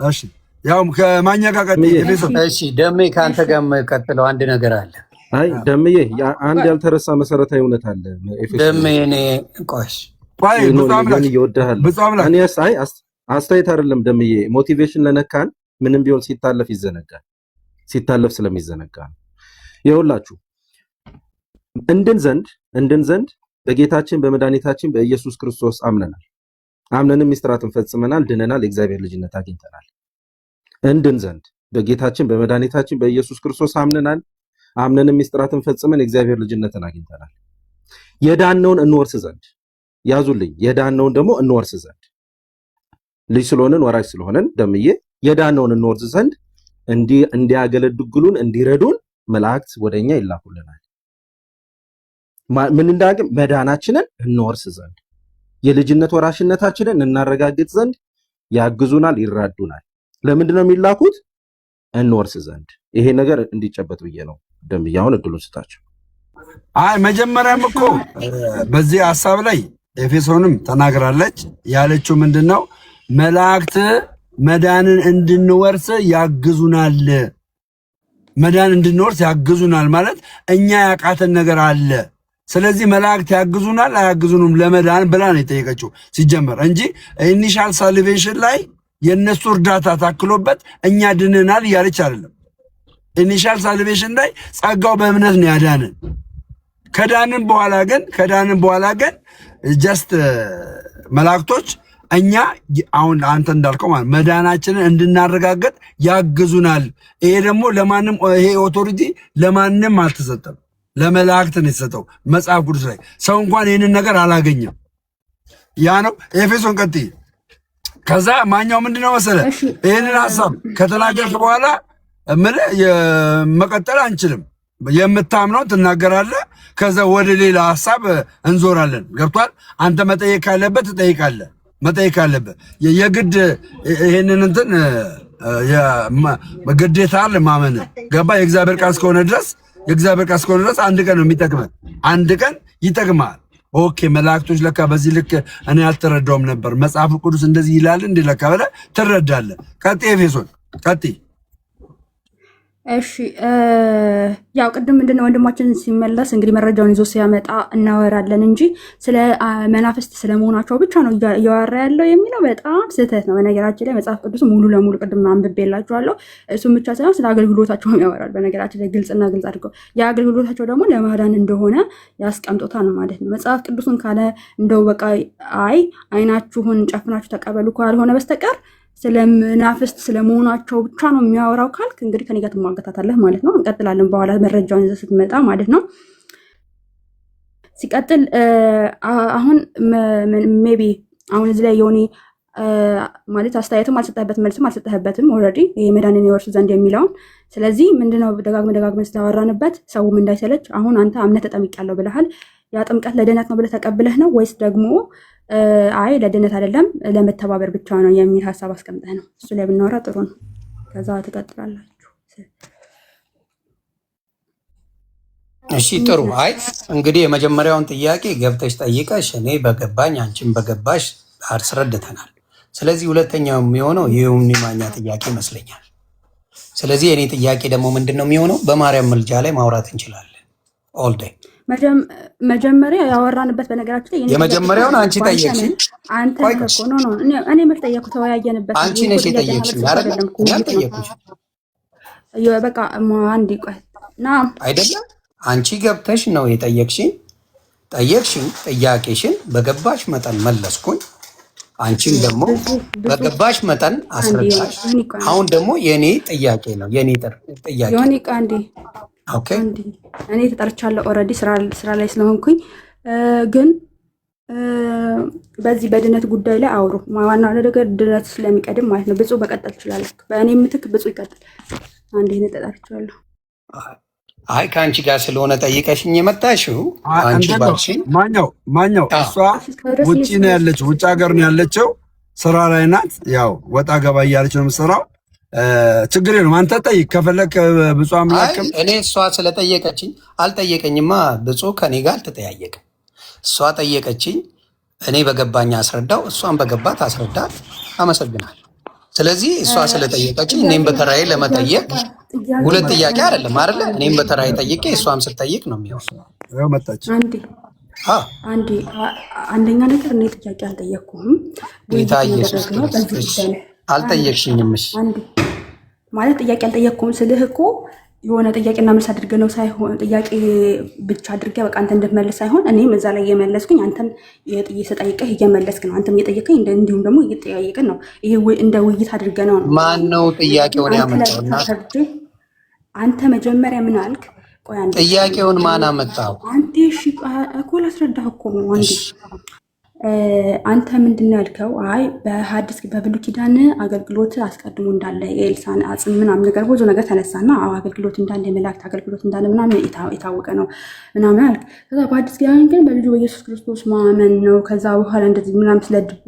እሺ ያው ከማኛ ጋር ቀጥይ ኤፌሶን። እሺ ደሜ ካንተ ጋር መቀጥለው አንድ ነገር አለ። አይ ደምዬ አንድ ያልተረሳ መሰረታዊ እውነት አለ። ኤፌሶን ደሜ እኔ ቆሽ ቆይ እኔ አስተያየት አይደለም ደምዬ፣ ሞቲቬሽን ለነካን ምንም ቢሆን ሲታለፍ ይዘነጋል። ሲታለፍ ስለሚዘነጋ ነው። ይኸውላችሁ እንድን ዘንድ በጌታችን በመድኃኒታችን በኢየሱስ ክርስቶስ አምነንም ምስጢራትን ፈጽመናል፣ ድነናል፣ የእግዚአብሔር ልጅነት አግኝተናል። እንድን ዘንድ በጌታችን በመድኃኒታችን በኢየሱስ ክርስቶስ አምነንም ምስጢራትን ፈጽመን የእግዚአብሔር ልጅነትን አግኝተናል። የዳነውን እንወርስ ዘንድ ያዙልኝ፣ የዳነውን ደግሞ እንወርስ ዘንድ ልጅ ስለሆነን ወራሽ ስለሆነን ደምዬ የዳነውን እንወርስ ዘንድ እንዲያገለግሉን እንዲረዱን መላእክት ወደኛ ይላኩልናል። ምን እንዳገም መዳናችንን እንወርስ ዘንድ የልጅነት ወራሽነታችንን እናረጋግጥ ዘንድ ያግዙናል፣ ይራዱናል። ለምንድን ነው የሚላኩት? እንወርስ ዘንድ። ይሄ ነገር እንዲጨበጥ ብዬ ነው ደምዬ አሁን እድሉን ስጣቸው። አይ መጀመሪያም እኮ በዚህ ሐሳብ ላይ ኤፌሶንም ተናግራለች። ያለችው ምንድነው? መላእክት መዳንን እንድንወርስ ያግዙናል። መዳን እንድንወርስ ያግዙናል ማለት እኛ ያቃተን ነገር አለ። ስለዚህ መላእክት ያግዙናል አያግዙንም ለመዳን ብላ ነው የጠየቀችው ሲጀመር እንጂ ኢኒሻል ሳልቬሽን ላይ የነሱ እርዳታ ታክሎበት እኛ ድነናል እያለች አይደለም። ኢኒሻል ሳልቬሽን ላይ ጸጋው በእምነት ነው ያዳንን። ከዳንን በኋላ ግን ጀስት መላእክቶች እኛ አሁን አንተ እንዳልከው ማለት መዳናችንን እንድናረጋግጥ ያግዙናል። ይሄ ደግሞ ለማንም ይሄ ኦቶሪቲ ለማንም አልተሰጠም፣ ለመላእክት ነው የተሰጠው። መጽሐፍ ቅዱስ ላይ ሰው እንኳን ይህንን ነገር አላገኘም። ያ ነው ኤፌሶን ቀጥይ። ከዛ ማኛው ምንድነው መሰለ ይህንን ሐሳብ ከተናገርክ በኋላ መቀጠል አንችልም። የምታምነው ትናገራለህ፣ ከዛ ወደ ሌላ ሐሳብ እንዞራለን። ገብቷል? አንተ መጠየቅ ካለበት ትጠይቃለህ፣ መጠየቅ ካለበት የግድ ይሄንን እንትን ግዴታ አለ ማመን። ገባ? የእግዚአብሔር ቃል እስከሆነ ድረስ አንድ ቀን ነው የሚጠቅመን፣ አንድ ቀን ይጠቅማል። ኦኬ መላእክቶች ለካ በዚህ ልክ እኔ አልተረዳውም ነበር፣ መጽሐፍ ቅዱስ እንደዚህ ይላል እንዴ ለካ ብለህ ትረዳለህ። ቀጥይ ኤፌሶን ቀጥይ። እሺ ያው ቅድም ምንድነው ወንድማችን ሲመለስ እንግዲህ መረጃውን ይዞ ሲያመጣ እናወራለን እንጂ ስለ መናፍስት ስለመሆናቸው ብቻ ነው እያወራ ያለው የሚለው በጣም ስህተት ነው። በነገራችን ላይ መጽሐፍ ቅዱስ ሙሉ ለሙሉ ቅድም አንብቤላችኋለሁ። እሱም ብቻ ሳይሆን ስለ አገልግሎታቸውም ያወራል። በነገራችን ላይ ግልጽ አድርገው የአገልግሎታቸው ደግሞ ለማዳን እንደሆነ ያስቀምጦታል ማለት ነው። መጽሐፍ ቅዱስን ካለ እንደው በቃ አይናችሁን ጨፍናችሁ ተቀበሉ ካልሆነ በስተቀር ስለ መናፍስት ስለመሆናቸው ብቻ ነው የሚያወራው ካልክ እንግዲህ ከኔ ጋር ትሟገታታለህ ማለት ነው። እንቀጥላለን በኋላ መረጃውን ይዘህ ስትመጣ ማለት ነው። ሲቀጥል አሁን ሜቢ አሁን እዚህ ላይ የሆነ ማለት አስተያየትም አልሰጠህበትም መልስም አልሰጠህበትም ኦልሬዲ የመዳንን ይወርሱ ዘንድ የሚለውን። ስለዚህ ምንድነው ደጋግመን ስላወራንበት ሰውም እንዳይሰለች አሁን አንተ አምነህ ተጠምቄያለሁ ብለሃል። ያ ጥምቀት ለድነት ነው ብለህ ተቀብለህ ነው ወይስ ደግሞ አይ ለድነት አይደለም ለመተባበር ብቻ ነው የሚል ሐሳብ አስቀምጠህ ነው? እሱ ላይ ብናወራ ጥሩ ነው። ከዛ ትቀጥላላችሁ። እሺ ጥሩ። አይ እንግዲህ የመጀመሪያውን ጥያቄ ገብተሽ ጠይቀሽ እኔ በገባኝ አንቺም በገባሽ አስረድተናል። ስለዚህ ሁለተኛው የሚሆነው የዩኒ ማኛ ጥያቄ ይመስለኛል። ስለዚህ የኔ ጥያቄ ደግሞ ምንድነው የሚሆነው? በማርያም ምልጃ ላይ ማውራት እንችላለን ኦል ዴይ። መጀመሪያ ያወራንበት በነገራችን ላይ የመጀመሪያውን አንቺ ጠየቅሽኝ። አንተ እኮ ነው እኔ መች ጠየቅኩ? ተወያየንበት። አንቺ ነሽ የጠየቅሽኝ አይደለም? ያልጠየቅኩሽ በቃ አንድ ቆይ ና አይደለም። አንቺ ገብተሽ ነው የጠየቅሽኝ። ጥያቄሽን በገባሽ መጠን መለስኩኝ። አንቺን ደግሞ በገባሽ መጠን አስረዳሽ። አሁን ደግሞ የኔ ጥያቄ ነው ጥያቄ ኦኬ። እኔ ተጠርቻለሁ ኦልሬዲ ስራ ላይ ስለሆንኩኝ፣ ግን በዚህ በድነት ጉዳይ ላይ አውሩ። ዋናው ነገር ድነት ስለሚቀድም ማለት ነው። ብፁዕ በቀጠል ትችላለህ። በእኔ ምትክ ብፁዕ ይቀጥል። አንዴ እኔ ተጠርቻለሁ። አይ ከአንቺ ጋር ስለሆነ ጠይቀሽኝ የመጣሽው አንቺ ባልሽኝ። ማኛው እሷ ውጪ ነው ያለችው፣ ውጭ ሀገር ነው ያለችው፣ ስራ ላይ ናት። ያው ወጣ ገባ እያለች ነው የምትሰራው። ችግር የለም አንተ ጠይቅ ከፈለክ። ብፁዕ አምላክም እኔ እሷ ስለጠየቀችኝ አልጠየቀኝማ። ብፁዕ ከኔ ጋር አልተጠያየቅም። እሷ ጠየቀችኝ፣ እኔ በገባኝ አስረዳው፣ እሷን በገባት አስረዳት። አመሰግናለሁ። ስለዚህ እሷ ስለጠየቀችኝ እኔም በተራዬ ለመጠየቅ ሁለት ጥያቄ አይደለም አይደለ? እኔም በተራዬ ጠይቄ እሷም ስትጠይቅ ነው የሚሆነው። መጣች። አንደኛ ነገር እኔ ጥያቄ አልጠየቅኩም። ጌታ ኢየሱስ አልጠየቅሽኝም። ማለት ጥያቄ አልጠየቅኩም ስልህ እኮ የሆነ ጥያቄና መልስ አድርገህ ነው ሳይሆን ጥያቄ ብቻ አድርገህ በቃ አንተ እንድትመልስ ሳይሆን እኔም እዛ ላይ እየመለስኩኝ አንተም ስጠይቅህ እየመለስክ ነው። አንተም እየጠየቀኝ እንዲሁም ደግሞ እየጠያየቅን ነው። ይሄ እንደ ውይይት አድርገህ ነው። ማን ነው ጥያቄውን ያመጣው? አንተ መጀመሪያ ምን አልክ? ጥያቄውን ማን አመጣው? አንዴ እሺ እኮ ላስረዳህ እኮ ነው። አንተ ምንድን ነው ያልከው? አይ በሐዲስ በብሉይ ኪዳን አገልግሎት አስቀድሞ እንዳለ የኤልሳን አጽም ምናምን ነገር ብዙ ነገር ተነሳና አገልግሎት እንዳለ የመላእክት አገልግሎት እንዳለ ምናምን የታወቀ ነው ምናምን አልክ። ከዛ በሐዲስ ኪዳን ግን በልጁ በኢየሱስ ክርስቶስ ማመን ነው። ከዛ በኋላ እንደዚህ ምናምን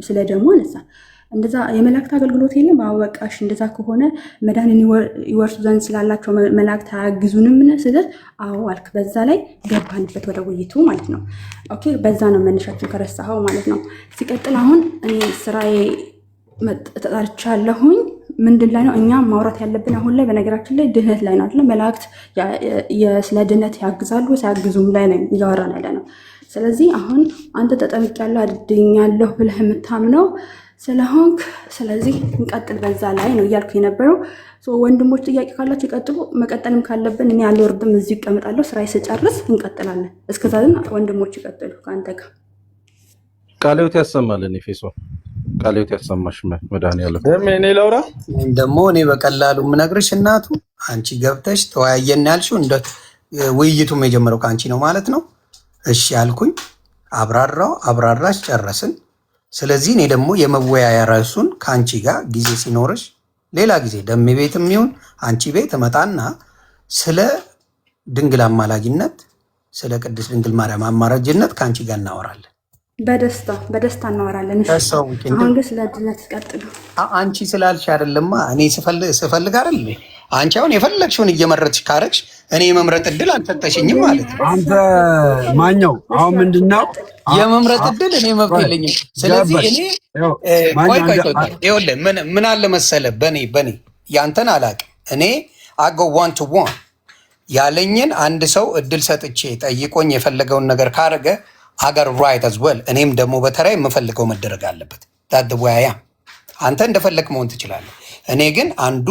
ስለ ደግሞ አነሳ። እንደዛ የመላእክት አገልግሎት የለም። አወቃሽ እንደዛ ከሆነ መዳንን ይወርሱ ዘንድ ስላላቸው መላእክት አያግዙንም ስለ አዎ አልክ። በዛ ላይ ገባንበት ወደ ውይይቱ ማለት ነው። ኦኬ፣ በዛ ነው መነሻችን ከረሳኸው ማለት ነው። ሲቀጥል አሁን እኔ ስራዬ ተጣርቻለሁኝ። ምንድን ላይ ነው እኛ ማውራት ያለብን አሁን ላይ? በነገራችን ላይ ድህነት ላይ ነው አይደል? መላእክት ስለ ድህነት ያግዛሉ ሳያግዙም ላይ ነው እያወራን ያለ ነው። ስለዚህ አሁን አንተ ተጠምቄያለሁ አድኛለሁ ብለህ የምታምነው ስለሆንክ ስለዚህ እንቀጥል በዛ ላይ ነው እያልኩ የነበረው። ወንድሞች ጥያቄ ካላችሁ ይቀጥሉ። መቀጠልም ካለብን እኔ አልወርድም፣ እዚሁ እቀመጣለሁ። ስራዬ ስጨርስ እንቀጥላለን። እስከዛ ግን ወንድሞች ይቀጥሉ። ከአንተ ጋር ቃለ ሕይወት ያሰማልን። ኤፌሶን ቃለ ሕይወት ያሰማሽ መድኃኒዓለም። እኔ ላውራ ደግሞ እኔ በቀላሉ የምነግርሽ እናቱ አንቺ ገብተሽ ተወያየን ያልሽው እንደ ውይይቱም የጀመረው ከአንቺ ነው ማለት ነው። እሺ ያልኩኝ አብራራሽ ጨረስን። ስለዚህ እኔ ደግሞ የመወያያ ርዕሱን ከአንቺ ጋር ጊዜ ሲኖርሽ ሌላ ጊዜ ደሜ ቤት የሚሆን አንቺ ቤት እመጣና ስለ ድንግል አማላጅነት ስለ ቅድስት ድንግል ማርያም አማላጅነት ከአንቺ ጋር እናወራለን። በደስታ እናወራለን። አሁን ግን ስለ ድነት ቀጥሉ። አንቺ ስላልሽ አይደለማ እኔ ስፈልግ አይደል? አንቺ አሁን የፈለግሽውን እየመረጥሽ ካረግሽ እኔ የመምረጥ እድል አልሰጠሽኝም ማለት ነው። አንተ ማኛው አሁን ምንድነው የመምረጥ እድል እኔ መብት የለኝም። ስለዚህ እኔ ቆይ ይኸውልህ ምን አለ መሰለህ በኔ ያንተን አላውቅም። እኔ አጎ ዋን ቱ ዋን ያለኝን አንድ ሰው እድል ሰጥቼ ጠይቆኝ የፈለገውን ነገር ካረገ አገር ራይት አዝ ዌል እኔም ደግሞ በተራይ የምፈልገው መደረግ አለበት። ታድወያያ አንተ እንደፈለግ መሆን ትችላለህ። እኔ ግን አንዱ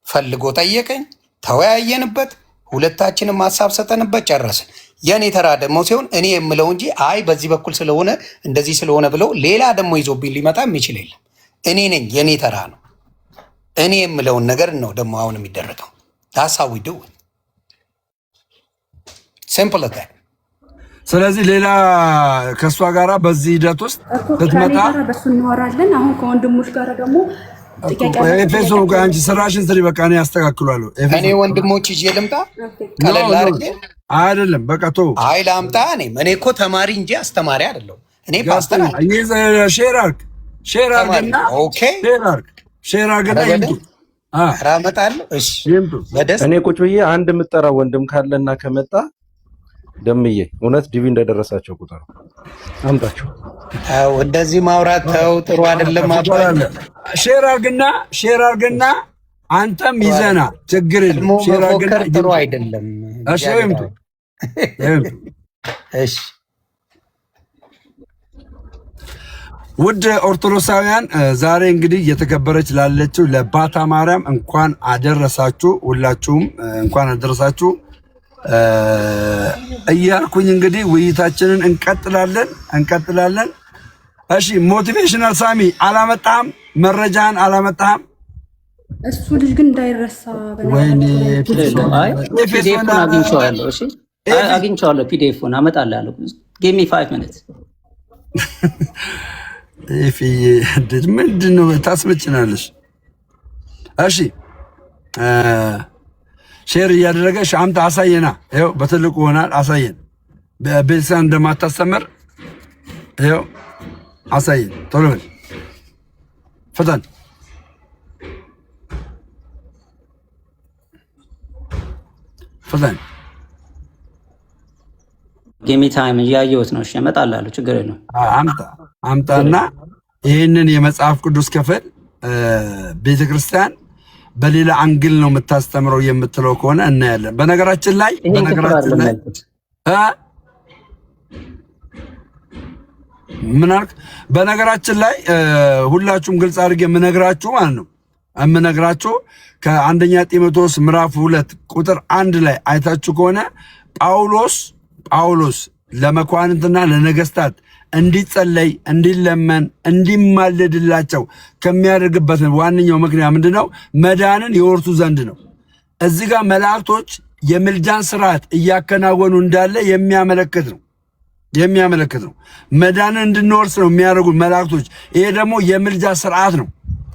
ፈልጎ ጠየቀኝ፣ ተወያየንበት፣ ሁለታችንም ሀሳብ ሰጠንበት፣ ጨረስን። የኔ ተራ ደግሞ ሲሆን እኔ የምለው እንጂ አይ በዚህ በኩል ስለሆነ እንደዚህ ስለሆነ ብለው ሌላ ደግሞ ይዞብኝ ሊመጣ የሚችል የለም። እኔ ነኝ፣ የኔ ተራ ነው። እኔ የምለውን ነገር ነው ደግሞ አሁን የሚደረገው። ሀሳቡ ይደው ሲምፕል ታ ስለዚህ ሌላ ከእሷ ጋራ በዚህ ሂደት ውስጥ ስትመጣ በሱ እናወራለን። አሁን ከወንድሞች ጋር ደግሞ ኤፌሶን ጋር አንቺ ስራሽን ስሪ። በቃ እኔ ያስተካክሏለሁ። እኔ ወንድሞች ይዤ ልምጣ ቀለል አድርጌ አይደለም በቃ ቶ አይ ላምጣ። እኔ እኮ ተማሪ እንጂ አስተማሪ አይደለሁም። እኔ ፓስተር ነኝ። ሼር አርግና ኦኬ ሼር አርግና ይምጡ አራመጣለሁ። እሺ በደስ እኔ ቁጭ ብዬ አንድ የምጠራው ወንድም ካለና ከመጣ ደምዬ እውነት ዲቪ እንደደረሳቸው ቁጥር አምጣቸው። አው እንደዚህ ማውራት ተው፣ ጥሩ አይደለም። አባል ሼር አርግና አንተም ይዘና ችግር የለም። ሼር አርግና ጥሩ አይደለም። እሺ ይምጡ። እሺ ውድ ኦርቶዶክሳውያን ዛሬ እንግዲህ እየተከበረች ላለችው ለባታ ማርያም እንኳን አደረሳችሁ። ሁላችሁም እንኳን አደረሳችሁ እያልኩኝ እንግዲህ ውይይታችንን እንቀጥላለን። እሺ ሞቲቬሽናል ሳሚ አላመጣህም? መረጃን አላመጣህም? እሱ ልጅ ግን እንዳይረሳ ወይኔ ፒዲኤፉን አግኝቼዋለሁ። እሺ አግኝቼዋለሁ። ፒዲኤፉን አመጣልሃለሁ። ጊቭ ሚ 5 ሚኒትስ። ኤፍዬ ምንድን ነው ታስመጭናለሽ? እሺ ሼር እያደረገሽ አምጣ፣ አሳየና። ይኸው በትልቁ ሆናል። አሳየን። በቤተሰብ እንደማታስተምር ይኸው አሳየን። ቶሎ በል ፍጠን። ጌሚ ታይም እያየሁት ነው። እሺ እመጣልሃለሁ፣ ችግር የለውም። አምጣና ይህንን የመጽሐፍ ቅዱስ ክፍል ቤተክርስቲያን በሌላ አንግል ነው የምታስተምረው የምትለው ከሆነ እናያለን። በነገራችን ላይ ምን አልክ? በነገራችን ላይ ሁላችሁም ግልጽ አድርጌ የምነግራችሁ ማለት ነው የምነግራችሁ ከአንደኛ ጢሞቴዎስ ምዕራፍ 2 ቁጥር 1 ላይ አይታችሁ ከሆነ ጳውሎስ ለመኳንንትና ለነገስታት እንዲጸለይ፣ እንዲለመን፣ እንዲማለድላቸው ከሚያደርግበት ዋነኛው ምክንያት ምንድነው? መዳንን የወርሱ ዘንድ ነው። እዚህ ጋር መላእክቶች የምልጃን ስርዓት እያከናወኑ እንዳለ የሚያመለክት ነው። መዳንን እንድንወርስ ነው የሚያደርጉ መላእክቶች። ይሄ ደግሞ የምልጃ ስርዓት ነው።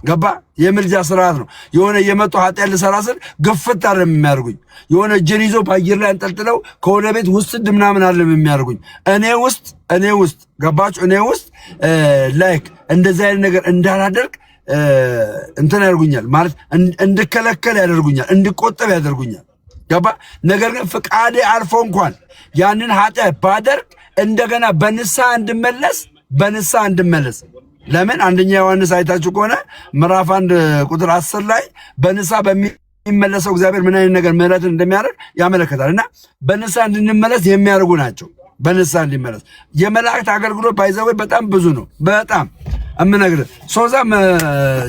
ገባ? የምልጃ ስርዓት ነው። የሆነ የመጡ ኃጢአት ልሰራ ስል ግፍት አይደለም የሚያደርጉኝ። የሆነ እጄን ይዞ በአየር ላይ አንጠልጥለው ከሆነ ቤት ውስጥ ምናምን አይደለም የሚያደርጉኝ። እኔ ውስጥ ገባችሁ? እኔ ውስጥ ላይክ እንደዚህ አይነት ነገር እንዳላደርግ እንትን ያደርጉኛል ማለት እንድከለከል ያደርጉኛል፣ እንድቆጠብ ያደርጉኛል። ገባ? ነገር ግን ፍቃዴ አልፎ እንኳን ያንን ኃጢአት ባደርግ እንደገና በንስሐ እንድመለስ ለምን? አንደኛ ዮሐንስ አይታችሁ ከሆነ ምዕራፍ 1 ቁጥር 10 ላይ በንስሐ በሚመለሰው እግዚአብሔር ምን አይነት ነገር ምሕረትን እንደሚያደርግ ያመለክታል። እና በንስሐ እንድንመለስ የሚያደርጉ ናቸው። በንስሐ እንዲመለስ የመላእክት አገልግሎት ባይዘው በጣም ብዙ ነው። በጣም እምነግርህ ሶዛም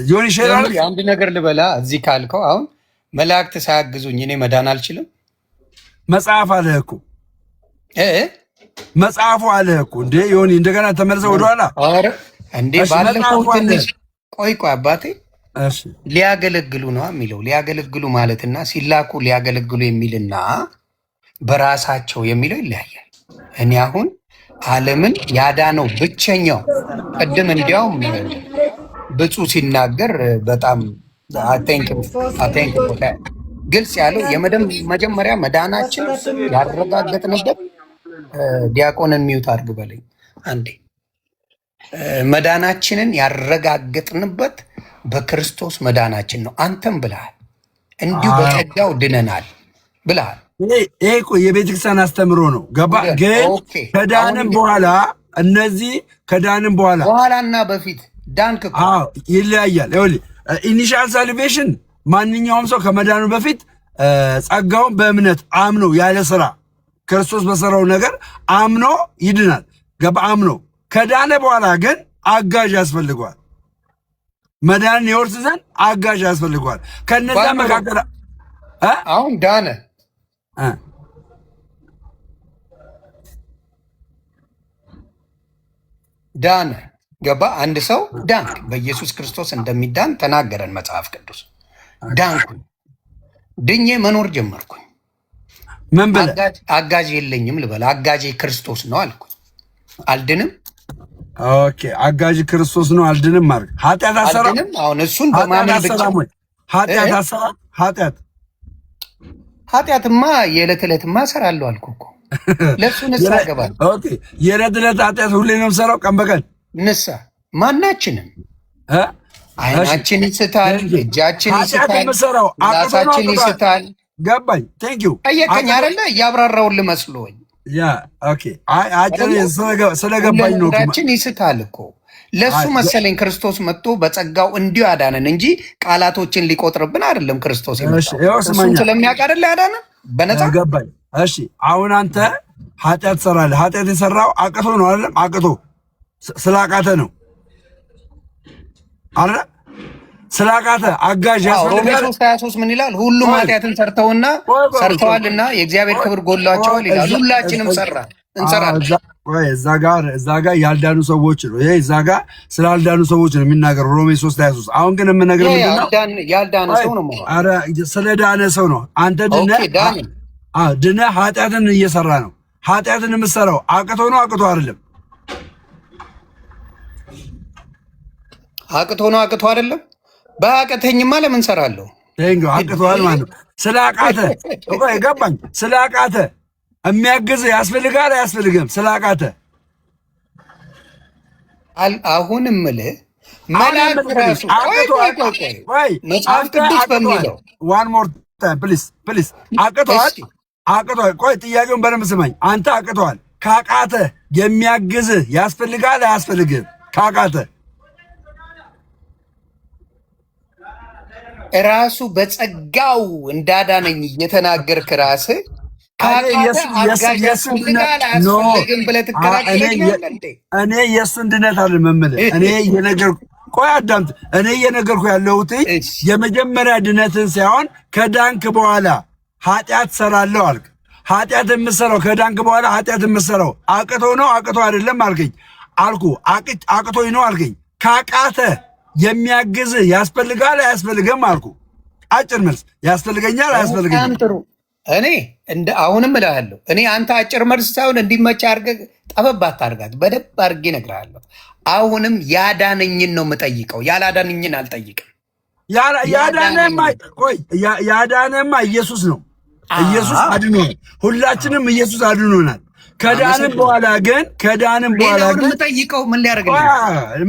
ዮኒ ሼራል አንድ ነገር ልበላ እዚህ ካልከው አሁን መላእክት ሳያግዙኝ እኔ መዳን አልችልም። መጽሐፍ አለህ እኮ መጽሐፉ አለህ እኮ እንዴ ዮኒ እንደገና ተመልሰው ወደኋላ እንዴ ባለፈው ትንሽ ቆይ አባቴ ሊያገለግሉ ነው የሚለው። ሊያገለግሉ ማለትና ሲላኩ ሊያገለግሉ የሚልና በራሳቸው የሚለው ይለያያል። እኔ አሁን ዓለምን ያዳነው ብቸኛው ቅድም እንዲያውም ብፁዕ ሲናገር በጣም አቴንክ ግልጽ ያለው መጀመሪያ መዳናችን ያረጋገጥንበት ዲያቆንን ሚውት አድርግ በለኝ አንዴ መዳናችንን ያረጋገጥንበት በክርስቶስ መዳናችን ነው። አንተም ብለሃል እንዲሁ በጸጋው ድነናል ብለሃል። ይሄ እኮ የቤተክርስቲያን አስተምሮ ነው። ገባ? ግን ከዳንም በኋላ እነዚህ ከዳንም በኋላና በፊት ዳንክ እኮ ይለያያል። ይኸውልህ ኢኒሻል ሳልቬሽን ማንኛውም ሰው ከመዳኑ በፊት ጸጋውን በእምነት አምኖ ያለ ስራ ክርስቶስ በሰራው ነገር አምኖ ይድናል። ገባ? አምኖ ከዳነ በኋላ ግን አጋዥ ያስፈልገዋል። መዳንን የወርስ ዘንድ አጋዥ ያስፈልገዋል። ከነዛ መካከል አሁን ዳነ ገባ? አንድ ሰው ዳንክ በኢየሱስ ክርስቶስ እንደሚዳን ተናገረን መጽሐፍ ቅዱስ። ዳንኩኝ፣ ድኜ መኖር ጀመርኩኝ። ምን ብለህ? አጋዥ የለኝም ልበል፣ አጋዥ ክርስቶስ ነው አልኩኝ። አልድንም። ኦኬ፣ አጋዥ ክርስቶስ ነው አልድንም ማለት ኃጢአት አሰራ። አሁን እሱን በማመን ብቻ ኃጢአት አሰራ። ኃጢአትማ የዕለት ዕለትማ እሰራለሁ አልኩ እኮ። ለእሱ ንስሓ እገባለሁ። ኦኬ፣ የዕለት ዕለት ኃጢአት ሁሌ ነው የምሰራው፣ ቀን በቀን ንስሓ። ማናችንም አይናችን ይስታል፣ እጃችን ይስታል፣ ራሳችን ይስታል። ገባኝ። ቴንኪው ጠየቀኝ አይደለ? እያብራራውን መስሎኝ። ያ ኦኬ። አጭር ስለገባኝ ነው። እግራችን ይስታል እኮ። ለሱ መሰለኝ ክርስቶስ መጥቶ በጸጋው እንዲሁ ያዳነን እንጂ ቃላቶችን ሊቆጥርብን አይደለም። ክርስቶስ እሱን ስለሚያውቅ አይደለ ያዳነን በነፃ። ገባኝ። እሺ አሁን አንተ ኃጢአት ትሰራለህ። ኃጢአት የሰራው አቅቶ ነው አይደለም? አቅቶ ስላቃተ ነው አይደል? ስላቃተ አጋዥ ያስፈልጋል። ሮሜ 3:23 ምን ይላል? ሁሉም ኃጢአትን ሰርተዋልና የእግዚአብሔር ክብር ጎድሏቸዋል ይላል። ሁላችንም እንሰራለን። እዛ ጋር ያልዳኑ ሰዎች ነው። ይሄ እዛ ጋር ስላልዳኑ ሰዎች ነው የሚናገረው ሮሜ 3:23። አሁን ግን የምነግርህ ምንድን ነው? ያልዳነ ሰው ነው። ኧረ ስለዳነ ሰው ነው። አንተ ድነህ ኃጢአትን እየሰራ ነው። ኃጢአትን የምትሰራው አቅቶ ነው አቅቶ አይደለም? አቅቶ ነው አቅቶ አይደለም? በአቅተኝማ ለምን ሰራለሁ? አቅቶሃል ማለት ነው። ስላቃተ ገባኝ። ስላቃተ የሚያግዝ ያስፈልጋል አያስፈልግም? ስላቃተ አሁን እምልህ መጽሐፍ ቅዱስ በሚለው ዋን ሞር ታይም ፕሊዝ። አቅቶሃል። ቆይ ጥያቄውን በደንብ ስማኝ። አንተ አቅቶሃል። ካቃተ የሚያግዝ ያስፈልጋል አያስፈልግም? ካቃተ ራሱ በጸጋው እንዳዳነኝ እየተናገርክ ራስህ እኔ የእሱ እንድነት አለ መምልህ እኔ ቆይ አዳምጥ። እኔ እየነገርኩ ያለሁት የመጀመሪያ ድነትን ሳይሆን ከዳንክ በኋላ ኃጢአት ሰራለሁ አልክ። ኃጢአት የምሰራው ከዳንክ በኋላ ኃጢአት የምሰራው አቅቶ ነው አቅቶ አይደለም አልከኝ አልኩ። አቅቶኝ ነው አልከኝ። ካቃተ የሚያግዝ ያስፈልጋል አያስፈልግም አልኩ። አጭር መልስ ያስፈልገኛል አያስፈልገኝም። ጥሩ። እኔ አሁንም እልሃለሁ እኔ አንተ አጭር መልስ ሳይሆን እንዲመቻ አድርገህ ጠበብ አታርጋት፣ በደንብ አድርጌ እነግርሃለሁ። አሁንም ያዳነኝን ነው የምጠይቀው፣ ያላዳነኝን አልጠይቅም። ያዳነማ ኢየሱስ ነው። ኢየሱስ አድኖናል። ሁላችንም ኢየሱስ አድኖናል። ከዳንም በኋላ ግን የምጠይቀው ምን ሊያደርግልኝ?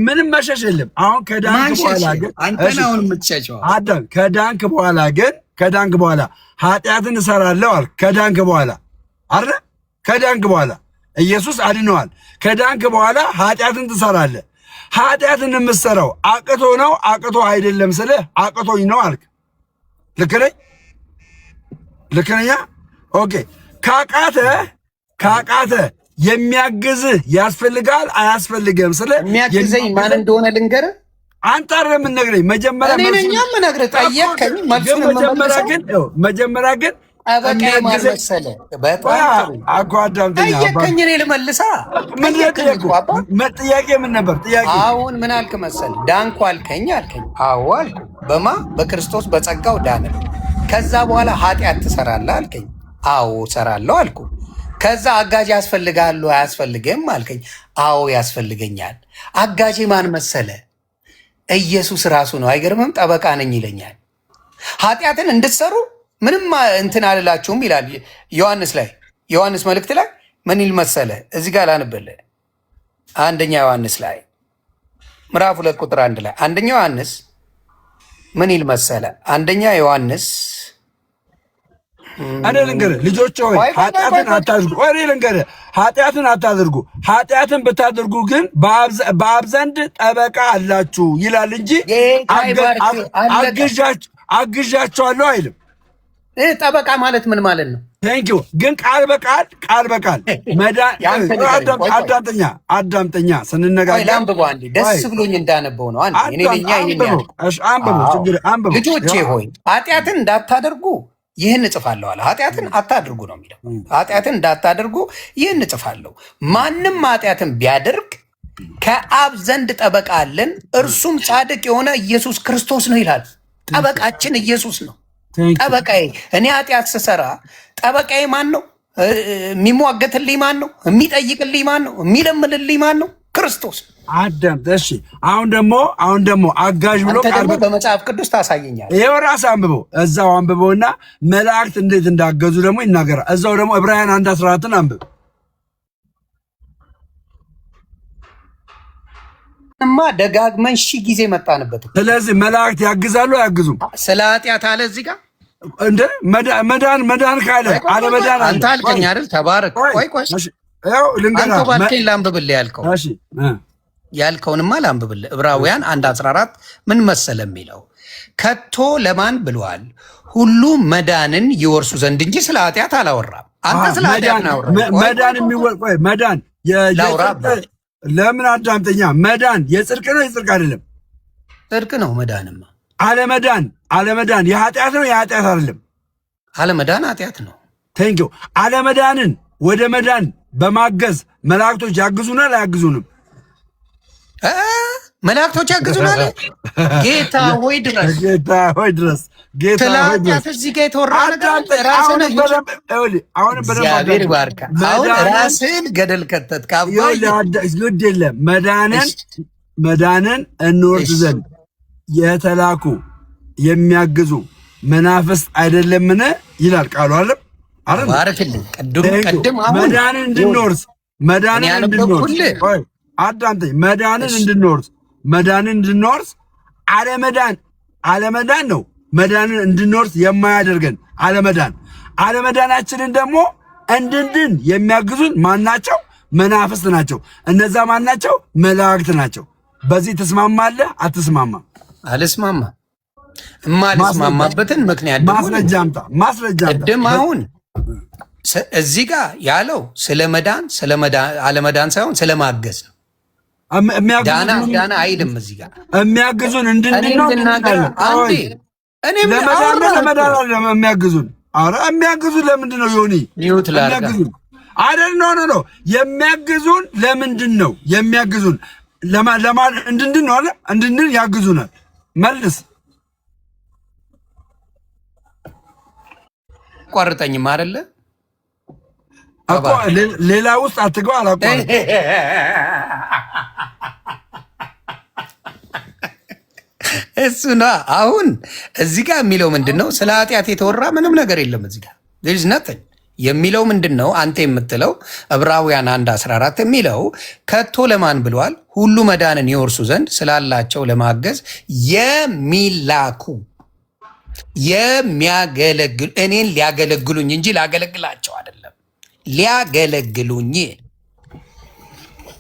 ምንም መሸሽ የለም። አሁን ከዳንክ በኋላ ግን አንተን አሁን የምትሸሸው አዳም ከዳንክ በኋላ ኃጢአትን እሰራለሁ አልክ። ከዳንክ በኋላ አረ ከዳንክ በኋላ ኢየሱስ አድነዋል። ከዳንክ በኋላ ኃጢአትን ትሰራለህ። ኃጢአትን የምትሰራው አቅቶ ነው አቅቶ አይደለም ስልህ አቅቶኝ ነው አልክ። ልክ ነኝ? ልክ ነኝ? ኦኬ። ካቃተ የሚያግዝህ ያስፈልጋል አያስፈልግም ስልህ የሚያግዘኝ ማን እንደሆነ ልንገርህ። አንተ አይደለም የምትነግረኝ መጀመሪያ መጀመሪያ ግን ጠየቀኝ እኔ ልመልሳ። ጥያቄ ምን ነበር? አሁን ምን አልክ መሰለህ? ዳንኩ አልከኝ። አዎ አልኩ። በማ በክርስቶስ በጸጋው ዳነ። ከዛ በኋላ ኃጢአት ትሰራለህ አልከኝ። አዎ እሰራለሁ አልኩ። ከዛ አጋዥ ያስፈልጋሉ አያስፈልግም አልከኝ። አዎ ያስፈልገኛል። አጋዥ ማን መሰለ? ኢየሱስ ራሱ ነው። አይገርምም? ጠበቃ ነኝ ይለኛል። ኃጢአትን እንድትሰሩ ምንም እንትን አልላችሁም ይላል ዮሐንስ መልእክት ላይ ምን ይል መሰለ? እዚህ ጋር ላንብልህ። አንደኛ ዮሐንስ ላይ ምዕራፍ 2 ቁጥር 1 ላይ አንደኛ ዮሐንስ ምን ይል መሰለ? አንደኛ ዮሐንስ እኔ ልንገርህ ልጆች ሆይ ኃጢአትን አታድርጉ። እኔ ልንገርህ ኃጢአትን አታድርጉ። ኃጢአትን ብታደርጉ ግን በአብ ዘንድ ጠበቃ አላችሁ ይላል እንጂ አግዣችኋለሁ አይልም። ጠበቃ ማለት ምን ማለት ነው? ቴንኪው። ግን ቃል በቃል አዳምጠኛ ስንነጋገር ደስ ብሎኝ እንዳነበው ነው። ልጆቼ ሆይ ኃጢአትን እንዳታደርጉ ይህን እጽፋለሁ አለ። ኃጢአትን አታድርጉ ነው የሚለው። ኃጢአትን እንዳታደርጉ ይህን እጽፋለሁ። ማንም ኃጢአትን ቢያደርግ ከአብ ዘንድ ጠበቃ አለን፣ እርሱም ጻድቅ የሆነ ኢየሱስ ክርስቶስ ነው ይላል። ጠበቃችን ኢየሱስ ነው። ጠበቃዬ እኔ ኃጢአት ስሰራ ጠበቃዬ ማን ነው? የሚሟገትልኝ ማን ነው? የሚጠይቅልኝ ማን ነው? የሚለምንልኝ ማን ነው? ክርስቶስ። እሺ አሁን ደግሞ አጋዥ ብሎ በመጽሐፍ ቅዱስ ታሳየኛል። ይሄው ራስህ አንብበው፣ እዛው አንብበውና መላእክት እንዴት እንዳገዙ ደግሞ ይናገራል። እዛው ደግሞ ዕብራውያን 1:14 አንብብ። ደጋግመን 1000 ጊዜ መጣንበት። ስለዚህ መላእክት ያግዛሉ አያግዙም? ስለ ኃጢአት አለ እዚህ ጋር እንደ መዳን ካለ አለ መዳን አንተ አልከኝ አይደል? ተባረክ። ቆይ ያው ልንገርህ ባልከኝ ላንብብልህ ያልከው። እሺ ያልከውንማ ላንብብልህ። ዕብራውያን 1:14 ምን መሰለ የሚለው? ከቶ ለማን ብለዋል? ሁሉ መዳንን ይወርሱ ዘንድ እንጂ ስለ ኃጢአት አላወራም። አንተ ስለ ኃጢአት ነው መዳን ለምን አዳምጠኛ። መዳን የጽድቅ ነው የጽድቅ አይደለም? ጽድቅ ነው። መዳንማ አለመዳን የኃጢአት ነው የኃጢአት አይደለም? አለመዳን ኃጢአት ነው። ቴንኪው። አለመዳንን ወደ መዳን በማገዝ መላእክቶች ያግዙናል አያግዙንም? መላእክቶች ያግዙናል። ጌታ ሆይ ድረስ እዚህ ጋ የተወራ ነገር ራስህን ገደል ከተት ግድ የለም። መዳንን እንወርስ ዘንድ የተላኩ የሚያግዙ መናፍስት አይደለምን ይላል ቃሉ። መዳንን እንድንወርስ አዳምጠኝ። መዳንን እንድንወርስ አለመዳን ነው መዳንን እንድንወርስ የማያደርገን አለመዳናችንን ደግሞ እንድንድን የሚያግዙን ማናቸው? መናፍስት ናቸው። እነዛ ማናቸው? መላእክት ናቸው። በዚህ ትስማማለህ አትስማማም? አልስማማ። የማልስማማበትን ምክንያት ማስረጃ አምጣ። ቅድም አሁን እዚህ ጋር ያለው ስለ መዳን አለመዳን ሳይሆን ስለ ማገዝ ነው። ዳና አይልም። እዚህ ጋር የሚያግዙን እንድንድነው ለመዳን የሚያግዙን የሚያግዙን ለምንድን ነው? ዮኒ ሚውት ላድርጋ አይደል? ኖ የሚያግዙን ለምንድን ነው? የሚያግዙን ለማን እንድንድን ነው አለ። እንድንድን ያግዙናል። መልስ ቋርጠኝም አይደለ እኮ ሌላ ውስጥ አትግባ አላቋርጥ። እሱና አሁን እዚህ ጋር የሚለው ምንድን ነው? ስለ ኃጢአት የተወራ ምንም ነገር የለም። እዚህ ጋር there is nothing የሚለው ምንድን ነው? አንተ የምትለው ዕብራውያን 1:14 የሚለው ከቶ ለማን ብሏል? ሁሉ መዳንን ይወርሱ ዘንድ ስላላቸው ለማገዝ የሚላኩ የሚያገለግሉ እኔን ሊያገለግሉኝ እንጂ ላገለግላቸው አይደለም። ሊያገለግሉኝ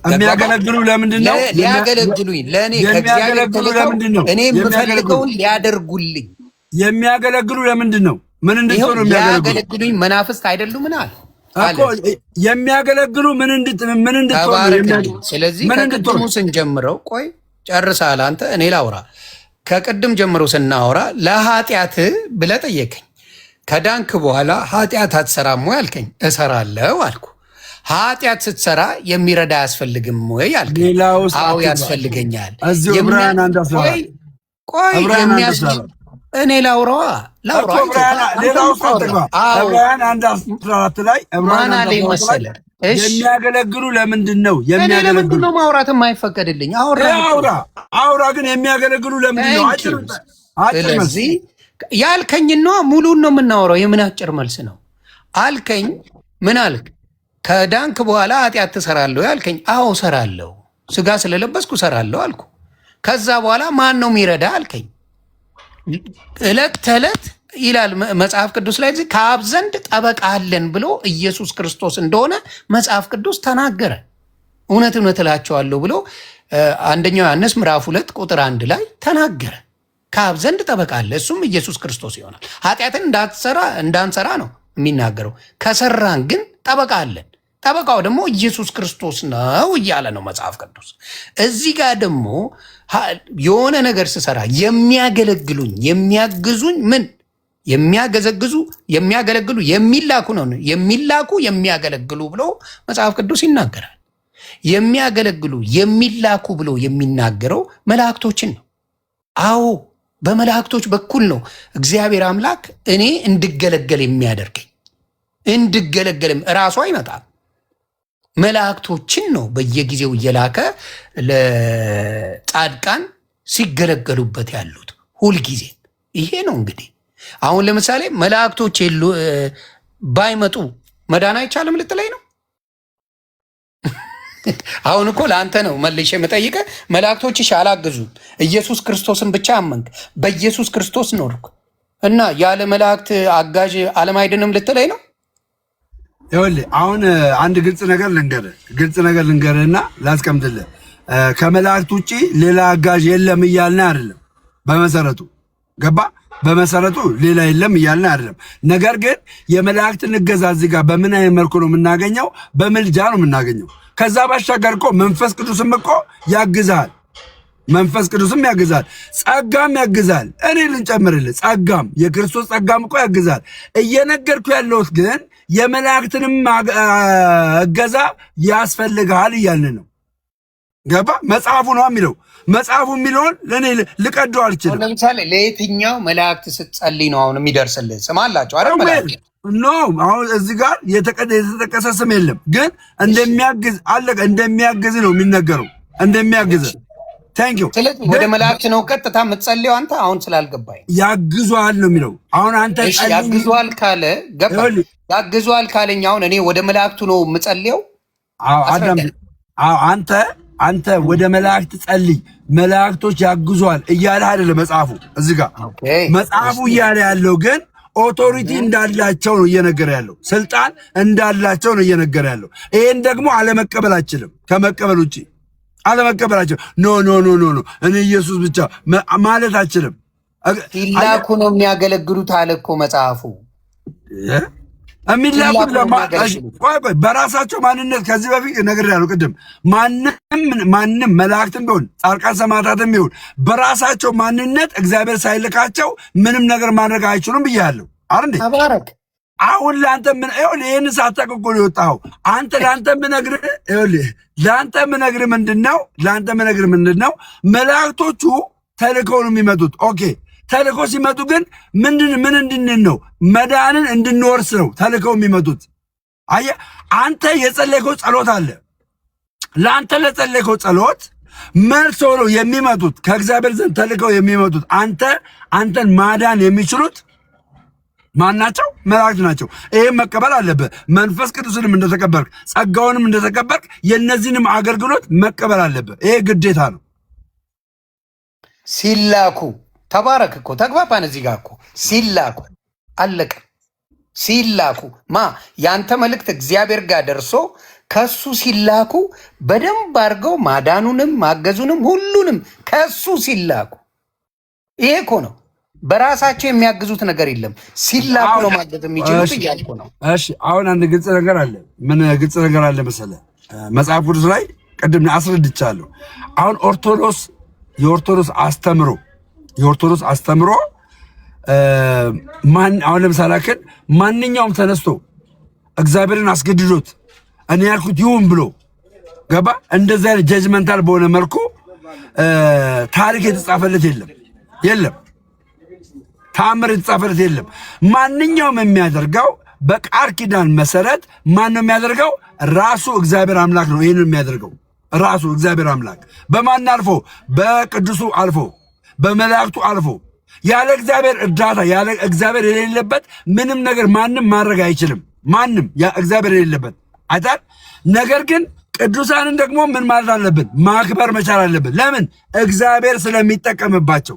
የሚያገለግሉ ለምንድን ነው? ሊያገለግሉኝ ለእኔ ከእግዚአብሔር ተልከው እኔ የምፈልገውን ሊያደርጉልኝ። የሚያገለግሉ ለምንድን ነው? ምን እንድትሆኑ የሚያገለግሉኝ? መናፍስት አይደሉም? ምን አለ እኮ የሚያገለግሉ ምን እንድትሆኑ። ስለዚህ ከቅድሙ ስንጀምረው ቆይ ጨርሳል አንተ፣ እኔ ላውራ። ከቅድም ጀምሮ ስናወራ ለኃጢአት ብለህ ጠየቀኝ። ከዳንክ በኋላ ኃጢአት አትሰራም ወይ አልከኝ። እሰራለሁ አልኩ። ኃጢአት ስትሰራ የሚረዳ አያስፈልግም ወይ አልከኝ። አዎ ያስፈልገኛል። ቆይ እኔ ላውራዋ ዕብራውያን 1:14 ላይ ማን አለኝ መሰለህ? የሚያገለግሉ ለምንድን ነው? ለምንድን ነው ማውራት የማይፈቀድልኝ? አውራ ግን የሚያገለግሉ ለምንድን ነው? ስለዚህ ያልከኝ ነው ሙሉን ነው የምናወራው። የምን አጭር መልስ ነው አልከኝ። ምን አልክ? ከዳንክ በኋላ ኃጢአት ትሰራለሁ ያልከኝ። አዎ እሰራለሁ፣ ስጋ ስለለበስኩ እሰራለሁ አልኩ። ከዛ በኋላ ማን ነው የሚረዳ አልከኝ። ዕለት ተዕለት ይላል መጽሐፍ ቅዱስ ላይ ከአብ ዘንድ ጠበቃ አለን ብሎ ኢየሱስ ክርስቶስ እንደሆነ መጽሐፍ ቅዱስ ተናገረ። እውነት እውነት እላቸዋለሁ ብሎ አንደኛው ዮሐንስ ምዕራፍ 2:1 ላይ ተናገረ። ከአብ ዘንድ ጠበቃ አለ፣ እሱም ኢየሱስ ክርስቶስ ይሆናል። ኃጢአትን እንዳንሰራ ነው የሚናገረው። ከሰራን ግን ጠበቃ አለን፣ ጠበቃው ደግሞ ኢየሱስ ክርስቶስ ነው እያለ ነው መጽሐፍ ቅዱስ። እዚህ ጋር ደግሞ የሆነ ነገር ስሰራ የሚያገለግሉኝ የሚያግዙኝ ምን የሚያገለግሉ የሚላኩ ነው። የሚላኩ የሚያገለግሉ ብሎ መጽሐፍ ቅዱስ ይናገራል። የሚያገለግሉ የሚላኩ ብሎ የሚናገረው መላእክቶችን ነው። አዎ በመላእክቶች በኩል ነው እግዚአብሔር አምላክ እኔ እንድገለገል የሚያደርገኝ። እንድገለገልም እራሱ አይመጣም፣ መላእክቶችን ነው በየጊዜው እየላከ ለጻድቃን ሲገለገሉበት ያሉት ሁልጊዜ። ይሄ ነው እንግዲህ አሁን ለምሳሌ መላእክቶች ባይመጡ መዳን አይቻልም ልትለኝ ነው? አሁን እኮ ለአንተ ነው መልሼ የምጠይቀህ። መላእክቶችሽ አላገዙም፣ ኢየሱስ ክርስቶስን ብቻ አመንክ፣ በኢየሱስ ክርስቶስ ኖርኩ እና ያለ መላእክት አጋዥ ዓለም አይድንም ልትለኝ ነው? ይኸውልህ አሁን አንድ ግልጽ ነገር ልንገርህና ላስቀምጥልህ። ከመላእክት ውጭ ሌላ አጋዥ የለም እያልን አይደለም። በመሰረቱ ገባ? በመሰረቱ ሌላ የለም እያልን አይደለም። ነገር ግን የመላእክትን እገዛ እዚህ ጋር በምን አይነት መልኩ ነው የምናገኘው? በምልጃ ነው የምናገኘው። ከዛ ባሻገር እኮ መንፈስ ቅዱስም እኮ ያግዛል። መንፈስ ቅዱስም ያግዛል፣ ጸጋም ያግዛል። እኔ ልንጨምርልህ፣ ጸጋም የክርስቶስ ጸጋም እኮ ያግዛል። እየነገርኩ ያለሁት ግን የመላእክትንም እገዛ ያስፈልግሃል እያልን ነው። ገባ? መጽሐፉ ነው የሚለው። መጽሐፉ የሚለውን ለእኔ ልቀደው አልችልም። ለምሳሌ ለየትኛው መላእክት ስትጸልይ ነው አሁን የሚደርስልህ? ስም አላቸው አይደል? መላእክት ኖ አሁን እዚህ ጋር የተጠቀሰ ስም የለም፣ ግን እንደሚያግዝ አለቀ። እንደሚያግዝ ነው የሚነገረው፣ እንደሚያግዝ ታንኪዩ። ስለዚህ ወደ መላእክት ነው ቀጥታ የምትጸልየው አንተ? አሁን ስላልገባኝ ያግዟል ነው የሚለው። አሁን አንተ ያግዟል ካለ ገባኝ። ያግዟል ካለኝ አሁን እኔ ወደ መላእክቱ ነው የምጸልየው? አንተ ወደ መላእክት ጸልይ፣ መላእክቶች ያግዟል እያለ አይደለም መጽሐፉ። እዚህ ጋር መጽሐፉ እያለ ያለው ግን ኦቶሪቲ እንዳላቸው ነው እየነገረ ያለው፣ ስልጣን እንዳላቸው ነው እየነገረ ያለው። ይሄን ደግሞ አለመቀበል አችልም፣ ከመቀበል ውጭ አለመቀበል አችልም። ኖ እኔ ኢየሱስ ብቻ ማለት አችልም። ሲላኩ ነው የሚያገለግሉት አለ እኮ መጽሐፉ። የሚላኩት በራሳቸው ማንነት ከዚህ በፊት ነግሬያለሁ ቅድም። ማንም መላእክትም ቢሆን ጻድቃን ሰማዕታትም ቢሆን በራሳቸው ማንነት እግዚአብሔር ሳይልካቸው ምንም ነገር ማድረግ አይችሉም ብያለሁ አይደል? ተባረክ። አሁን ለአንተ ምን ይህን ሳታውቅ የወጣኸው አንተ ለአንተ ምነግርህ ምንድን ነው? መላእክቶቹ ተልከው ነው የሚመጡት። ኦኬ ተልኮ ሲመጡ ግን ምን እንድንን ነው? መዳንን እንድንወርስ ነው ተልከው የሚመጡት። አየህ አንተ የጸለይከው ጸሎት አለ። ለአንተ ለጸለይከው ጸሎት መልስ ሆነው የሚመጡት ከእግዚአብሔር ዘንድ ተልከው የሚመጡት አንተን ማዳን የሚችሉት ማን ናቸው? መላእክት ናቸው። ይህም መቀበል አለብህ። መንፈስ ቅዱስንም እንደተቀበልክ ጸጋውንም እንደተቀበልክ የእነዚህንም አገልግሎት መቀበል አለብህ። ይሄ ግዴታ ነው። ሲላኩ ተባረክ እኮ ተግባባን። እዚህ ጋር እኮ ሲላኩ አለቀ። ሲላኩ ያንተ መልእክት እግዚአብሔር ጋር ደርሶ ከሱ ሲላኩ በደንብ አድርገው ማዳኑንም ማገዙንም ሁሉንም ከሱ ሲላኩ፣ ይሄ እኮ ነው። በራሳቸው የሚያግዙት ነገር የለም። ሲላኩ ነው ማገዝ የሚችሉት እያልኩ ነው። እሺ አሁን አንድ ግልጽ ነገር አለ። ምን ግልጽ ነገር አለ መሰለህ? መጽሐፍ ቅዱስ ላይ ቅድም አስረድቻለሁ። አሁን የኦርቶዶክስ አስተምሮ አሁን ለምሳሌ ማንኛውም ተነስቶ እግዚአብሔርን አስገድዶት እኔ ያልኩት ይሁን ብሎ ገባ እንደዚህ አይነት ጀጅመንታል በሆነ መልኩ ታሪክ የተጻፈለት የለም። ተአምር የተጻፈለት የለም። ማንኛውም የሚያደርገው በቃል ኪዳን መሰረት ማን ነው የሚያደርገው? ራሱ እግዚአብሔር አምላክ ነው። ይህን የሚያደርገው ራሱ እግዚአብሔር አምላክ በማን አልፎ? በቅዱሱ አልፎ፣ በመላእክቱ አልፎ። ያለ እግዚአብሔር እርዳታ ያለ እግዚአብሔር የሌለበት ምንም ነገር ማንም ማድረግ አይችልም። ማንም እግዚአብሔር የሌለበት አይታል። ነገር ግን ቅዱሳንን ደግሞ ምን ማለት አለብን? ማክበር መቻል አለብን። ለምን? እግዚአብሔር ስለሚጠቀምባቸው።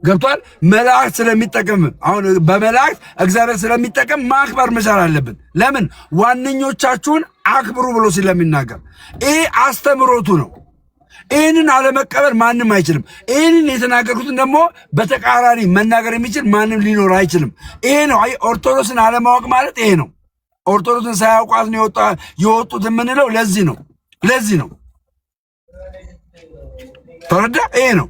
ገብቷል? መላእክት ስለሚጠቀም አሁን በመላእክት እግዚአብሔር ስለሚጠቀም ማክበር መቻል አለብን። ለምን? ዋነኞቻችሁን አክብሩ ብሎ ስለሚናገር ይሄ አስተምሮቱ ነው። ይህንን አለመቀበል ማንም አይችልም። ይህንን የተናገርኩትን ደግሞ በተቃራኒ መናገር የሚችል ማንም ሊኖር አይችልም። ይሄ ነው ኦርቶዶክስን አለማወቅ ማለት ይሄ ነው። ኦርቶዶክስን ሳያውቋት ነው የወጡት የምንለው ለዚህ ነው። ተረዳ? ይሄ ነው።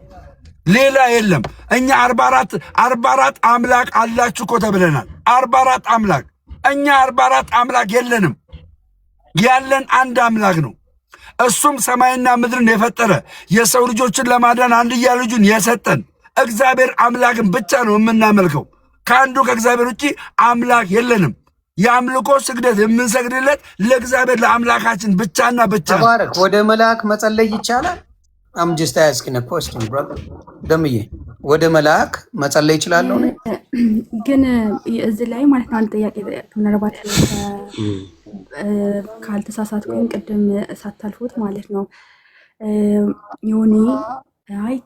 ሌላ የለም። እኛ 44 አምላክ አላችሁ እኮ ተብለናል። 44 አምላክ። እኛ 44 አምላክ የለንም። ያለን አንድ አምላክ ነው። እሱም ሰማይና ምድርን የፈጠረ የሰው ልጆችን ለማዳን አንድያ ልጁን የሰጠን እግዚአብሔር አምላክን ብቻ ነው የምናመልከው። ከአንዱ ከእግዚአብሔር ውጭ አምላክ የለንም። የአምልኮ ስግደት የምንሰግድለት ለእግዚአብሔር ለአምላካችን ብቻና ብቻ። ተባረክ። ወደ መልአክ መጸለይ ይቻላል? I'm just asking a question, brother. ደምዬ ወደ መልአክ መጸለይ ይችላለሁ ነው? ግን እዚህ ላይ ማለት ነው አንድ ጥያቄ ምናልባት ካልተሳሳትኩኝ ቅድም ሳታልፉት ማለት ነው የሆነ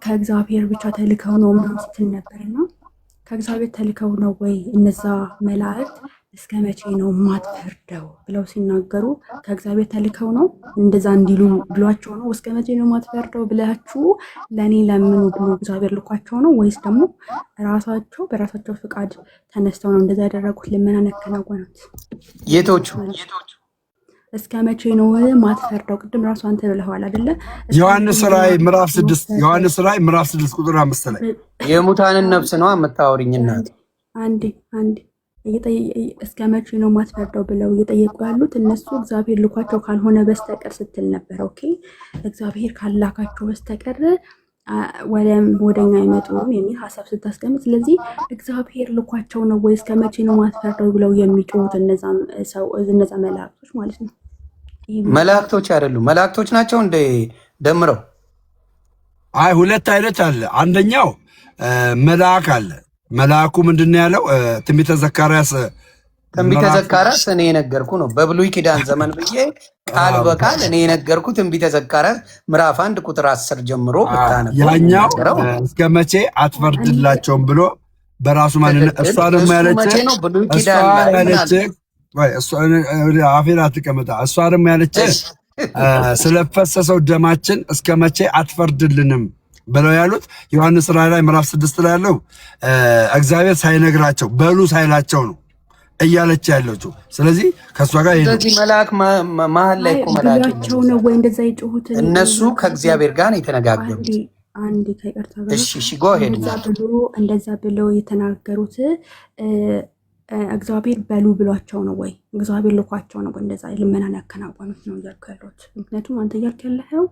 ከእግዚአብሔር ብቻ ተልከው ነው ምናምን ስትል ነበርና ከእግዚአብሔር ተልከው ነው ወይ እነዛ መላእክት እስከ መቼ ነው ማትፈርደው ብለው ሲናገሩ ከእግዚአብሔር ተልከው ነው እንደዛ እንዲሉ ብሏቸው ነው? እስከ መቼ ነው ማትፈርደው ብላችሁ ለእኔ ለምኑ ብሎ እግዚአብሔር ልኳቸው ነው? ወይስ ደግሞ ራሳቸው በራሳቸው ፍቃድ ተነስተው ነው እንደዛ ያደረጉት? ልመናን ያከናወኑት የቶቹ እስከ መቼ ነው ማትፈርደው? ቅድም ራሱ አንተ ብለዋል አይደለ? ዮሐንስ ራእይ ምዕራፍ 6 ቁጥር 5 ላይ የሙታንን ነፍስ ነው የምታወሪኝ እናት። አንዴ እስከ መቼ ነው ማትፈርደው ብለው እየጠየቁ ያሉት እነሱ እግዚአብሔር ልኳቸው ካልሆነ በስተቀር ስትል ነበር። ኦኬ እግዚአብሔር ካላካቸው በስተቀር ወደኛ አይመጡም የሚል ሀሳብ ስታስቀምጥ፣ ስለዚህ እግዚአብሔር ልኳቸው ነው ወይ እስከ መቼ ነው ማትፈርደው ብለው የሚጮሁት እነዛ መላእክቶች ማለት ነው? መላእክቶች አይደሉም። መላእክቶች ናቸው እንደ ደምረው? አይ ሁለት አይነት አለ። አንደኛው መልአክ አለ። መልአኩ ምንድነው ያለው? ትንቢተ ዘካርያስ እኔ የነገርኩ ነው በብሉይ ኪዳን ዘመን ብዬ ቃል በቃል እኔ የነገርኩ ትንቢተ ዘካርያስ ምዕራፍ 1 ቁጥር 10 ጀምሮ ብታነው ያኛው እስከ መቼ አትፈርድላቸውም ብሎ በራሱ ማንነት እሷ ደግሞ ያለች አፌን አትቀመጣ። እሷ ደግሞ ያለች ስለፈሰሰው ደማችን እስከ መቼ አትፈርድልንም? ብለው ያሉት ዮሐንስ ራእይ ላይ ምዕራፍ 6 ላይ ያለው እግዚአብሔር ሳይነግራቸው በሉ ሳይላቸው ነው እያለች ያለችው። ስለዚህ ከእሷ ጋር ስለዚህ መልአክ መሀል ላይ እኮ መልአክ ነው ወይ እንደዛ የጮሁት? እነሱ ከእግዚአብሔር ጋር ነው የተነጋገሩት። አንድ ከይቅርታ እንደዛ ብለው የተናገሩት እግዚአብሔር በሉ ብሏቸው ነው ወይ እግዚአብሔር ልኳቸው ነው ወይ እንደዛ ልመናን ያከናወኑት ነው እያልኩ ያለሁት። ምክንያቱም አንተ እያልክ ያለኸው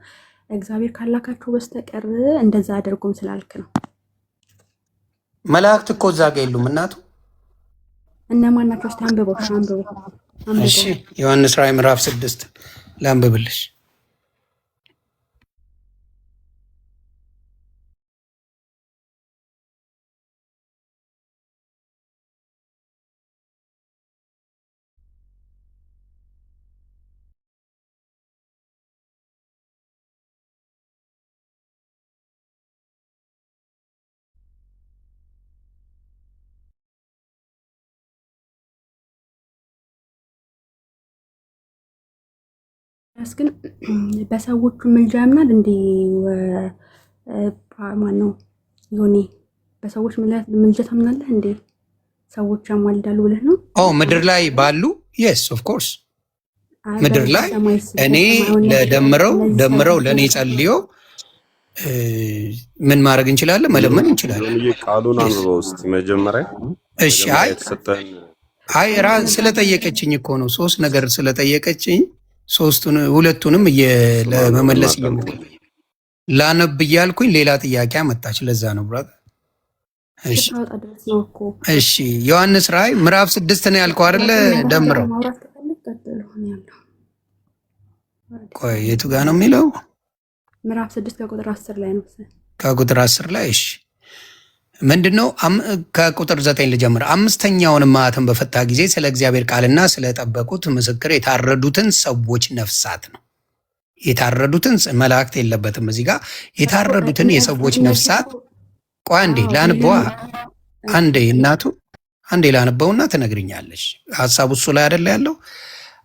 እግዚአብሔር ካላካቸው በስተቀር እንደዛ አድርጎም ስላልክ ነው። መላእክት እኮ እዛ ጋ የሉም እናቱ። እነማን ናቸው? እስኪ አንብበው። እሺ ዮሐንስ ራእይ ምዕራፍ 6 ላንብብልሽ። ግን በሰዎቹ ምልጃ ያምናል እንዴ? ማን ነው ዮኒ? በሰዎች ምልጃ ታምናለህ እንዴ? ሰዎች ያማልዳሉ ብለህ ነው? ምድር ላይ ባሉ የስ ኦፍ ኮርስ ምድር ላይ እኔ ደምረው ለእኔ ጸልዮ ምን ማድረግ እንችላለን? መለመን እንችላለን። ቃሉን አንብበው እስኪ መጀመሪያ። እሺ አይ ስለጠየቀችኝ እኮ ነው። 3 ነገር ስለጠየቀችኝ ሁለቱንም ለመመለስ እየሞከርኩ ላነብ እያልኩኝ ሌላ ጥያቄ አመጣች። ለዛ ነው ብራ። እሺ ዮሐንስ ራእይ ምዕራፍ 6 ነው ያልከው አይደለ? ደምረው ቆይ የቱ ጋር ነው የሚለው? ምዕራፍ 6 ከቁጥር 10 ላይ ነው። ከቁጥር 10 ላይ እሺ ምንድነው? ከቁጥር 9 ልጀምር። 5ኛውን ማኅተም በፈታ ጊዜ ስለ እግዚአብሔር ቃልና ስለጠበቁት ምስክር የታረዱትን ሰዎች ነፍሳት ነው። የታረዱትን መላእክት የለበትም እዚህ ጋር። የታረዱትን የሰዎች ነፍሳት ቆይ አንዴ ላንበዋ። አንዴ ላንበውና ትነግርኛለች። ሐሳቡ እሱ ላይ አይደለ ያለው።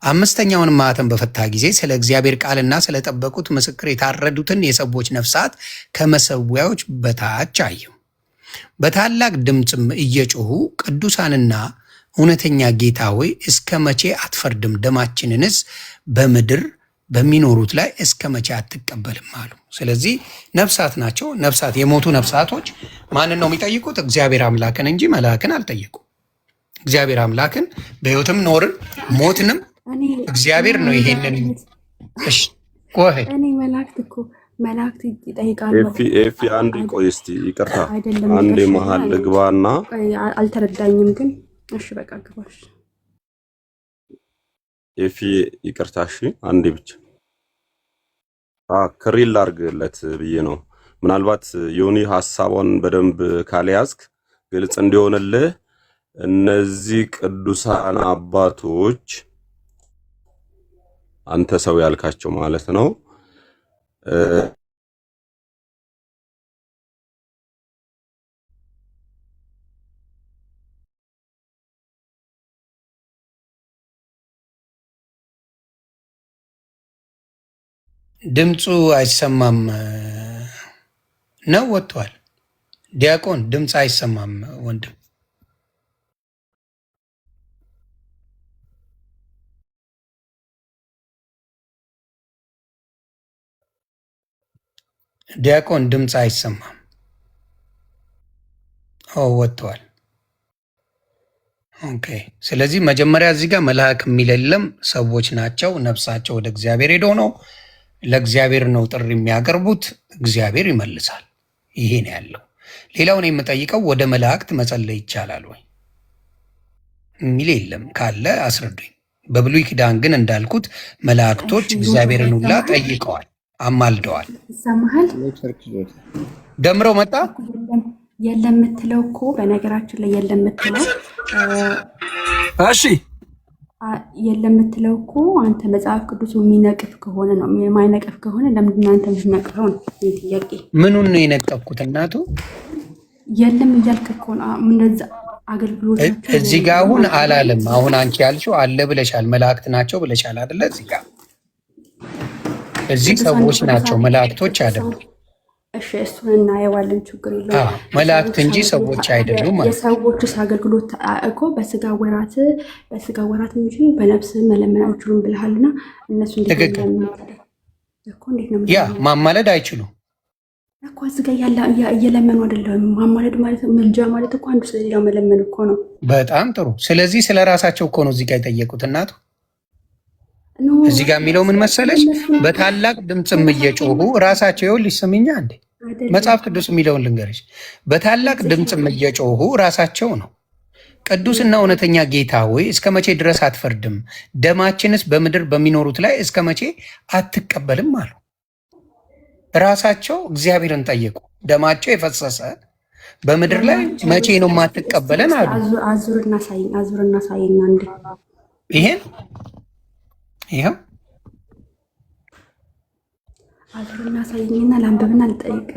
5ኛውን ማኅተም በፈታ ጊዜ ስለ እግዚአብሔር ቃልና ስለጠበቁት ምስክር የታረዱትን የሰዎች ነፍሳት ከመሰዊያዎች በታች አየሁ። በታላቅ ድምፅም እየጮሁ ቅዱሳንና እውነተኛ ጌታ ሆይ እስከ መቼ አትፈርድም? ደማችንንስ በምድር በሚኖሩት ላይ እስከ መቼ አትቀበልም አሉ። ስለዚህ ነፍሳት ናቸው። ነፍሳት የሞቱ ነፍሳቶች ማንን ነው የሚጠይቁት? እግዚአብሔር አምላክን እንጂ መልአክን አልጠየቁም። እግዚአብሔር አምላክን በሕይወትም ኖርን ሞትንም እግዚአብሔር ነው ይሄንን። እሺ እኔ መላእክት ይጠይቃሉ። ኤፊ አንድ ቆይ እስቲ ይቅርታ፣ አንዴ መሀል ልግባና አልተረዳኝም ግን እሺ በቃ ግባሽ። ኤፊ ይቅርታ፣ እሺ አንዴ ብቻ ክሪል ላርግለት ብዬ ነው። ምናልባት ዮኒ ሐሳቧን በደንብ ካልያዝክ ግልጽ እንዲሆንልህ እነዚህ ቅዱሳን አባቶች አንተ ሰው ያልካቸው ማለት ነው ድምፁ አይሰማም ነው ወጥቷል። ዲያቆን ድምፅ አይሰማም ወንድም። ዲያቆን ድምፅ አይሰማም። ወጥቷል። ኦኬ። ስለዚህ መጀመሪያ እዚህ ጋር መልአክ የሚል የለም፣ ሰዎች ናቸው። ነፍሳቸው ወደ እግዚአብሔር ሄዶ ነው ለእግዚአብሔር ነው ጥሪ የሚያቀርቡት። እግዚአብሔር ይመልሳል። ይሄ ነው ያለው። ሌላውን የምጠይቀው ወደ መላእክት መጸለይ ይቻላል ወይ የሚል የለም። ካለ አስረዱኝ። በብሉይ ኪዳን ግን እንዳልኩት መላእክቶች እግዚአብሔርን ሁላ ጠይቀዋል፣ አማልደዋል። ይሰማሃል? ደምረው መጣ የለም የምትለው እኮ በነገራችን ላይ የለም የምትለው እሺ የለም የምትለው እኮ አንተ መጽሐፍ ቅዱስ የሚነቅፍ ከሆነ ነው። የማይነቅፍ ከሆነ ለምንድን ነው አንተ የምትነቅፈው ነው ጥያቄ። ምኑን ነው የነቀፍኩት እናቱ? የለም እያልክ እኮ ነው እንደዛ አገልግሎታቸው እዚህ ጋር አሁን አላለም። አሁን አንቺ ያልሽው አለ ብለሻል፣ መላእክት ናቸው ብለሻል አይደለ? እዚህ ጋር እዚህ ሰዎች ናቸው መላእክቶች አይደሉም። እሺ እሱን እናየዋለን፣ ችግር የለውም። መላእክት እንጂ ሰዎች አይደሉም ማለት የሰዎችስ አገልግሎት እኮ በስጋ ወራት እንጂ በነፍስ መለመን አይችሉም ብለሃልና እነሱ እንዴት ነው ያ ማማለድ አይችሉም እኮ እዚህ ጋር እየለመኑ አይደለም። ማማለድ ማለት ምልጃ ማለት እኮ አንዱ ስለሌላው መለመን እኮ ነው። በጣም ጥሩ። ስለዚህ ስለ ራሳቸው እኮ ነው እዚህ ጋር የጠየቁት እናቱ። እዚህ ጋር የሚለው ምን መሰለሽ? በታላቅ ድምፅም እየጮሁ ራሳቸው ይኸውልሽ፣ ስምኛ እንዴ መጽሐፍ ቅዱስ የሚለውን ልንገርሽ። በታላቅ ድምፅም እየጮሁ ራሳቸው ነው ቅዱስና እውነተኛ ጌታ ሆይ እስከ መቼ ድረስ አትፈርድም? ደማችንስ በምድር በሚኖሩት ላይ እስከ መቼ አትቀበልም አሉ። ራሳቸው እግዚአብሔርን ጠየቁ። ደማቸው የፈሰሰ በምድር ላይ መቼ ነው የማትቀበለን አሉ። አዙርና ሳይኝ አንዴ ይሄን ይሄው አዙርና ሳይኝና ላንብብና ልጠይቅ።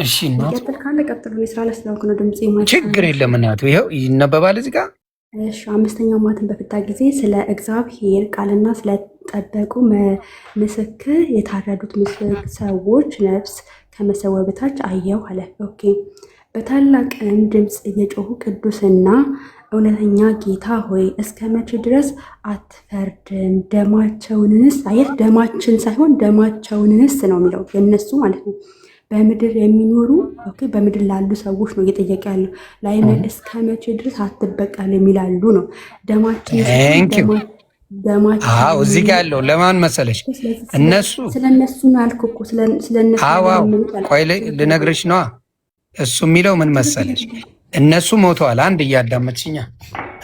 እሺ እናት ቀጥል ካለ ቀጥሉ። የስራ ላይ ስለሆንኩ ነው ድምጽ የማይሰማ። ችግር የለም እናቱ። ይሄው ይነበባል እዚህ ጋር። እሺ አምስተኛው ማትን በፍታ ጊዜ ስለ እግዚአብሔር ቃልና ስለጠበቁ ምስክር የታረዱት ሰዎች ነፍስ ከመሰዊያው በታች አየሁ አለ። ኦኬ በታላቅ ድምፅ እየጮሁ ቅዱስና እውነተኛ ጌታ ሆይ እስከ መቼ ድረስ አትፈርድም? ደማቸውንንስ አየህ፣ ደማችን ሳይሆን ደማቸውንንስ ነው የሚለው የነሱ ማለት ነው። በምድር የሚኖሩ በምድር ላሉ ሰዎች ነው እየጠየቀ ያለው። ላይ እስከ መቼ ድረስ አትበቀል የሚላሉ ነው። ደማችን እዚህ ጋር ያለው ለማን መሰለሽ? እነሱ ስለነሱ ነው ያልኩህ እኮ ስለነሱ። ቆይ ልነግርሽ ነዋ። እሱ የሚለው ምን መሰለሽ? እነሱ ሞተዋል። አንድ እያዳመጥሽኛ፣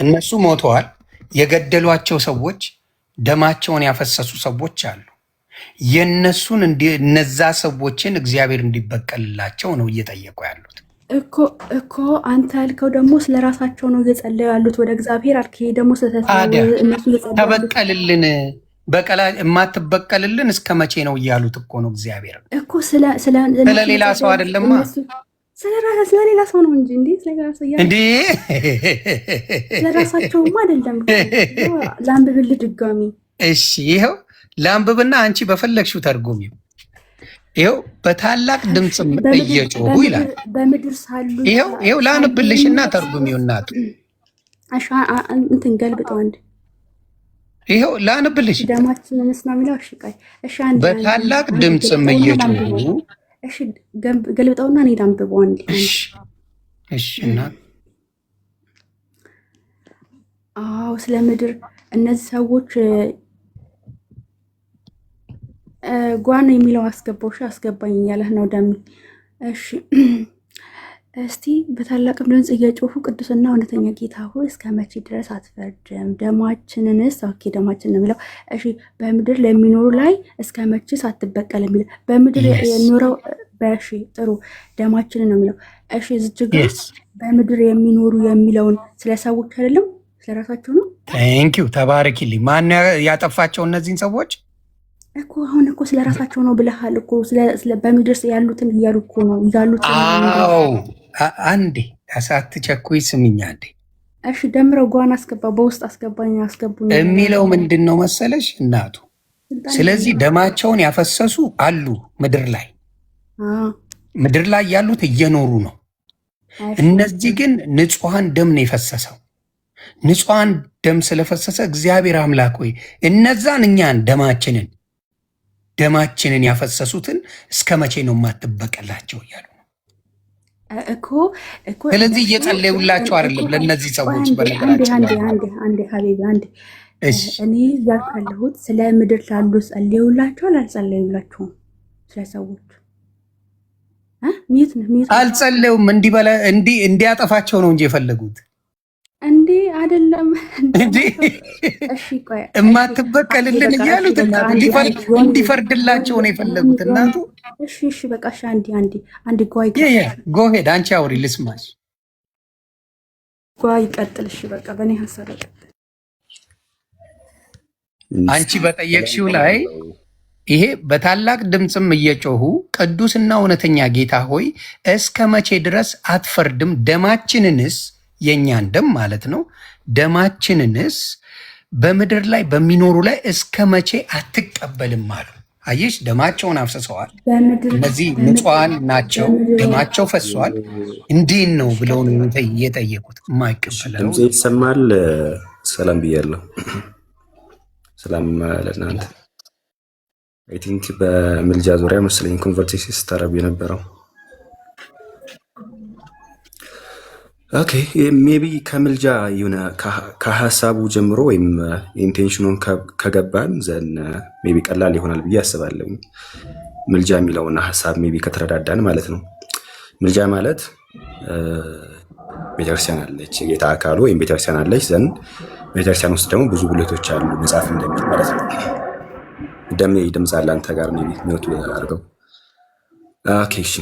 እነሱ ሞተዋል። የገደሏቸው ሰዎች፣ ደማቸውን ያፈሰሱ ሰዎች አሉ። የነሱን እነዛ ሰዎችን እግዚአብሔር እንዲበቀልላቸው ነው እየጠየቁ ያሉት እኮ አንተ ያልከው ደግሞ ስለ ራሳቸው ነው እየጸለዩ ያሉት ወደ እግዚአብሔር አልክ። ይሄ ደግሞ እነሱ ተበቀልልን፣ በቀላ የማትበቀልልን እስከ መቼ ነው እያሉት እኮ ነው እግዚአብሔር እኮ ስለሌላ ሰው አይደለማ፣ ስለሌላ ሰው ነው እንጂ እንዴ ስለራሳቸውማ አይደለም። ለአንብብል ድጋሚ። እሺ ይኸው ለአንብብና አንቺ በፈለግሽው ተርጉሚው። ይኸው በታላቅ ድምፅም እየጮሁ ይላል። በምድር ሳሉ ይኸው ላንብልሽና ተርጉሚው እናቱ። እንትን ገልብጠው አንድ ይኸው ላንብልሽ። ደማችንንስ ነው የሚለው። እሺ ቆይ እሺ፣ አንድ በታላቅ ድምፅም እየጮሁ እሺ፣ ገልብጠውና እኔ ላንብበው አንድ። እሺ እናት። አዎ ስለ ምድር እነዚህ ሰዎች ጓን የሚለው አስገባው። እሺ አስገባኝ እያለህ ነው ደሚ። እሺ እስቲ በታላቅም ድምፅ እየጮሁ ቅዱስና እውነተኛ ጌታ ሆይ እስከ መቼ ድረስ አትፈርድም? ደማችንንስ ደማችን ነው የሚለው። እሺ በምድር ለሚኖሩ ላይ እስከ መቼስ አትበቀል የሚለው በምድር የሚኖረው በሺ ጥሩ ደማችንን ነው የሚለው። እሺ እዚህ ጋር በምድር የሚኖሩ የሚለውን ስለ ሰዎች አይደለም ስለራሳቸው ነው። ቴንኪው ተባረኪልኝ። ማን ያጠፋቸው እነዚህን ሰዎች እኮ አሁን እኮ ስለ ራሳቸው ነው ብለሃል እኮ ስለ በምድር ያሉትን እያሉ እኮ ነው ያሉት። አዎ አንዴ ሳትቸኩይ ስሚኝ አንዴ። እሺ ደምረው ጓን አስገባ፣ በውስጥ አስገባኝ አስገቡኝ የሚለው ምንድን ነው መሰለሽ እናቱ? ስለዚህ ደማቸውን ያፈሰሱ አሉ ምድር ላይ ያሉት እየኖሩ ነው። እነዚህ ግን ንጹሐን ደም ነው የፈሰሰው። ንጹሐን ደም ስለፈሰሰ እግዚአብሔር አምላክ ሆይ እነዛን እኛን ደማችንን ያፈሰሱትን እስከ መቼ ነው የማትበቀላቸው እያሉ ነው እኮ። ስለዚህ እየጸለዩላቸው አይደለም ለእነዚህ ሰዎች። በነገራችን አንዴ ሀቢቢ አንዴ፣ እኔ ያልኩት ስለ ምድር ላሉ ጸለዩላቸዋል አልጸለዩላቸውም? ስለ ሰዎች አልጸለዩም። እንዲያጠፋቸው ነው እንጂ የፈለጉት እንዴ አይደለም እንዴ እማትበቀልልን እያሉት እንዲፈርድላቸው ነው የፈለጉት እናቱ። እሺ በቃ እሺ አንዴ ጎሄድ አንቺ አውሪ ልስማሽ። ይቀጥል። እሺ በቃ በእኔ ሀሳብ አንቺ በጠየቅሽው ላይ ይሄ በታላቅ ድምፅም እየጮሁ ቅዱስና እውነተኛ ጌታ ሆይ እስከ መቼ ድረስ አትፈርድም? ደማችንንስ የእኛን ደም ማለት ነው። ደማችንንስ በምድር ላይ በሚኖሩ ላይ እስከ መቼ አትቀበልም አሉ። አየሽ፣ ደማቸውን አፍስሰዋል። በምድር እነዚህ ንጹሐን ናቸው፣ ደማቸው ፈሷል። እንዴት ነው ብለው ነው የጠየቁት። የማይቀበለው ድምፅ ይሰማል። ሰላም ብያለሁ። ሰላም ለእናንተ። አይ ቲንክ በምልጃ ዙሪያ መሰለኝ ኮንቨርሴሽን ስታረጉ የነበረው። ኦኬ ሜቢ ከምልጃ የሆነ ከሀሳቡ ጀምሮ ወይም ኢንቴንሽኑን ከገባን ዘን ሜቢ ቀላል ይሆናል ብዬ አስባለሁ። ምልጃ የሚለውን ሀሳብ ሜቢ ከተረዳዳን ማለት ነው። ምልጃ ማለት ቤተክርስቲያን አለች፣ የጌታ አካሉ ወይም ቤተክርስቲያን አለች ዘን ቤተክርስቲያን ውስጥ ደግሞ ብዙ ብልቶች አሉ፣ መጽሐፍ እንደሚል ማለት ነው። ደሜ ድምፅ አለ አንተ ጋር ሜቢ ሚወቱ አድርገው። ኦኬ እሺ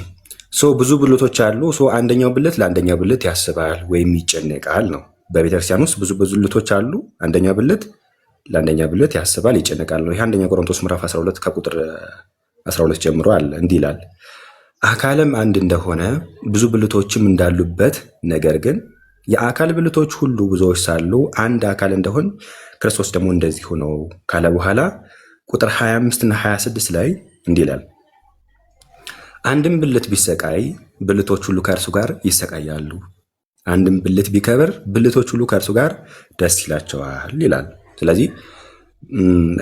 ብዙ ብልቶች አሉ። አንደኛው ብልት ለአንደኛው ብልት ያስባል ወይም ይጨነቃል ነው። በቤተክርስቲያን ውስጥ ብዙ ብልቶች አሉ። አንደኛው ብልት ለአንደኛው ብልት ያስባል፣ ይጨነቃል ነው። ይህ አንደኛ ቆሮንቶስ ምዕራፍ 12 ከቁጥር 12 ጀምሮ አለ። እንዲህ ይላል፣ አካልም አንድ እንደሆነ ብዙ ብልቶችም እንዳሉበት፣ ነገር ግን የአካል ብልቶች ሁሉ ብዙዎች ሳሉ አንድ አካል እንደሆን ክርስቶስ ደግሞ እንደዚሁ ነው ካለ በኋላ ቁጥር 25 እና 26 ላይ እንዲህ ይላል፣ አንድም ብልት ቢሰቃይ ብልቶች ሁሉ ከእርሱ ጋር ይሰቃያሉ። አንድም ብልት ቢከብር ብልቶች ሁሉ ከእርሱ ጋር ደስ ይላቸዋል ይላል። ስለዚህ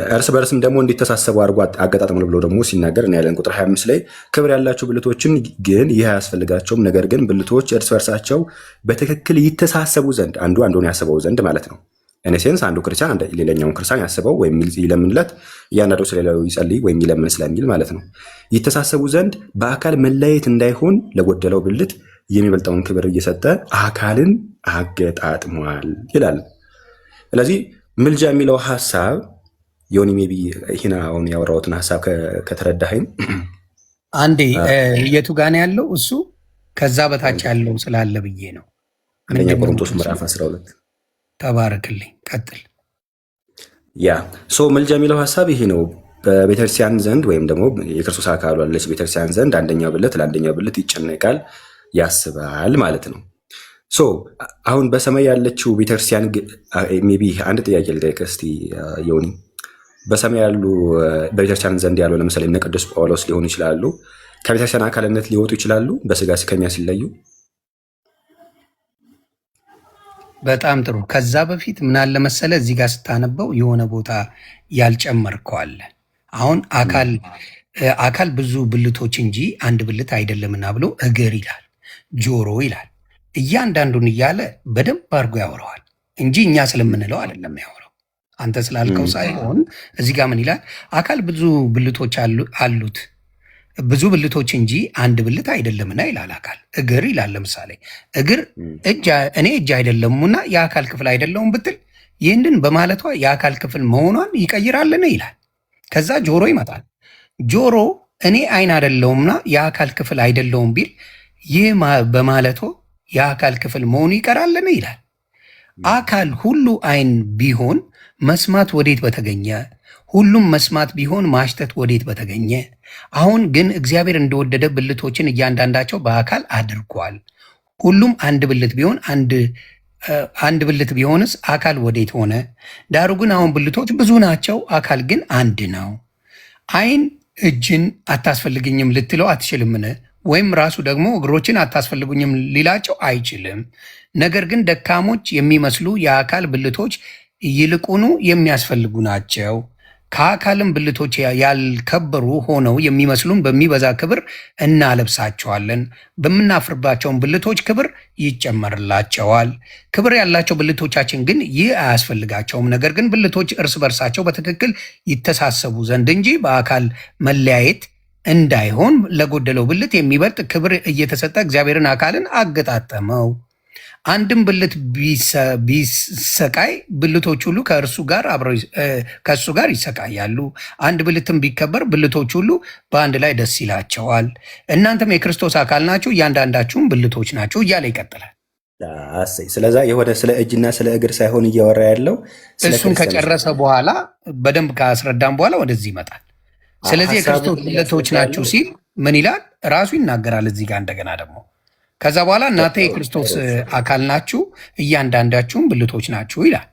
እርስ በርስም ደግሞ እንዲተሳሰቡ አድርጎ አገጣጥሞ ብሎ ደግሞ ሲናገር እናያለን። ቁጥር 25 ላይ ክብር ያላቸው ብልቶችን ግን ይህ አያስፈልጋቸውም፣ ነገር ግን ብልቶች እርስ በርሳቸው በትክክል ይተሳሰቡ ዘንድ አንዱ አንዱን ያስበው ዘንድ ማለት ነው። ኢነሴንስ አንዱ ክርስቲያን ሌላኛውን ክርስቲያን ያስበው ወይም ይለምንለት፣ እያንዳንዱ ስለሌላው ይጸልይ ወይም ይለምን ስለሚል ማለት ነው። ይተሳሰቡ ዘንድ በአካል መለያየት እንዳይሆን ለጎደለው ብልት የሚበልጠውን ክብር እየሰጠ አካልን አገጣጥሟል ይላል። ስለዚህ ምልጃ የሚለው ሀሳብ ዮኒ ሜቢ ይህን አሁን ያወራሁትን ሀሳብ ከተረዳኸኝ አንዴ የቱ ጋር ነው ያለው? እሱ ከዛ በታች ያለው ስላለ ብዬ ነው። አንደኛ ቆሮንቶስ ምዕራፍ 12 ተባረክልኝ። ቀጥል። ያ ምልጃ የሚለው ሀሳብ ይሄ ነው። በቤተክርስቲያን ዘንድ ወይም ደግሞ የክርስቶስ አካሉ አለች ቤተክርስቲያን ዘንድ አንደኛው ብልት ለአንደኛው ብልት ይጨነቃል፣ ያስባል ማለት ነው። አሁን በሰማይ ያለችው ቤተክርስቲያን ሜይ ቢ አንድ ጥያቄ ልጠይቅህ እስቲ ዮኒ። በሰማይ ያሉ በቤተክርስቲያን ዘንድ ያሉ ለምሳሌ እነ ቅዱስ ጳውሎስ ሊሆኑ ይችላሉ። ከቤተክርስቲያን አካልነት ሊወጡ ይችላሉ በስጋ ከኛ ሲለዩ። በጣም ጥሩ። ከዛ በፊት ምን አለ መሰለ እዚህ ጋር ስታነበው የሆነ ቦታ ያልጨመርከው አለ። አሁን አካል ብዙ ብልቶች እንጂ አንድ ብልት አይደለምና ብሎ እግር ይላል፣ ጆሮ ይላል። እያንዳንዱን እያለ በደንብ አድርጎ ያወራዋል እንጂ እኛ ስለምንለው አይደለም ያወራው። አንተ ስላልከው ሳይሆን እዚህ ጋር ምን ይላል? አካል ብዙ ብልቶች አሉት፣ ብዙ ብልቶች እንጂ አንድ ብልት አይደለምና ይላል። አካል እግር ይላል። ለምሳሌ እግር እኔ እጅ አይደለሙና የአካል ክፍል አይደለውም ብትል ይህንን በማለቷ የአካል ክፍል መሆኗን ይቀይራልን ይላል። ከዛ ጆሮ ይመጣል። ጆሮ እኔ አይን አይደለውምና የአካል ክፍል አይደለውም ቢል ይህ በማለቷ የአካል ክፍል መሆኑ ይቀራልን ይላል። አካል ሁሉ አይን ቢሆን መስማት ወዴት በተገኘ? ሁሉም መስማት ቢሆን ማሽተት ወዴት በተገኘ? አሁን ግን እግዚአብሔር እንደወደደ ብልቶችን እያንዳንዳቸው በአካል አድርጓል። ሁሉም አንድ ብልት ቢሆን አንድ ብልት ቢሆንስ አካል ወዴት ሆነ? ዳሩ ግን አሁን ብልቶች ብዙ ናቸው፣ አካል ግን አንድ ነው። አይን እጅን አታስፈልግኝም ልትለው አትችልምን? ወይም ራሱ ደግሞ እግሮችን አታስፈልጉኝም ሊላቸው አይችልም። ነገር ግን ደካሞች የሚመስሉ የአካል ብልቶች ይልቁኑ የሚያስፈልጉ ናቸው። ከአካልም ብልቶች ያልከበሩ ሆነው የሚመስሉን በሚበዛ ክብር እናለብሳቸዋለን፣ በምናፍርባቸውን ብልቶች ክብር ይጨመርላቸዋል። ክብር ያላቸው ብልቶቻችን ግን ይህ አያስፈልጋቸውም። ነገር ግን ብልቶች እርስ በርሳቸው በትክክል ይተሳሰቡ ዘንድ እንጂ በአካል መለያየት እንዳይሆን ለጎደለው ብልት የሚበልጥ ክብር እየተሰጠ እግዚአብሔርን አካልን አገጣጠመው። አንድም ብልት ቢሰቃይ ብልቶች ሁሉ ከእሱ ጋር ይሰቃያሉ። አንድ ብልትም ቢከበር ብልቶች ሁሉ በአንድ ላይ ደስ ይላቸዋል። እናንተም የክርስቶስ አካል ናችሁ፣ እያንዳንዳችሁም ብልቶች ናችሁ እያለ ይቀጥላል። ስለዛ የሆነ ስለ እጅና ስለ እግር ሳይሆን እያወራ ያለው እሱን ከጨረሰ በኋላ በደንብ ካስረዳም በኋላ ወደዚህ ይመጣል። ስለዚህ የክርስቶስ ብልቶች ናችሁ ሲል ምን ይላል? ራሱ ይናገራል እዚህ ጋር እንደገና ደግሞ ከዛ በኋላ እናንተ የክርስቶስ አካል ናችሁ እያንዳንዳችሁም ብልቶች ናችሁ ይላል።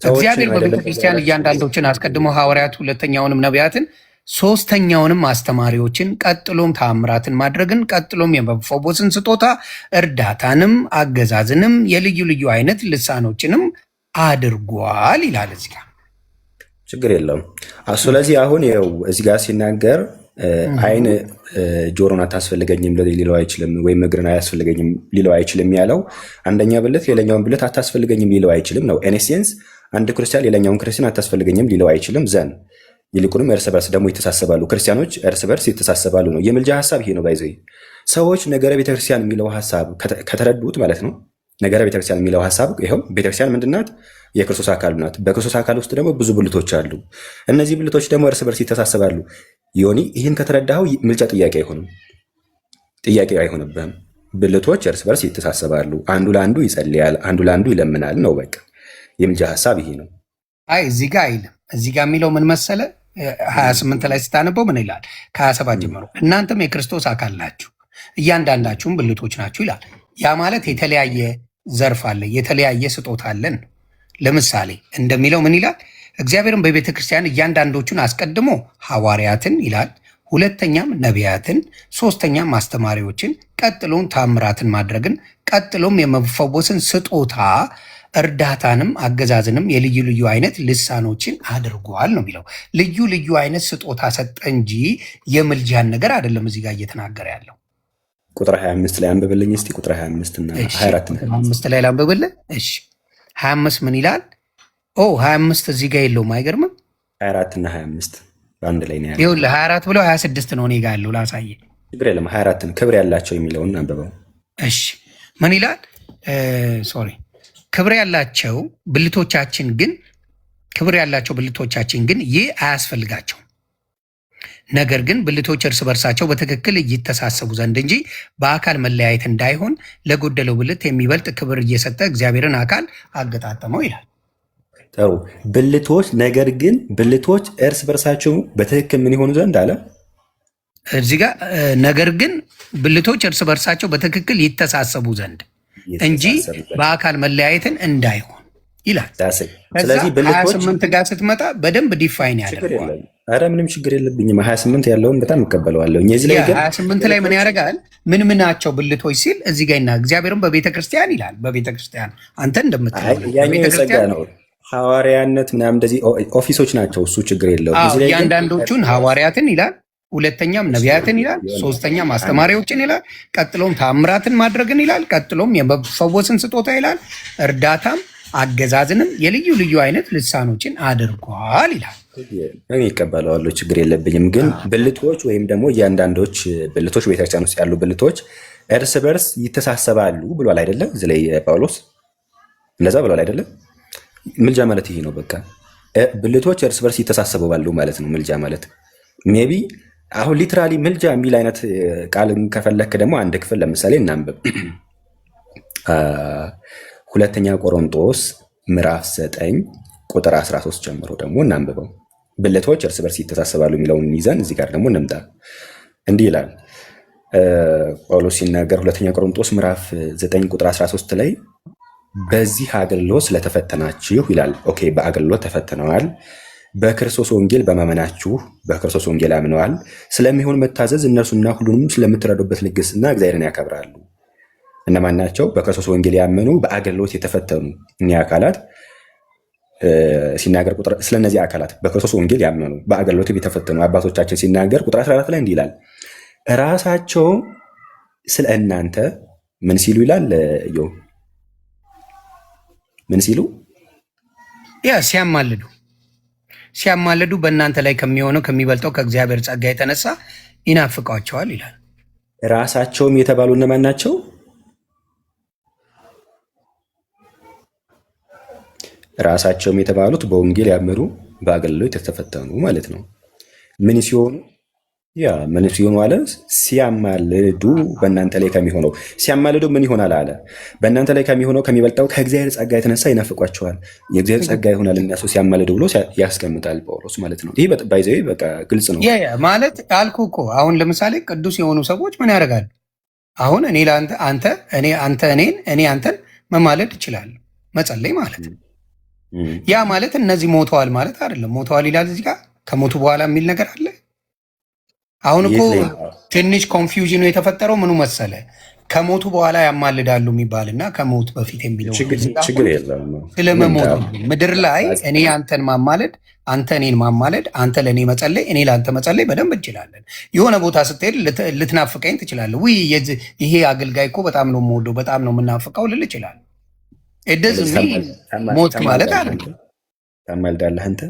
እግዚአብሔር በቤተ ክርስቲያን እያንዳንዶችን አስቀድሞ ሐዋርያት ሁለተኛውንም ነቢያትን ሶስተኛውንም አስተማሪዎችን፣ ቀጥሎም ተአምራትን ማድረግን፣ ቀጥሎም የመፈወስን ስጦታ፣ እርዳታንም፣ አገዛዝንም የልዩ ልዩ አይነት ልሳኖችንም አድርጓል ይላል እዚህ ጋር። ችግር የለውም። ስለዚህ አሁን ይኸው እዚህ ጋር ሲናገር አይን ጆሮን አታስፈልገኝም ሊለው አይችልም፣ ወይም እግርን አያስፈልገኝም ሊለው አይችልም ያለው አንደኛ ብልት ሌላኛውን ብልት አታስፈልገኝም ሊለው አይችልም ነው። ኤኔሴንስ አንድ ክርስቲያን ሌላኛውን ክርስቲያን አታስፈልገኝም ሊለው አይችልም። ዘን ይልቁንም እርስ በርስ ደግሞ ይተሳሰባሉ። ክርስቲያኖች እርስ በርስ ይተሳሰባሉ ነው። የምልጃ ሀሳብ ይሄ ነው። ባይዘ ሰዎች ነገረ ቤተክርስቲያን የሚለው ሀሳብ ከተረዱት ማለት ነው። ነገረ ቤተክርስቲያን የሚለው ሀሳብ ይኸው ቤተክርስቲያን ምንድናት? የክርስቶስ አካል ናት። በክርስቶስ አካል ውስጥ ደግሞ ብዙ ብልቶች አሉ። እነዚህ ብልቶች ደግሞ እርስ በርስ ይተሳሰባሉ። ዮኒ ይህን ከተረዳኸው ምልጃ ጥያቄ አይሆንም፣ ጥያቄ አይሆንብህም። ብልቶች እርስ በርስ ይተሳሰባሉ። አንዱ ለአንዱ ይጸልያል፣ አንዱ ለአንዱ ይለምናል ነው። በቃ የምልጃ ሀሳብ ይሄ ነው። አይ እዚህ ጋር አይልም። እዚህ ጋር የሚለው ምን መሰለ 28 ላይ ስታነበው ምን ይላል? ከ27 ጀምሮ እናንተም የክርስቶስ አካል ናችሁ፣ እያንዳንዳችሁም ብልቶች ናችሁ ይላል። ያ ማለት የተለያየ ዘርፍ አለ፣ የተለያየ ስጦታ አለን። ለምሳሌ እንደሚለው ምን ይላል? እግዚአብሔርን በቤተ ክርስቲያን እያንዳንዶቹን አስቀድሞ ሐዋርያትን ይላል፣ ሁለተኛም ነቢያትን፣ ሶስተኛም አስተማሪዎችን፣ ቀጥሎም ታምራትን ማድረግን፣ ቀጥሎም የመፈወስን ስጦታ፣ እርዳታንም፣ አገዛዝንም የልዩ ልዩ አይነት ልሳኖችን አድርጓል ነው የሚለው። ልዩ ልዩ አይነት ስጦታ ሰጠ እንጂ የምልጃን ነገር አይደለም እዚህ ጋር እየተናገረ ያለው። ቁጥር 25 ላይ አንብብልኝ እስቲ። ቁጥር 25 እና 24 ላይ ላንብብልህ። እሺ 25 ምን ይላል? 25 እዚህ ጋር የለውም። አይገርምም? 24 እና 25 በአንድ ላይ ነው ያለው። ይኸውልህ 24 ብለው 26 ነው እኔ ጋር ያለው። ላሳየህ። ችግር የለም። 24ን ክብር ያላቸው የሚለውን አንብበው። እሺ ምን ይላል? ሶሪ ክብር ያላቸው ብልቶቻችን ግን ይህ አያስፈልጋቸውም። ነገር ግን ብልቶች እርስ በርሳቸው በትክክል እይተሳሰቡ ዘንድ እንጂ በአካል መለያየት እንዳይሆን ለጎደለው ብልት የሚበልጥ ክብር እየሰጠ እግዚአብሔርን አካል አገጣጠመው ይላል። ጥሩ ብልቶች፣ ነገር ግን ብልቶች እርስ በርሳቸው በትክክል ምን ይሆኑ ዘንድ አለ እዚህ ጋር። ነገር ግን ብልቶች እርስ በርሳቸው በትክክል ይተሳሰቡ ዘንድ እንጂ በአካል መለያየትን እንዳይሆን ይላል። ስለዚህ ብልቶች 28 ጋር ስትመጣ በደንብ ዲፋይን ያደርገዋል። አረ ምንም ችግር የለብኝም። 28 ያለውን በጣም እቀበለዋለሁ። እዚህ ላይ ግን 28 ላይ ምን ያደርጋል? ምን ናቸው ብልቶች ሲል እዚህ ጋር እግዚአብሔርን በቤተ ክርስቲያን ይላል። በቤተ ክርስቲያን አንተ እንደምትለው ያኛው ጸጋ ነው፣ ሐዋርያነት ምናምን እንደዚህ ኦፊሶች ናቸው። እሱ ችግር የለውም። እያንዳንዶቹን ሐዋርያትን ይላል፣ ሁለተኛም ነቢያትን ይላል፣ ሶስተኛም አስተማሪዎችን ይላል፣ ቀጥሎም ታምራትን ማድረግን ይላል፣ ቀጥሎም የመፈወስን ስጦታ ይላል፣ እርዳታም አገዛዝንም የልዩ ልዩ አይነት ልሳኖችን አድርጓል ይላል። እኔ ይቀበለዋለሁ፣ ችግር የለብኝም። ግን ብልቶች ወይም ደግሞ እያንዳንዶች ብልቶች ቤተክርስቲያን ውስጥ ያሉ ብልቶች እርስ በርስ ይተሳሰባሉ ብሏል አይደለም? እዚህ ላይ ጳውሎስ እንደዛ ብሏል አይደለም? ምልጃ ማለት ይሄ ነው። በቃ ብልቶች እርስ በርስ ይተሳሰባሉ ማለት ነው ምልጃ ማለት። ሜቢ አሁን ሊትራሊ ምልጃ የሚል አይነት ቃልን ከፈለክ ደግሞ አንድ ክፍል ለምሳሌ እናንብብ። ሁለተኛ ቆሮንቶስ ምዕራፍ 9 ቁጥር 13 ጀምሮ ደግሞ እናንብበው። ብልቶች እርስ በርስ ይተሳሰባሉ የሚለውን ይዘን እዚህ ጋር ደግሞ እንምጣ። እንዲህ ይላል ጳውሎስ ሲናገር ሁለተኛ ቆሮንቶስ ምዕራፍ 9 ቁጥር 13 ላይ በዚህ አገልግሎት ስለተፈተናችሁ ይላል። ኦኬ፣ በአገልግሎት ተፈትነዋል። በክርስቶስ ወንጌል በማመናችሁ በክርስቶስ ወንጌል አምነዋል። ስለሚሆን መታዘዝ እነርሱና ሁሉንም ስለምትረዱበት ልግስና እግዚአብሔርን ያከብራሉ። እነማን ናቸው? በክርስቶስ ወንጌል ያመኑ በአገልግሎት የተፈተኑ እኒህ አካላት ሲናገር ስለነዚህ አካላት በክርስቶስ ወንጌል ያመኑ በአገልግሎት የተፈተኑ አባቶቻችን ሲናገር ቁጥር 14 ላይ እንዲህ ይላል፣ ራሳቸው ስለ እናንተ ምን ሲሉ ይላል? ምን ሲሉ? ሲያማልዱ በእናንተ ላይ ከሚሆነው ከሚበልጠው ከእግዚአብሔር ጸጋ የተነሳ ይናፍቋቸዋል ይላል። ራሳቸውም የተባሉ እነማን ናቸው? ራሳቸውም የተባሉት በወንጌል ያመኑ በአገልግሎት የተፈተኑ ማለት ነው። ምን ሲሆኑ? ምን ሲሆኑ አለ? ሲያማልዱ በእናንተ ላይ ከሚሆነው። ሲያማልዱ ምን ይሆናል አለ? በእናንተ ላይ ከሚሆነው ከሚበልጠው ከእግዚአብሔር ጸጋ የተነሳ ይናፍቋቸዋል። የእግዚአብሔር ጸጋ ይሆናል እነሱ ሲያማልዱ ብሎ ያስቀምጣል ጳውሎስ ማለት ነው። ይህ ባይዘዌ በቃ ግልጽ ነው ማለት አልኩ እኮ። አሁን ለምሳሌ ቅዱስ የሆኑ ሰዎች ምን ያደርጋሉ? አሁን እኔ አንተን መማለድ እችላለሁ፣ መጸለይ ማለት ነው። ያ ማለት እነዚህ ሞተዋል ማለት አይደለም። ሞተዋል ይላል እዚህ ጋር። ከሞቱ በኋላ የሚል ነገር አለ አሁን እኮ ትንሽ ኮንፊውዥኑ የተፈጠረው ምኑ መሰለ ከሞቱ በኋላ ያማልዳሉ የሚባልና ከሞት በፊት የሚለው ችግር የለም። ስለመሞት ምድር ላይ እኔ አንተን ማማለድ፣ አንተ እኔን ማማለድ፣ አንተ ለእኔ መጸለይ፣ እኔ ለአንተ መጸለይ በደንብ እንችላለን። የሆነ ቦታ ስትሄድ ልትናፍቀኝ ትችላለህ። ውይ ይሄ አገልጋይ እኮ በጣም ነው የምወደው በጣም ነው የምናፍቀው ልል ይችላል። እደዝ ሞት ማለት አለ ታማልዳለህ አንተ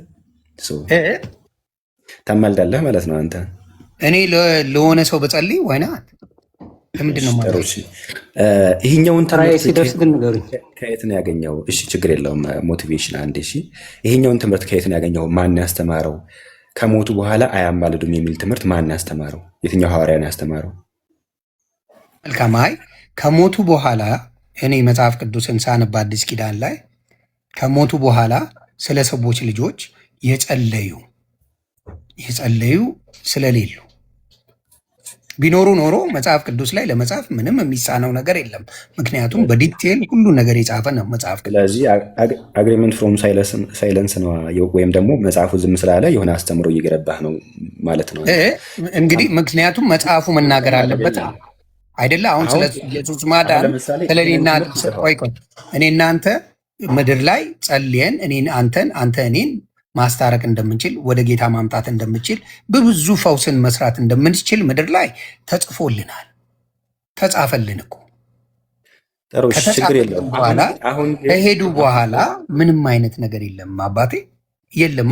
ታማልዳለህ ማለት ነው። አንተ እኔ ለሆነ ሰው በጸልይ ወይናት ምንድን ነው ማለት ይሄኛውን ትምህርት ከየት ነው ያገኘው? እሺ ችግር የለውም ሞቲቬሽን አንዴ። እሺ ይሄኛውን ትምህርት ከየት ነው ያገኘው? ማን ያስተማረው? ከሞቱ በኋላ አያማልዱም የሚል ትምህርት ማን ያስተማረው? የትኛው ሐዋርያ ነው ያስተማረው? መልካም። አይ ከሞቱ በኋላ እኔ መጽሐፍ ቅዱስን ሳነብ አዲስ ኪዳን ላይ ከሞቱ በኋላ ስለ ሰዎች ልጆች የጸለዩ ስለሌሉ ቢኖሩ ኖሮ መጽሐፍ ቅዱስ ላይ ለመጻፍ ምንም የሚሳነው ነገር የለም። ምክንያቱም በዲቴል ሁሉ ነገር የጻፈ ነው መጽሐፍ ቅዱስ። ስለዚህ አግሪመንት ፍሮም ሳይለንስ ነው፣ ወይም ደግሞ መጽሐፉ ዝም ስላለ የሆነ አስተምሮ እየገረባህ ነው ማለት ነው እንግዲህ። ምክንያቱም መጽሐፉ መናገር አለበት አይደለ? አሁን ስለ ኢየሱስ ማዳን ስለኔና እኔ እናንተ ምድር ላይ ጸልየን እኔን አንተን አንተ እኔን ማስታረቅ እንደምንችል ወደ ጌታ ማምጣት እንደምንችል በብዙ ፈውስን መስራት እንደምንችል ምድር ላይ ተጽፎልናል። ተጻፈልን እኮ በኋላ ከሄዱ በኋላ ምንም አይነት ነገር የለም አባቴ የለም።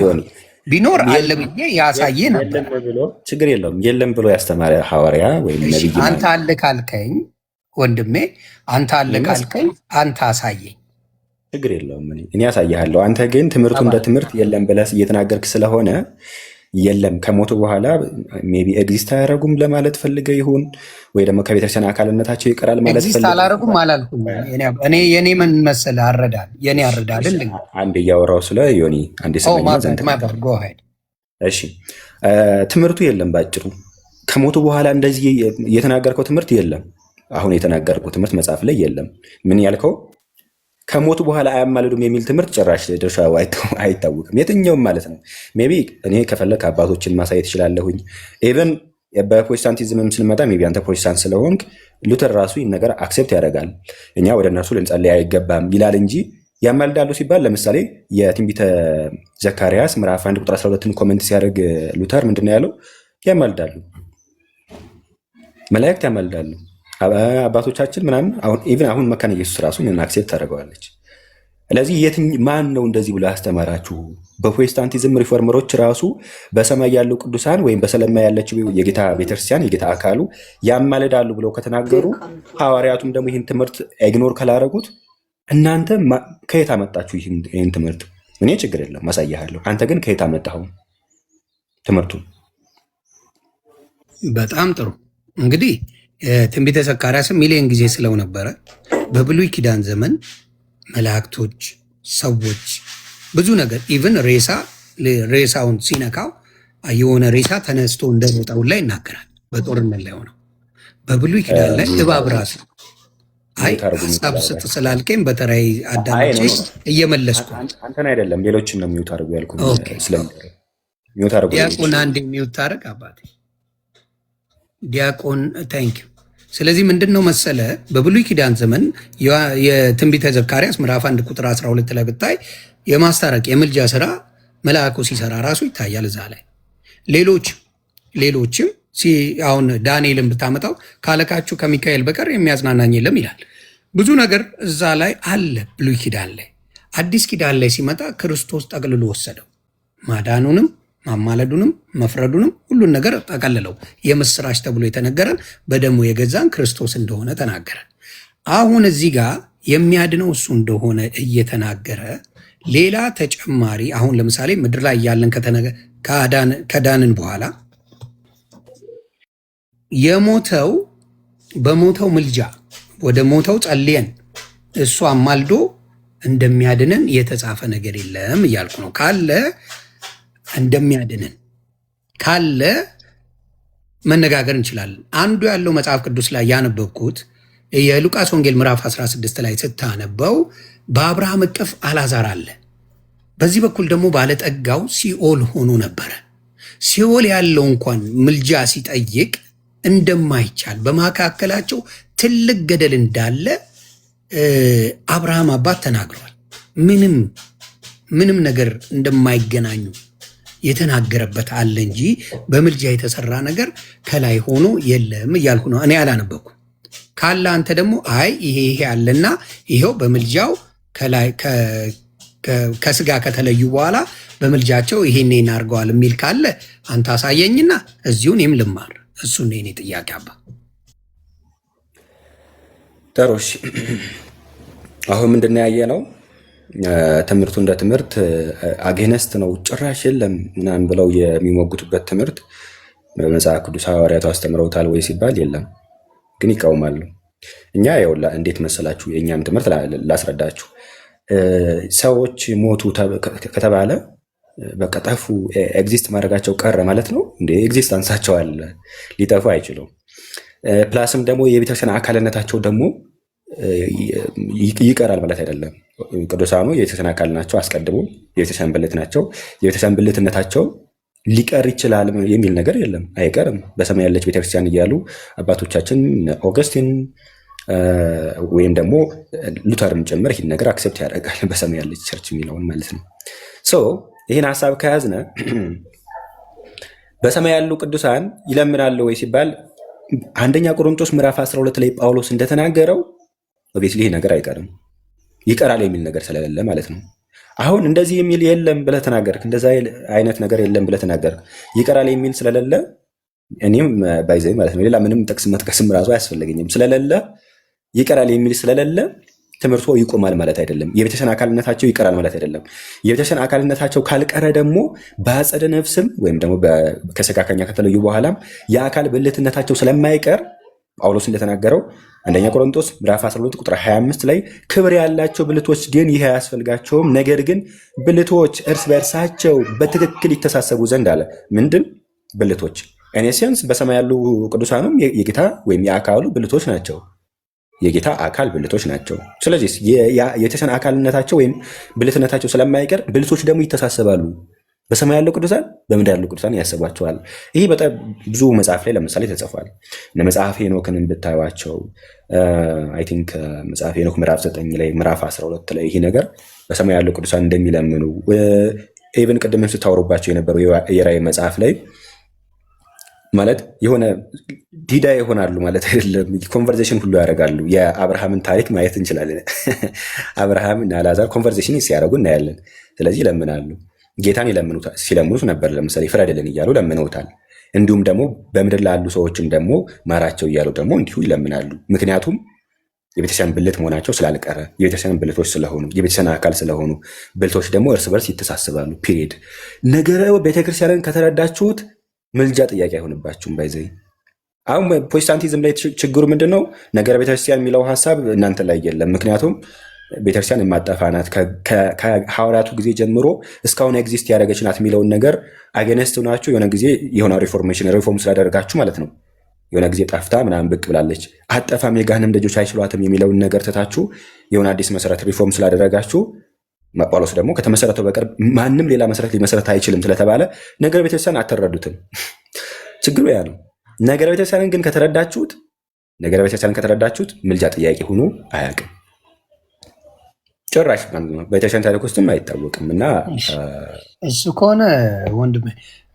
ቢኖር አለ ብዬ ያሳየ ነበር። ችግር የለውም የለም ብሎ ያስተማረ ሐዋርያ ወይም ነብይ አንተ አለ ካልከኝ ወንድሜ አንተ አለ ካልከኝ አንተ አሳየኝ። ችግር የለውም እኔ ያሳያለሁ። አንተ ግን ትምህርቱ እንደ ትምህርት የለም ብለህ እየተናገርክ ስለሆነ የለም ከሞቱ በኋላ ሜይ ቢ ኤግዚስት አያደርጉም ለማለት ፈልገህ ይሁን ወይ ደግሞ ከቤተክርስቲያን አካልነታቸው ይቀራል ማለት ፈልገህ ኤግዚስት አላደረጉም አላልኩም። እኔ የኔ ምን መሰለህ አረዳል የኔ አረዳል አንድ እያወራው ስለ ዮኒ አንድ ሰማኛ ዘንድ እሺ ትምህርቱ የለም ባጭሩ ከሞቱ በኋላ እንደዚህ የተናገርከው ትምህርት የለም። አሁን የተናገርከው ትምህርት መጽሐፍ ላይ የለም። ምን ያልከው ከሞቱ በኋላ አያማልዱም የሚል ትምህርት ጭራሽ ድርሻው አይታወቅም የትኛውም ማለት ነው። ሜይ ቢ እኔ ከፈለክ አባቶችን ማሳየት እችላለሁኝ። ኢቨን በፕሮቴስታንቲዝምም ስንመጣ ሜይ ቢ አንተ ፕሮቴስታንት ስለሆንክ ሉተር ራሱ ይህን ነገር አክሴፕት ያደርጋል። እኛ ወደ እነርሱ ልንጸልይ አይገባም ይላል እንጂ ያማልዳሉ ሲባል ለምሳሌ የትንቢተ ዘካርያስ ምዕራፍ 1 ቁጥር 12ን ኮሜንት ሲያደርግ ሉተር ምንድን ነው ያለው? ያማልዳሉ፣ መላእክት ያማልዳሉ አባቶቻችን ምናምን። አሁን መካነ ኢየሱስ ራሱ ምን አክሴፕት ታደርገዋለች። ስለዚህ ማን ነው እንደዚህ ብሎ ያስተማራችሁ? በፕሮቴስታንቲዝም ሪፎርመሮች ራሱ በሰማይ ያሉ ቅዱሳን ወይም በሰማይ ያለችው የጌታ ቤተክርስቲያን የጌታ አካሉ ያማልዳሉ ብለው ከተናገሩ ሐዋርያቱም ደግሞ ይህን ትምህርት ኢግኖር ካላረጉት እናንተ ከየት አመጣችሁ ይህን ትምህርት? እኔ ችግር የለም ማሳያለሁ። አንተ ግን ከየት አመጣኸው ትምህርቱን? በጣም ጥሩ እንግዲህ ትንቢተ ዘካርያስም ሚሊዮን ጊዜ ስለው ነበረ። በብሉይ ኪዳን ዘመን መላእክቶች፣ ሰዎች ብዙ ነገር ኢቭን ሬሳውን ሲነካው የሆነ ሬሳ ተነስቶ እንደሮጠው ላይ ይናገራል። በጦርነት ላይ ሆነው በብሉይ ኪዳን ላይ እባብ ራሱ ሀሳብ ስጥ ስላልከኝ በተራይ አዳምጬ እየመለስኩ አንተን አይደለም ሌሎችን ነው የሚውት አድርጉ ያልኩ ዲያቆን አንድ የሚውት አድርግ አባቴ ዲያቆን ታንክ ዩ። ስለዚህ ምንድን ነው መሰለ በብሉይ ኪዳን ዘመን የትንቢተ ዘካርያስ ምዕራፍ 1 ቁጥር 12 ላይ ብታይ የማስታረቅ የምልጃ ስራ መልአኩ ሲሰራ ራሱ ይታያል እዛ ላይ። ሌሎችም አሁን ዳንኤልን ብታመጣው ካለቃችሁ ከሚካኤል በቀር የሚያጽናናኝ የለም ይላል። ብዙ ነገር እዛ ላይ አለ ብሉይ ኪዳን ላይ። አዲስ ኪዳን ላይ ሲመጣ ክርስቶስ ጠቅልሎ ወሰደው። ማዳኑንም ማማለዱንም መፍረዱንም ሁሉን ነገር ጠቀልለው የምስራች ተብሎ የተነገረን በደሙ የገዛን ክርስቶስ እንደሆነ ተናገረ። አሁን እዚህ ጋር የሚያድነው እሱ እንደሆነ እየተናገረ ሌላ ተጨማሪ አሁን ለምሳሌ ምድር ላይ ያለን ከዳንን በኋላ የሞተው በሞተው ምልጃ ወደ ሞተው ጸልየን እሱ አማልዶ እንደሚያድነን የተጻፈ ነገር የለም እያልኩ ነው። ካለ እንደሚያድንን ካለ መነጋገር እንችላለን። አንዱ ያለው መጽሐፍ ቅዱስ ላይ ያነበብኩት የሉቃስ ወንጌል ምዕራፍ 16 ላይ ስታነበው በአብርሃም እቅፍ አልዓዛር አለ፣ በዚህ በኩል ደግሞ ባለጠጋው ሲኦል ሆኖ ነበረ። ሲኦል ያለው እንኳን ምልጃ ሲጠይቅ እንደማይቻል በመካከላቸው ትልቅ ገደል እንዳለ አብርሃም አባት ተናግሯል። ምንም ነገር እንደማይገናኙ የተናገረበት አለ እንጂ በምልጃ የተሰራ ነገር ከላይ ሆኖ የለም እያልኩ ነው። እኔ አላነበኩ ካለ አንተ ደግሞ አይ ይሄ አለና ይሄው በምልጃው ከላይ ከስጋ ከተለዩ በኋላ በምልጃቸው ይሄን አድርገዋል የሚል ካለ አንተ አሳየኝና እዚሁ እኔም ልማር። እሱ ነው የኔ ጥያቄ። አባ ጥሩሽ አሁን ምንድን ያየ ነው? ትምህርቱ እንደ ትምህርት አጌነስት ነው ጭራሽ የለም ምናምን ብለው የሚሞግቱበት ትምህርት በመጽሐፍ ቅዱስ ሐዋርያቱ አስተምረውታል ወይ ሲባል የለም፣ ግን ይቃውማሉ። እኛ ያውላ እንዴት መሰላችሁ? የእኛም ትምህርት ላስረዳችሁ። ሰዎች ሞቱ ከተባለ በቃ ጠፉ፣ ኤግዚስት ማድረጋቸው ቀረ ማለት ነው እንዴ? ኤግዚስተንሳቸዋል ሊጠፉ አይችሉም። ፕላስም ደግሞ የቤተክርስቲያን አካልነታቸው ደግሞ ይቀራል ማለት አይደለም። ቅዱሳኑ የቤተክርስቲያን አካል ናቸው፣ አስቀድሞ የቤተክርስቲያን ብልት ናቸው። የቤተክርስቲያን ብልትነታቸው ሊቀር ይችላል የሚል ነገር የለም፣ አይቀርም። በሰማይ ያለች ቤተክርስቲያን እያሉ አባቶቻችን ኦገስቲን ወይም ደግሞ ሉተርም ጭምር ይህን ነገር አክሴፕት ያደርጋል፣ በሰማይ ያለች ቸርች የሚለውን ማለት ነው። ይህን ሀሳብ ከያዝነ በሰማይ ያሉ ቅዱሳን ይለምናሉ ወይ ሲባል አንደኛ ቆሮንቶስ ምዕራፍ 12 ላይ ጳውሎስ እንደተናገረው ኦብቪየስሊ ይህ ነገር አይቀርም፣ ይቀራል የሚል ነገር ስለሌለ ማለት ነው። አሁን እንደዚህ የሚል የለም ብለህ ተናገርክ፣ እንደዛ አይነት ነገር የለም ብለህ ተናገርክ፣ ይቀራል የሚል ስለሌለ እኔም ባይዘይ ማለት ነው ሌላ ምንም ጥቅስ መጥቀስም ራሱ አያስፈልገኝም። ስለሌለ ይቀራል የሚል ስለሌለ ትምህርቱ ይቆማል ማለት አይደለም። የቤተክርስቲያን አካልነታቸው ይቀራል ማለት አይደለም። የቤተክርስቲያን አካልነታቸው ካልቀረ ደግሞ በአጸደ ነፍስም ወይም ደግሞ ከሥጋ ከኛ ከተለዩ በኋላም የአካል ብልትነታቸው ስለማይቀር ጳውሎስ እንደተናገረው አንደኛ ቆሮንቶስ ምዕራፍ 12 ቁጥር 25 ላይ ክብር ያላቸው ብልቶች ግን ይህ አያስፈልጋቸውም፣ ነገር ግን ብልቶች እርስ በእርሳቸው በትክክል ይተሳሰቡ ዘንድ አለ። ምንድን ብልቶች? ኤኔሲያንስ በሰማይ ያሉ ቅዱሳኑም የጌታ ወይም የአካሉ ብልቶች ናቸው፣ የጌታ አካል ብልቶች ናቸው። ስለዚህ የቤተክርስቲያን አካልነታቸው ወይም ብልትነታቸው ስለማይቀር ብልቶች ደግሞ ይተሳሰባሉ። በሰማይ ያለው ቅዱሳን በምድር ያለው ቅዱሳን ያስባቸዋል። ይህ በጣም ብዙ መጽሐፍ ላይ ለምሳሌ ተጽፏል። መጽሐፍ ሄኖክን ብታዩቸው አይ ቲንክ መጽሐፍ ሄኖክ ምዕራፍ 9 ላይ ምዕራፍ 12 ላይ ይህ ነገር በሰማይ ያለው ቅዱሳን እንደሚለምኑ ኢቭን ቅድምም ስታወሩባቸው የነበረው የራእይ መጽሐፍ ላይ ማለት የሆነ ዲዳ ይሆናሉ ማለት አይደለም፣ ኮንቨርሴሽን ሁሉ ያደርጋሉ። የአብርሃምን ታሪክ ማየት እንችላለን። አብርሃም እና አልዓዛር ኮንቨርሴሽን ሲያደርጉ እናያለን። ስለዚህ ይለምናሉ፣ ጌታን ሲለምኑት ነበር። ለምሳሌ ፍረድልን እያሉ ለምነውታል። እንዲሁም ደግሞ በምድር ላሉ ሰዎችም ደግሞ ማራቸው እያሉ ደግሞ እንዲሁ ይለምናሉ። ምክንያቱም የቤተክርስቲያን ብልት መሆናቸው ስላልቀረ የቤተክርስቲያን ብልቶች ስለሆኑ የቤተክርስቲያን አካል ስለሆኑ ብልቶች ደግሞ እርስ በርስ ይተሳስባሉ። ፒሪየድ። ነገረ ቤተክርስቲያንን ከተረዳችሁት ምልጃ ጥያቄ አይሆንባችሁም። ባይዘይ አሁን ፕሮቴስታንቲዝም ላይ ችግሩ ምንድን ነው? ነገረ ቤተክርስቲያን የሚለው ሀሳብ እናንተ ላይ የለም። ምክንያቱም ቤተክርስቲያን የማጠፋ ናት፣ ከሐዋርያቱ ጊዜ ጀምሮ እስካሁን ኤግዚስት ያደረገች ናት የሚለውን ነገር አገነስት ናችሁ። የሆነ ጊዜ የሆነ ሪፎርም ስላደረጋችሁ ማለት ነው። የሆነ ጊዜ ጠፍታ ምናምን ብቅ ብላለች። አጠፋም፣ የገሃነም ደጆች አይችሏትም የሚለውን ነገር ትታችሁ የሆነ አዲስ መሰረት ሪፎርም ስላደረጋችሁ ጳውሎስ ደግሞ ከተመሰረተው በቀር ማንም ሌላ መሰረት ሊመሰረት አይችልም ስለተባለ ነገረ ቤተክርስቲያን አትረዱትም። ችግሩ ያ ነው። ነገረ ቤተክርስቲያንን ግን ከተረዳችሁት ምልጃ ጥያቄ ሆኖ አያውቅም ጭራሽ። ቤተክርስቲያን ታሪክ ውስጥም አይታወቅም። እና እሱ ከሆነ ወንድሜ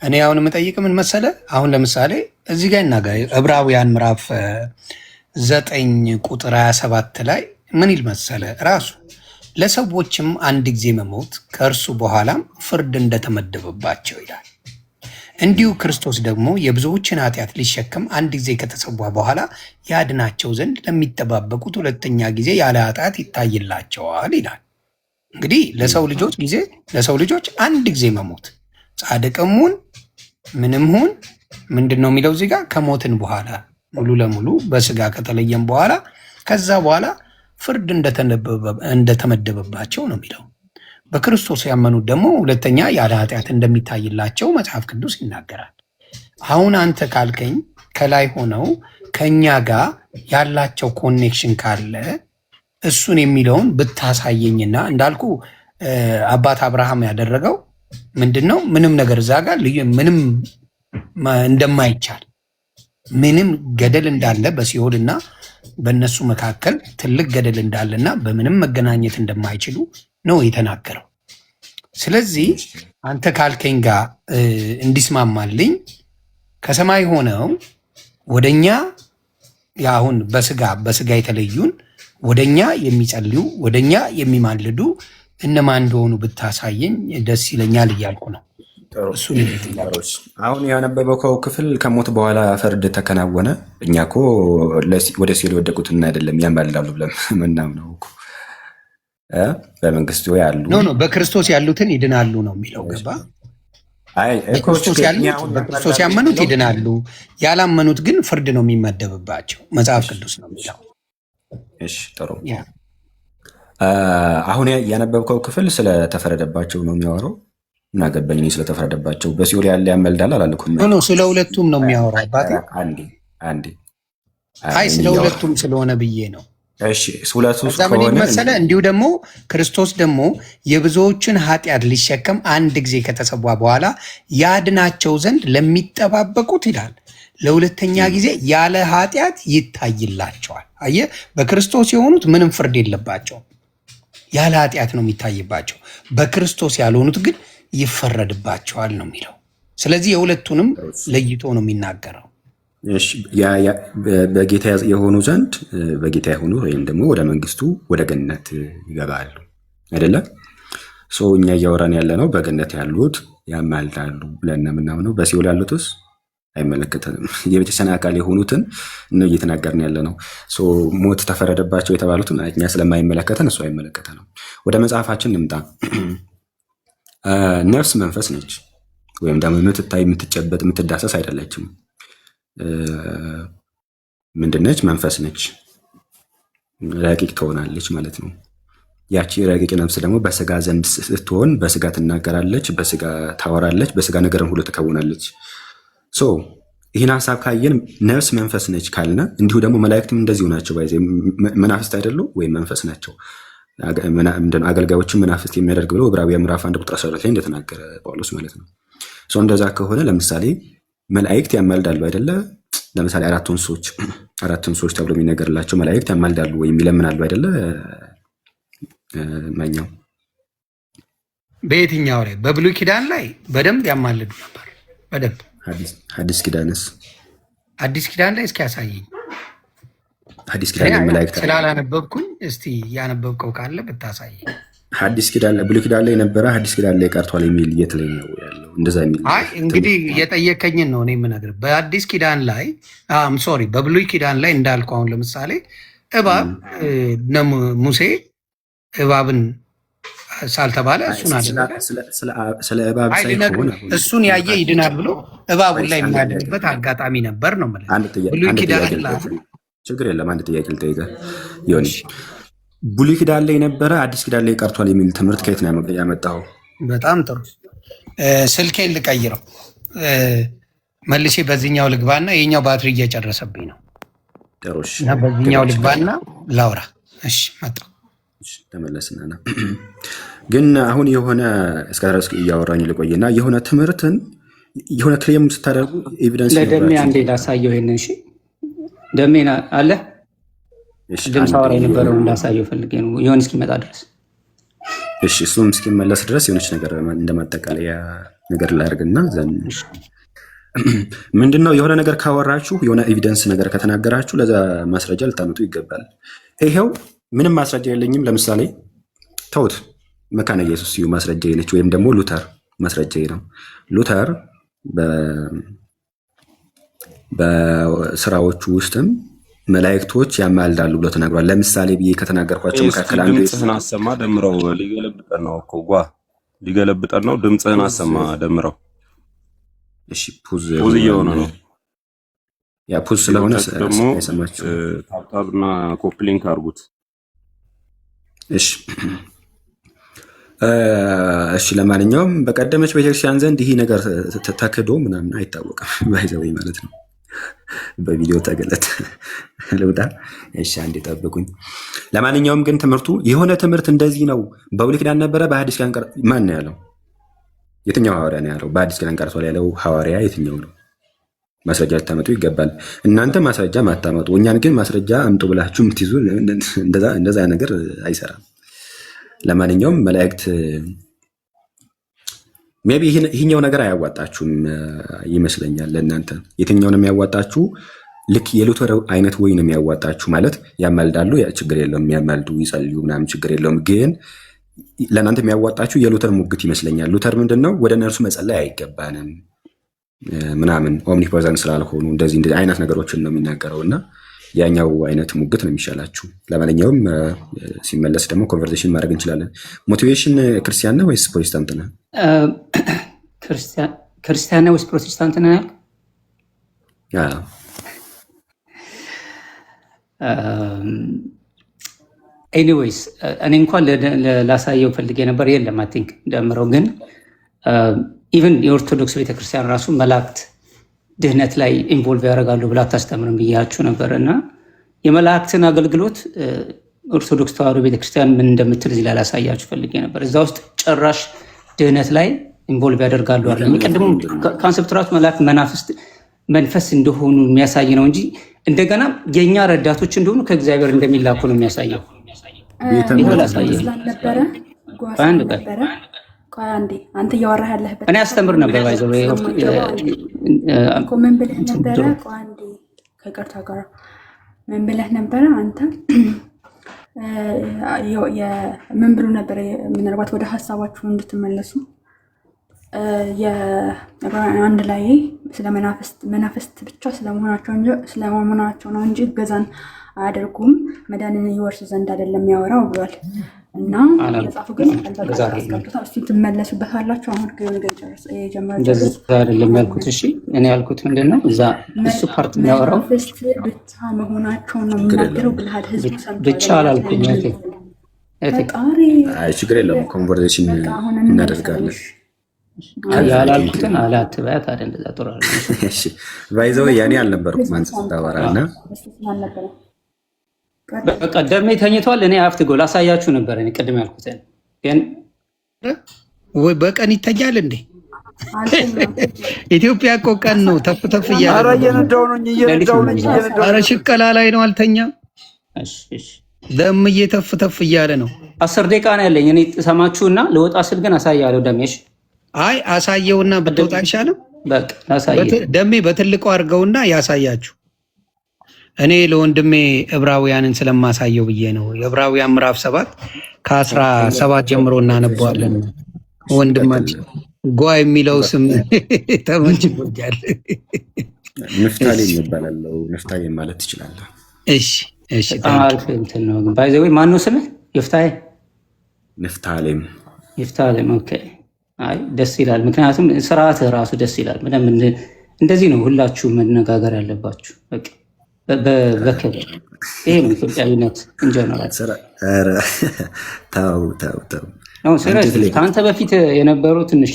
እኔ አሁን የምጠይቅ ምን መሰለ፣ አሁን ለምሳሌ እዚህ ጋር ይናገር ዕብራውያን ምዕራፍ 9 ቁጥር 27 ላይ ምን ይል መሰለ ራሱ ለሰዎችም አንድ ጊዜ መሞት ከእርሱ በኋላም ፍርድ እንደተመደበባቸው ይላል። እንዲሁ ክርስቶስ ደግሞ የብዙዎችን ኃጢአት ሊሸከም አንድ ጊዜ ከተሰዋ በኋላ ያድናቸው ዘንድ ለሚጠባበቁት ሁለተኛ ጊዜ ያለ ኃጢአት ይታይላቸዋል ይላል። እንግዲህ ለሰው ልጆች አንድ ጊዜ መሞት ጻድቅም ሁን ምንም ሁን ምንድን ነው የሚለው እዚህ ጋር ከሞትን በኋላ ሙሉ ለሙሉ በስጋ ከተለየም በኋላ ከዛ በኋላ ፍርድ እንደተመደበባቸው ነው የሚለው። በክርስቶስ ያመኑት ደግሞ ሁለተኛ ያለ ኃጢአት እንደሚታይላቸው መጽሐፍ ቅዱስ ይናገራል። አሁን አንተ ካልከኝ ከላይ ሆነው ከኛ ጋር ያላቸው ኮኔክሽን ካለ እሱን የሚለውን ብታሳየኝና እንዳልኩ አባት አብርሃም ያደረገው ምንድነው ምንም ነገር እዛ ጋር ምንም እንደማይቻል ምንም ገደል እንዳለ በሲኦልና በእነሱ መካከል ትልቅ ገደል እንዳለና በምንም መገናኘት እንደማይችሉ ነው የተናገረው። ስለዚህ አንተ ካልከኝ ጋር እንዲስማማልኝ ከሰማይ ሆነው ወደኛ አሁን በስጋ የተለዩን ወደኛ የሚጸልዩ ወደኛ የሚማልዱ እነማን እንደሆኑ ብታሳየኝ ደስ ይለኛል እያልኩ ነው። አሁን ያነበበው ክፍል ከሞት በኋላ ፍርድ ተከናወነ። እኛ እኮ ወደ ሲኦል የወደቁትን አይደለም ያማልዳሉ ብለን ምናምነው እኮ በመንግስቱ ያሉ በክርስቶስ ያሉትን ይድናሉ ነው የሚለው። ገባ? በክርስቶስ ያመኑት ይድናሉ፣ ያላመኑት ግን ፍርድ ነው የሚመደብባቸው መጽሐፍ ቅዱስ ነው የሚለው። እሺ ጥሩ። አሁን ያነበብከው ክፍል ስለተፈረደባቸው ነው የሚያወራው። ምን አገባኝ እኔ ስለተፈረደባቸው። በሲኦል ያለ ያመልዳል አላልኩም። ስለ ሁለቱም ነው የሚያወራው አባቴ። አንዴ ስለ ሁለቱም ስለሆነ ብዬ ነው። ምን መሰለህ፣ እንዲሁ ደግሞ ክርስቶስ ደግሞ የብዙዎችን ኃጢአት ሊሸከም አንድ ጊዜ ከተሰዋ በኋላ ያድናቸው ዘንድ ለሚጠባበቁት ይላል ለሁለተኛ ጊዜ ያለ ኃጢአት ይታይላቸዋል። አየህ፣ በክርስቶስ የሆኑት ምንም ፍርድ የለባቸውም፣ ያለ ኃጢአት ነው የሚታይባቸው። በክርስቶስ ያልሆኑት ግን ይፈረድባቸዋል ነው የሚለው። ስለዚህ የሁለቱንም ለይቶ ነው የሚናገረው። በጌታ የሆኑ ዘንድ በጌታ የሆኑ ወይም ደግሞ ወደ መንግስቱ ወደ ገነት ይገባሉ አይደለም። እኛ እያወራን ያለ ነው በገነት ያሉት ያማልዳሉ ብለን የምናምነው። በሲኦል ያሉትስ አይመለከተንም። የቤተክርስቲያን አካል የሆኑትን ነው እየተናገርን ያለ ነው። ሞት ተፈረደባቸው የተባሉትን እኛ ስለማይመለከተን እሱ አይመለከተንም። ወደ መጽሐፋችን እንምጣ። ነፍስ መንፈስ ነች፣ ወይም ደግሞ የምትታይ የምትጨበጥ የምትዳሰስ አይደለችም። ምንድነች? መንፈስ ነች። ረቂቅ ትሆናለች ማለት ነው። ያቺ ረቂቅ ነፍስ ደግሞ በስጋ ዘንድ ስትሆን በስጋ ትናገራለች፣ በስጋ ታወራለች፣ በስጋ ነገርን ሁሉ ትከውናለች። ይህን ሀሳብ ካየን ነፍስ መንፈስ ነች ካልነ፣ እንዲሁ ደግሞ መላእክትም እንደዚሁ ናቸው። መናፍስት አይደሉ ወይም መንፈስ ናቸው። አገልጋዮችን መናፍስት የሚያደርግ ብሎ ዕብራውያን ምዕራፍ 1 ቁጥር 12 ላይ እንደተናገረ ጳውሎስ ማለት ነው። እንደዛ ከሆነ ለምሳሌ መላእክት ያማልዳሉ አይደለ? ለምሳሌ አራት እንስሶች ተብሎ የሚነገርላቸው መላእክት ያማልዳሉ ወይም ይለምናሉ አይደለ? ማኛው በየትኛው ላይ? በብሉይ ኪዳን ላይ በደንብ ያማልዱ ነበር። በደንብ ሐዲስ ኪዳንስ? አዲስ ኪዳን ላይ እስኪ ያሳየኝ። ሐዲስ ኪዳን መላእክት ስላላነበብኩኝ እስቲ ያነበብከው ካለ ብታሳየኝ። ሐዲስ ኪዳን ላይ ብሉይ ኪዳን ላይ ነበረ፣ ሐዲስ ኪዳን ላይ ቀርቷል የሚል የት ላይ ነው ያለው? እንደዛ የሚል እንግዲህ የጠየከኝን ነው እኔ የምነግርህ። በአዲስ ኪዳን ላይ በብሉይ ኪዳን ላይ እንዳልኩ አሁን ለምሳሌ እባብ ሙሴ እባብን ሳልተባለ እሱን አደረገ። ስለ እባብ ሳይሆን እሱን ያየ ይድናል ብሎ እባቡን ላይ የሚያደርግበት አጋጣሚ ነበር ነው ማለት። ብሉይ ኪዳን ላይ ችግር የለም። አንድ ጥያቄ ልጠይቅህ ዮኒ። ብሉይ ኪዳን ላይ ነበረ፣ አዲስ ኪዳን ላይ ቀርቷል የሚል ትምህርት ከየት ነው ያመጣኸው? በጣም ጥሩ። ስልኬን ልቀይረው መልሼ በዚህኛው ልግባና የኛው ባትሪ እየጨረሰብኝ ነው። እና በዚህኛው ልግባና ላውራ። እሺ መጣሁ። ተመለስና ግን አሁን የሆነ እስከ ድረስ እያወራኝ ልቆይና የሆነ ትምህርትን የሆነ ክሌም ስታደርጉ ኤቪደንስ ለደሜ አንዴ ላሳየው። ይሄንን እሺ፣ ደሜ አለ ድምፅ አወራ የነበረው እንዳሳየው ፈልጌ ነው የሆነ እስኪመጣ ድረስ። እሺ፣ እሱም እስኪመለስ ድረስ የሆነች ነገር እንደማጠቃለያ ነገር ላድርግና ዘን ምንድነው የሆነ ነገር ካወራችሁ የሆነ ኤቪደንስ ነገር ከተናገራችሁ ለዛ ማስረጃ ልታመጡ ይገባል። ይሄው ምንም ማስረጃ የለኝም። ለምሳሌ ተውት፣ መካነ ኢየሱስ ሲዩ ማስረጃ ነች፣ ወይም ደግሞ ሉተር ማስረጃ ነው። ሉተር በስራዎቹ ውስጥም መላእክቶች ያማልዳሉ ብሎ ተናግሯል። ለምሳሌ ብዬ ከተናገርኳቸው መካከል አንዱ ድምፅህን አሰማ ደምረው። ሊገለብጠን ነው እኮ ሊገለብጠን ነው። ድምፅህን አሰማ ደምረው። እሺ፣ ፑዝ እየሆነ ነው። ያ ፑዝ ስለሆነ አይሰማችሁ። ታብታብና ኮፕሊንክ አድርጉት። እሺ ለማንኛውም በቀደመች ቤተክርስቲያን ዘንድ ይህ ነገር ተክዶ ምናምን አይታወቅም። ባይዘወይ ማለት ነው። በቪዲዮ ተገለጠ ልውጣ። እሺ አንዴ ጠብቁኝ። ለማንኛውም ግን ትምህርቱ የሆነ ትምህርት እንደዚህ ነው በብሉይ ኪዳን ነበረ፣ በሐዲስ ኪዳን ማን ነው ያለው? የትኛው ሐዋርያ ነው ያለው? በአዲስ ኪዳን ቀርቷል ያለው ሐዋርያ የትኛው ነው? ማስረጃ ልታመጡ ይገባል። እናንተ ማስረጃ ማታመጡ፣ እኛን ግን ማስረጃ አምጡ ብላችሁ የምትይዙ እንደዛ ነገር አይሰራም። ለማንኛውም መላእክት ሜይ ቢ ይህኛው ነገር አያዋጣችሁም ይመስለኛል። ለእናንተ የትኛው ነው የሚያዋጣችሁ? ልክ የሉተር አይነት ወይ ነው የሚያዋጣችሁ? ማለት ያማልዳሉ፣ ችግር የለውም የሚያማልዱ ይጸልዩ ምናምን ችግር የለውም። ግን ለእናንተ የሚያዋጣችሁ የሉተር ሙግት ይመስለኛል። ሉተር ምንድን ነው? ወደ እነርሱ መጸለይ አይገባንም ምናምን ኦምኒፖዘንት ስላልሆኑ እንደዚህ አይነት ነገሮችን ነው የሚናገረው እና ያኛው አይነት ሙግት ነው የሚሻላችሁ። ለማንኛውም ሲመለስ ደግሞ ኮንቨርሴሽን ማድረግ እንችላለን። ሞቲቬሽን ክርስቲያን ነህ ወይስ ፕሮቴስታንት ነህ? ክርስቲያን ነህ ወይስ ፕሮቴስታንት ነህ ያልክ? ኤኒዌይስ እኔ እንኳን ላሳየው ፈልጌ ነበር። የለም አይ ቲንክ ደምረው ግን ኢቨን የኦርቶዶክስ ቤተክርስቲያን ራሱ መላእክት ድህነት ላይ ኢንቮልቭ ያደርጋሉ ብላ አታስተምርም ብያችሁ ነበር እና የመላእክትን አገልግሎት ኦርቶዶክስ ተዋሕዶ ቤተክርስቲያን ምን እንደምትል እዚህ ላይ ላሳያችሁ ፈልጌ ነበር። እዛ ውስጥ ጭራሽ ድህነት ላይ ኢንቮልቭ ያደርጋሉ አለ። የሚቀድሙ ካንሰፕት ራሱ መላእክት መናፍስት መንፈስ እንደሆኑ የሚያሳይ ነው እንጂ እንደገና የእኛ ረዳቶች እንደሆኑ ከእግዚአብሔር እንደሚላኩ ነው የሚያሳየው። አንተ እያወራህ ያለህበት እኔ አስተምር ነበር ባይዘው ምን ብለህ ነበረ? ከይቅርታ ጋር ምን ብለህ ነበረ አንተ? ምን ብሎ ነበረ? ምናልባት ወደ ሀሳባችሁ እንድትመለሱ አንድ ላይ ስለ መናፍስት ብቻ ስለመሆናቸው ነው እንጂ እገዛን አያደርጉም መዳንን ይወርሱ ዘንድ አይደለም ያወራው ብሏል። እና መጽሐፉ ግን አስቀምጦታል። እስቲ ትመለሱበታላችሁ። አሁን እንደዚህ አይደለም ያልኩት። እሺ እኔ ያልኩት ምንድን ነው እዛ እሱ ፓርት የሚያወራው ብቻ መሆናቸው ነው የሚናገረው ብልሃት ህዝብ ብቻ አላልኩም። ችግር የለውም ኮንቨርሴሽን እናደርጋለን። ያላልኩትን አላትበያት አይደል? እንደዛ ጥሩ አለ። እሺ ባይዘው ያኔ አልነበርኩም አንተ ስታወራና በቃ ደሜ ተኝቷል። እኔ አፍት ጎል አሳያችሁ ነበር። እኔ ቅድም ያልኩትን ግን ወይ በቀን ይተኛል እንዴ? ኢትዮጵያ እኮ ቀን ነው። ተፍ ተፍ እያለ ኧረ ሽቀላ ላይ ነው። አልተኛም። ደም እየተፍ ተፍ እያለ ነው። 10 ደቂቃ ነው ያለኝ። እኔ ሰማችሁና ልወጣ ስል ግን አሳያለሁ። ደሜሽ አይ አሳየውና ብትወጣ አይሻልም? በቃ አሳየው። ደሜ በትልቁ አድርገውና ያሳያችሁ። እኔ ለወንድሜ ዕብራውያንን ስለማሳየው ብዬ ነው። የዕብራውያን ምዕራፍ 7 ከ17 ጀምሮ እናነበዋለን። ወንድማችን ጓ የሚለው ስም ተመችቶኛል። ንፍታሌም ይባላል። ንፍታሌም ማለት ትችላለህ። እሺ እሺ። አሪፍ እንትን ነው። ባይ ዘ ወይ ማን ነው ስምህ? ይፍታዬ? ንፍታሌም። ይፍታሌም። ኦኬ። አይ ደስ ይላል። ምክንያቱም ስርዓትህ ራሱ ደስ ይላል። ምንም እንደዚህ ነው ሁላችሁ መነጋገር ያለባችሁ። በቃ በክብር ይሄ ነው ኢትዮጵያዊነት እንጀነራል። ከአንተ በፊት የነበሩ ትንሽ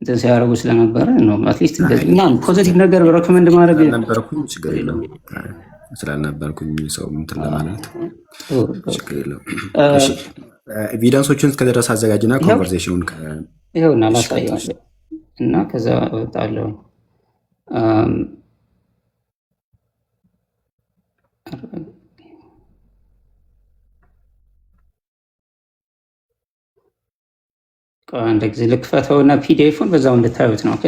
እንትን ሲያደርጉ ስለነበረ ነው። አትሊስት እንደዚህ እና ፖዚቲቭ ነገር ሬኮመንድ ማድረግ ነበርኩኝ ችግር የለውም። ስላልነበርኩኝ ሰው እንትን ለማለት ችግር የለውም። ኤቪደንሶችን እስከደረስ አዘጋጅና ኮንቨርሴሽኑን ይኸውና ላሳየዋለሁ እና ከዛ እወጣለሁ። አንድ ጊዜ ልክፈተውና ፒዲኤፉን በዛው እንድታዩት ነው። ኦኬ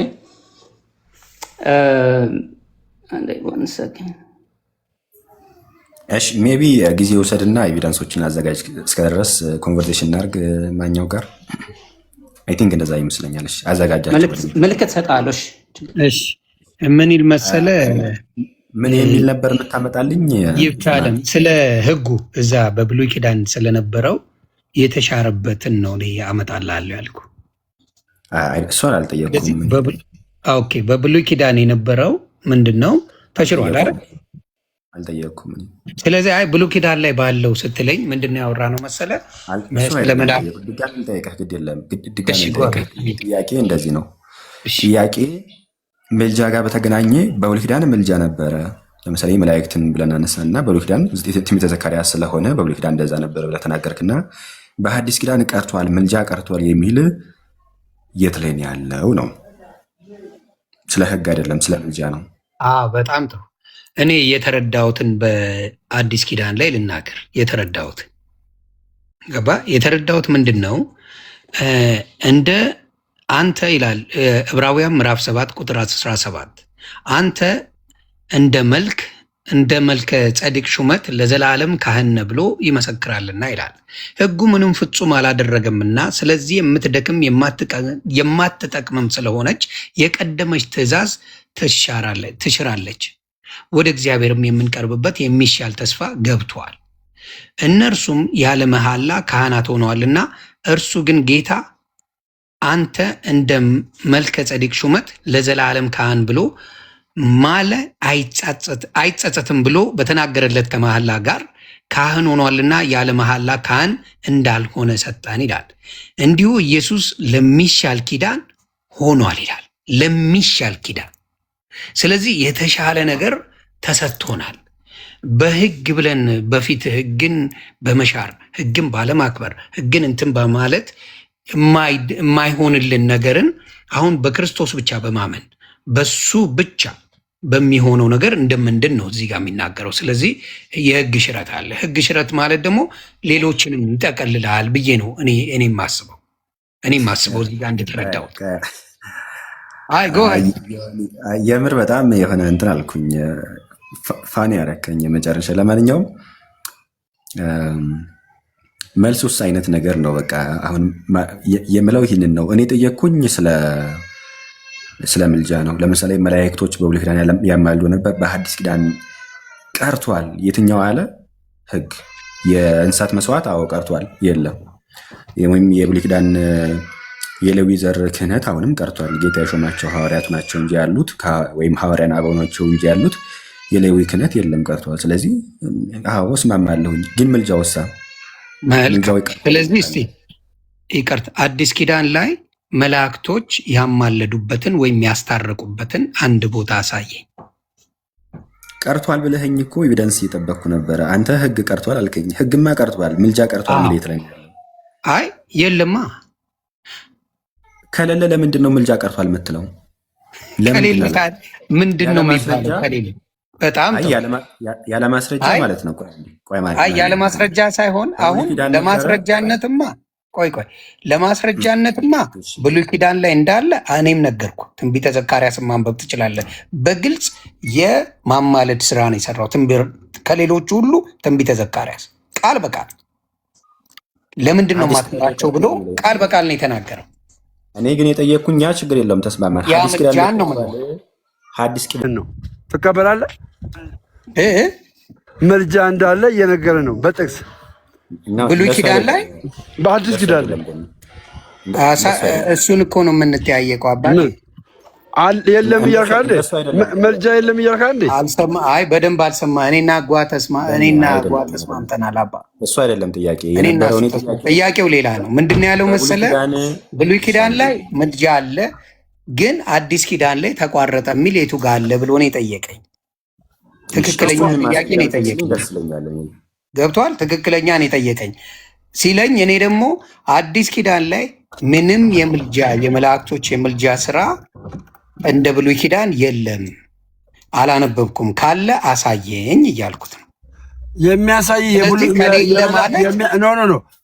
እሺ ሜቢ ጊዜ ውሰድና ኤቪደንሶችን አዘጋጅ እስከደረስ ኮንቨርሴሽን እናድርግ ማኛው ጋር አይ ቲንክ እንደዛ ይመስለኛል። እሺ አዘጋጃችሁ ምልክት ሰጣለሁ። እሺ ምን ይል መሰለ ምን የሚል ነበር የምታመጣልኝ? ይብቻለም ስለ ህጉ እዛ በብሉይ ኪዳን ስለነበረው የተሻረበትን ነው እኔ አመጣልሃለሁ ያልኩ። እሷን አልጠየቅኩም። ኦኬ በብሉይ ኪዳን የነበረው ምንድነው ተሽሯል አይደል? አልጠየቅኩም። ስለዚህ አይ ብሉይ ኪዳን ላይ ባለው ስትለኝ ምንድነው ያወራ ነው መሰለ? ድጋሚ ልጠይቅህ ግድ የለም። ድጋሚ ልጠይቅህ ጥያቄ እንደዚህ ነው። ጥያቄ ምልጃ ጋር በተገናኘ በብሉይ ኪዳን ምልጃ ነበረ። ለምሳሌ መላእክትን ብለን አነሳና በብሉይ ኪዳን ትንቢተ ዘካርያስ ስለሆነ በብሉይ ኪዳን እንደዛ ነበረ ብለህ ተናገርክና በሐዲስ ኪዳን ቀርቷል፣ ምልጃ ቀርቷል የሚል የት ላይ ነው ያለው ነው። ስለ ህግ አይደለም፣ ስለ ምልጃ ነው። በጣም ጥሩ። እኔ የተረዳሁትን በአዲስ ኪዳን ላይ ልናገር። የተረዳሁትን ገባ። የተረዳሁት ምንድን ነው? እንደ አንተ ይላል ዕብራውያን ምዕራፍ 7 ቁጥር 17 አንተ እንደ መልከ ጸዲቅ ሹመት ለዘላለም ካህን ነህ ብሎ ይመሰክራልና ይላል። ህጉ ምንም ፍጹም አላደረገምና ስለዚህ የምትደክም የማትጠቅምም ስለሆነች የቀደመች ትእዛዝ ትሽራለች፣ ወደ እግዚአብሔርም የምንቀርብበት የሚሻል ተስፋ ገብቷል። እነርሱም ያለ መሐላ ካህናት ሆነዋልና እርሱ ግን ጌታ አንተ እንደ መልከ ጸዲቅ ሹመት ለዘላለም ካህን ብሎ ማለ አይጸጸትም ብሎ በተናገረለት ከመሐላ ጋር ካህን ሆኗልና ያለ መሐላ ካህን እንዳልሆነ ሰጠን ይላል። እንዲሁ ኢየሱስ ለሚሻል ኪዳን ሆኗል ይላል። ለሚሻል ኪዳን። ስለዚህ የተሻለ ነገር ተሰጥቶናል። በህግ ብለን በፊት ህግን በመሻር ህግን ባለማክበር ህግን እንትን በማለት የማይሆንልን ነገርን አሁን በክርስቶስ ብቻ በማመን በሱ ብቻ በሚሆነው ነገር እንደምንድን ነው እዚህ ጋር የሚናገረው። ስለዚህ የህግ ሽረት አለ። ህግ ሽረት ማለት ደግሞ ሌሎችንም ይጠቀልላል ብዬ ነው እኔ ማስበው እዚህ ጋር እንደተረዳሁት። የምር በጣም የሆነ እንትን አልኩኝ፣ ፋኒ ያረከኝ መጨረሻ። ለማንኛውም መልሱስ አይነት ነገር ነው። በቃ አሁን የምለው ይህንን ነው። እኔ ጠየቅኩኝ ስለ ምልጃ ነው። ለምሳሌ መላእክቶች በብሉይ ኪዳን ያማልዱ ነበር፣ በሐዲስ ኪዳን ቀርቷል። የትኛው አለ? ህግ። የእንስሳት መስዋዕት አዎ ቀርቷል፣ የለም። ወይም የብሉይ ኪዳን የሌዊ ዘር ክህነት አሁንም ቀርቷል። ጌታ የሾማቸው ሐዋርያት ናቸው እንጂ ያሉት ወይም ሐዋርያን አበው ናቸው እንጂ ያሉት የሌዊ ክህነት የለም፣ ቀርቷል። ስለዚህ አዎ እስማማለሁኝ። ግን ምልጃ ወሳ ስለዚህ እስቲ ይቅርታ አዲስ ኪዳን ላይ መላእክቶች ያማለዱበትን ወይም ያስታረቁበትን አንድ ቦታ አሳየኝ። ቀርቷል ብለኸኝ እኮ ኤቪደንስ እየጠበቅኩ ነበረ። አንተ ህግ ቀርቷል አልከኝ። ህግማ ቀርቷል፣ ምልጃ ቀርቷል። ሚሌት ላይ አይ የለማ። ከሌለ ለምንድን ነው ምልጃ ቀርቷል የምትለው? ምንድን ነው የሚባለው? ከሌለ በጣም ያለ ማስረጃ ማለት ነው። ያለ ማስረጃ ሳይሆን አሁን ለማስረጃነትማ ለማስረጃነትማ ብሉይ ኪዳን ላይ እንዳለ እኔም ነገርኩ። ትንቢተ ዘካርያስን ማንበብ ትችላለህ። በግልጽ የማማለድ ስራ ነው የሰራው ከሌሎቹ ሁሉ ትንቢተ ዘካርያስ ቃል በቃል ለምንድን ነው ማትላቸው ብሎ ቃል በቃል ነው የተናገረው። እኔ ግን የጠየቅኩኝ ያ ችግር የለውም ተስማማን። ሐዲስ ኪዳን ነው ትቀበላለህ? ምልጃ እንዳለ እየነገረ ነው በጥቅስ ብሉይ ኪዳን ላይ በአዲስ ኪዳን ላይ እሱን እኮ ነው የምንተያየቀው። አባቴ የለም እያልክ አንዴ መልጃ የለም እያልክ አንዴ አይ በደንብ አልሰማ። እኔና ጓ ተስማምተናል። አባ እሱ አይደለም ጥያቄ። ጥያቄው ሌላ ነው። ምንድን ነው ያለው መሰለህ? ብሉይ ኪዳን ላይ ምልጃ አለ፣ ግን አዲስ ኪዳን ላይ ተቋረጠ የሚል የቱ ጋር አለ ብሎ ነው የጠየቀኝ። ትክክለኛ ጥያቄ ነው የጠየቀኝ። ገብቷል? ትክክለኛ ነው የጠየቀኝ ሲለኝ እኔ ደግሞ አዲስ ኪዳን ላይ ምንም የመላእክቶች የምልጃ ስራ እንደ ብሉይ ኪዳን የለም፣ አላነበብኩም፣ ካለ አሳየኝ እያልኩት ነው። የሚያሳይ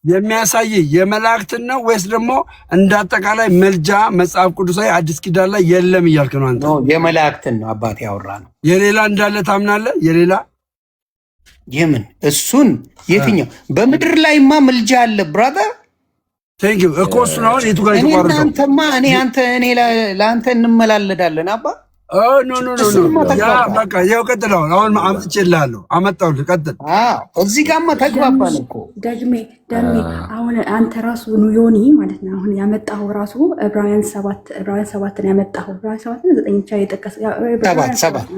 የሚያሳይ የመላእክትን ነው ወይስ ደግሞ እንዳጠቃላይ መልጃ መጽሐፍ ቅዱሳዊ አዲስ ኪዳን ላይ የለም እያልክ ነው አንተ? የመላእክትን ነው አባቴ ያወራ ነው። የሌላ እንዳለ ታምናለህ? የሌላ የምን እሱን የትኛው በምድር ላይማ ምልጃ አለ ብራዘር። ቴንኪው እኮ እሱን አሁን የቱ ጋር የተቋረጠው? አንተማ እኔ ለአንተ እንመላለዳለን አባ። ያ በቃ ያው ቀጥል። አሁን አምጥቼልሃለሁ፣ አመጣሁልህ። ቀጥል። እዚህ ጋርማ ተግባባን እኮ ደግሜ አሁን አንተ ራሱ ዮኒ ማለት ነው አሁን ያመጣኸው ራሱ ዕብራውያን 7 ያመጣኸው ዕብራውያን 7 9 የጠቀስ ሰባት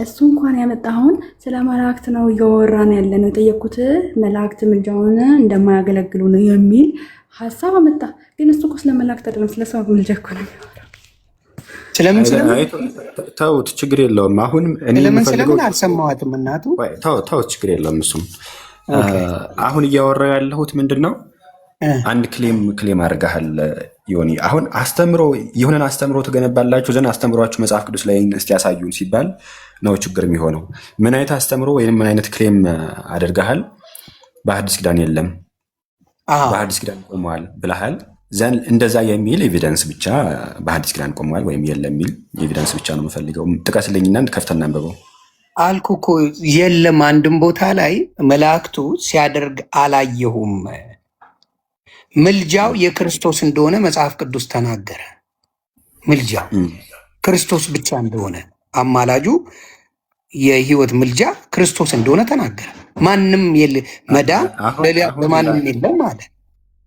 እሱ እንኳን ያመጣኸውን ስለ መላእክት ነው እያወራን ያለ ነው። የጠየኩት መላእክት ምልጃውን እንደማያገለግሉ ነው የሚል ሀሳብ አመጣ። ግን እሱ እኮ ስለ መላእክት አይደለም ስለ ሰው ምልጃ እኮ ነው የሚያወራው። ተውት፣ ችግር የለውም። አሁን ስለምን አልሰማዋትም እናቱ? ተውት፣ ችግር የለውም። እሱም አሁን እያወራው ያለሁት ምንድን ነው? አንድ ክሌም አድርገሃል። ዮኒ አሁን አስተምሮ የሆነን አስተምሮ ትገነባላችሁ ዘንድ አስተምሯችሁ መጽሐፍ ቅዱስ ላይ እስቲ ያሳዩን ሲባል ነው ችግር የሚሆነው። ምን አይነት አስተምሮ ወይም ምን አይነት ክሌም አድርገሃል? በሐዲስ ኪዳን የለም በሐዲስ ኪዳን ቆመዋል ብለሃል ዘንድ እንደዛ የሚል ኤቪደንስ ብቻ በሐዲስ ኪዳን ቆመዋል ወይም የለም የሚል ኤቪደንስ ብቻ ነው የምፈልገው። ጥቀስልኝና ከፍተና አንብበው። አልኩ እኮ የለም አንድም ቦታ ላይ መላእክቱ ሲያደርግ አላየሁም። ምልጃው የክርስቶስ እንደሆነ መጽሐፍ ቅዱስ ተናገረ። ምልጃው ክርስቶስ ብቻ እንደሆነ አማላጁ የህይወት ምልጃ ክርስቶስ እንደሆነ ተናገረ። ማንም መዳን በማንም የለም ማለት።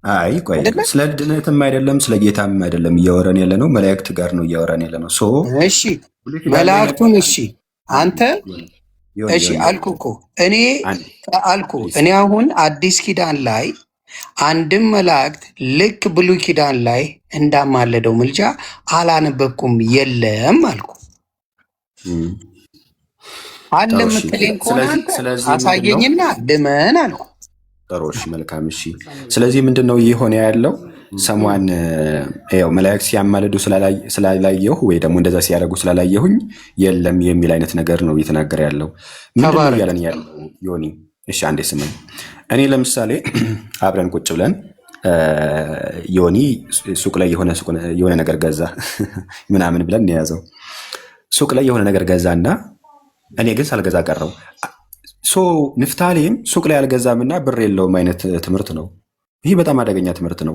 አይ ቆይ ስለ ድነትም አይደለም ስለ ጌታም አይደለም እያወራን ያለ ነው፣ መላእክት ጋር ነው እያወራን ያለ ነው። እሺ መላእክቱን እሺ አንተ እሺ አልኩ እኮ እኔ አሁን አዲስ ኪዳን ላይ አንድም መላእክት ልክ ብሉይ ኪዳን ላይ እንዳማለደው ምልጃ አላነበብኩም የለም አልኩ። አለ ምትለኝ ከሆነ አሳየኝና ልመን አልኩ። ጥሩሽ መልካም እሺ። ስለዚህ ምንድነው እየሆነ ያለው? ሰሟን መላእክት ሲያማልዱ ስላላየሁ ወይ ደግሞ እንደዛ ሲያደርጉ ስላላየሁኝ የለም የሚል አይነት ነገር ነው እየተናገረ ያለው። ምንድነው እያለን ያለው ዮኒ? እሺ አንዴ ስምን። እኔ ለምሳሌ አብረን ቁጭ ብለን ዮኒ ሱቅ ላይ የሆነ ነገር ገዛ ምናምን ብለን የያዘው ሱቅ ላይ የሆነ ነገር ገዛና እኔ ግን ሳልገዛ ቀረው። ንፍታሌም ሱቅ ላይ አልገዛምና ብር የለውም አይነት ትምህርት ነው። ይህ በጣም አደገኛ ትምህርት ነው።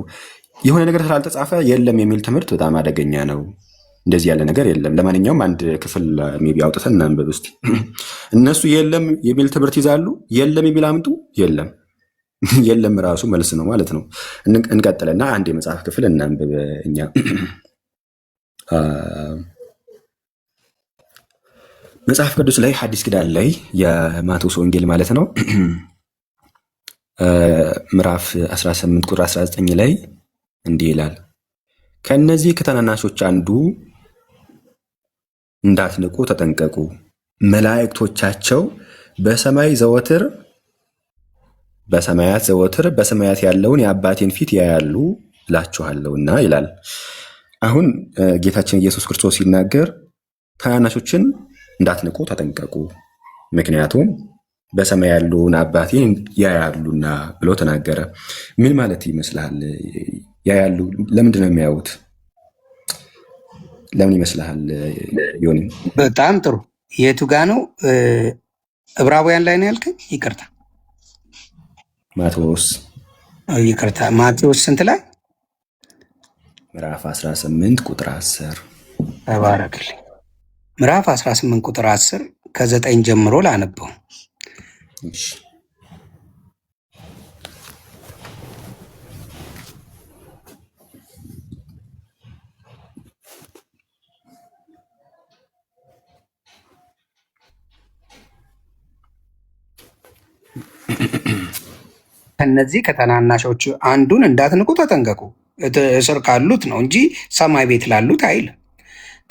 የሆነ ነገር ስላልተጻፈ የለም የሚል ትምህርት በጣም አደገኛ ነው። እንደዚህ ያለ ነገር የለም። ለማንኛውም አንድ ክፍል ሜቢ አውጥተን እናንብብ እስቲ። እነሱ የለም የሚል ትምህርት ይዛሉ። የለም የሚል አምጡ። የለም ራሱ መልስ ነው ማለት ነው። እንቀጥልና አንድ የመጽሐፍ ክፍል እናንብብ እኛ መጽሐፍ ቅዱስ ላይ ሐዲስ ኪዳን ላይ የማቴዎስ ወንጌል ማለት ነው ምዕራፍ 18 ቁጥር 19 ላይ እንዲህ ይላል፣ ከእነዚህ ከታናናሾች አንዱ እንዳትንቁ ተጠንቀቁ፣ መላእክቶቻቸው በሰማያት ዘወትር በሰማያት ያለውን የአባቴን ፊት ያያሉ እላችኋለሁና ይላል። አሁን ጌታችን ኢየሱስ ክርስቶስ ሲናገር ታናናሾችን እንዳትንቁ ተጠንቀቁ፣ ምክንያቱም በሰማይ ያለውን አባቴን ያያሉና ብሎ ተናገረ። ምን ማለት ይመስልሃል? ያያሉ ለምንድን ነው የሚያዩት? ለምን ይመስልሃል ዮኒ? በጣም ጥሩ። የቱ ጋ ነው? ዕብራውያን ላይ ነው ያልከኝ? ይቅርታ ማቴዎስ። ይቅርታ ማቴዎስ ስንት ላይ? ምዕራፍ 18 ቁጥር 10። ተባረክልኝ። ምዕራፍ 18 ቁጥር 10 ከ9 ጀምሮ ላነበው። ከነዚህ ከታናናሾቹ አንዱን እንዳትንቁ ተጠንቀቁ። እስር ካሉት ነው እንጂ ሰማይ ቤት ላሉት አይልም።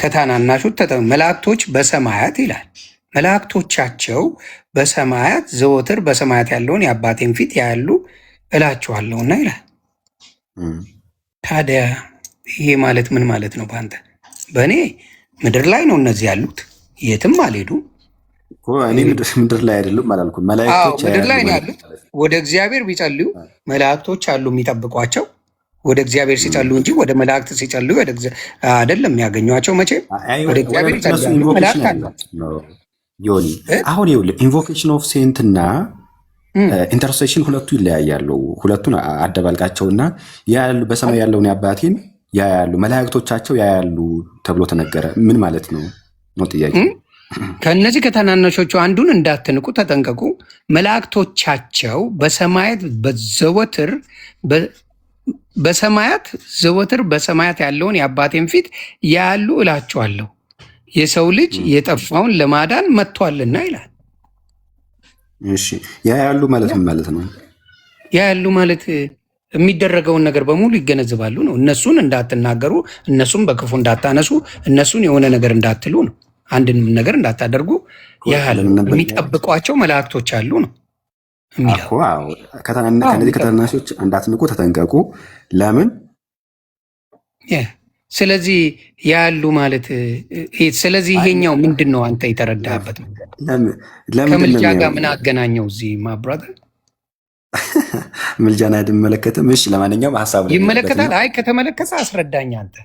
ከታናናሾች መላእክቶች በሰማያት ይላል። መላእክቶቻቸው በሰማያት ዘወትር በሰማያት ያለውን የአባቴን ፊት ያያሉ እላችኋለሁና ይላል። ታዲያ ይሄ ማለት ምን ማለት ነው? በአንተ በእኔ ምድር ላይ ነው እነዚህ ያሉት፣ የትም አልሄዱም። እኔ ምድር ላይ አይደሉም አላልኩም። መላእክቶች ምድር ላይ ነው ያሉት። ወደ እግዚአብሔር ቢጸልዩ መላእክቶች አሉ የሚጠብቋቸው። ወደ እግዚአብሔር ሲጸልዩ እንጂ ወደ መላእክት ሲጸልዩ አይደለም የሚያገኟቸው። መቼም ወደ እግዚአብሔር ይጸልያሉ፣ መላእክት አሉ። ዮኒ አሁን ይኸውልህ ኢንቮኬሽን ኦፍ ሴንት እና ኢንተርሴሽን ሁለቱ ይለያያሉ። ሁለቱን አደባልቃቸውና ያያሉ በሰማይ ያለውን የአባቴን ያያሉ መላእክቶቻቸው ያያሉ ተብሎ ተነገረ። ምን ማለት ነው ነው ጥያቄ። ከእነዚህ ከታናናሾቹ አንዱን እንዳትንቁ ተጠንቀቁ፣ መላእክቶቻቸው በሰማያት ዘወትር በሰማያት ያለውን የአባቴን ፊት ያያሉ እላችኋለሁ። የሰው ልጅ የጠፋውን ለማዳን መጥቷልና ይላል። እሺ ያያሉ ማለት ምን ማለት ነው? ያያሉ ማለት የሚደረገውን ነገር በሙሉ ይገነዘባሉ ነው። እነሱን እንዳትናገሩ፣ እነሱን በክፉ እንዳታነሱ፣ እነሱን የሆነ ነገር እንዳትሉ ነው። አንድንም ነገር እንዳታደርጉ ያህል የሚጠብቋቸው መላእክቶች አሉ ነው ከነዚህ ከታናናሾች እንዳትንቁ ተጠንቀቁ። ለምን? ስለዚህ ያሉ ማለት ስለዚህ ይሄኛው ምንድን ነው አንተ የተረዳህበት መንገድ? ከምልጃ ጋር ምን አገናኘው? እዚህ ማብራዘር ምልጃን አይመለከትም። እሺ ለማንኛውም ሀሳቡ ይመለከታል። አይ ከተመለከተ አስረዳኝ አንተ።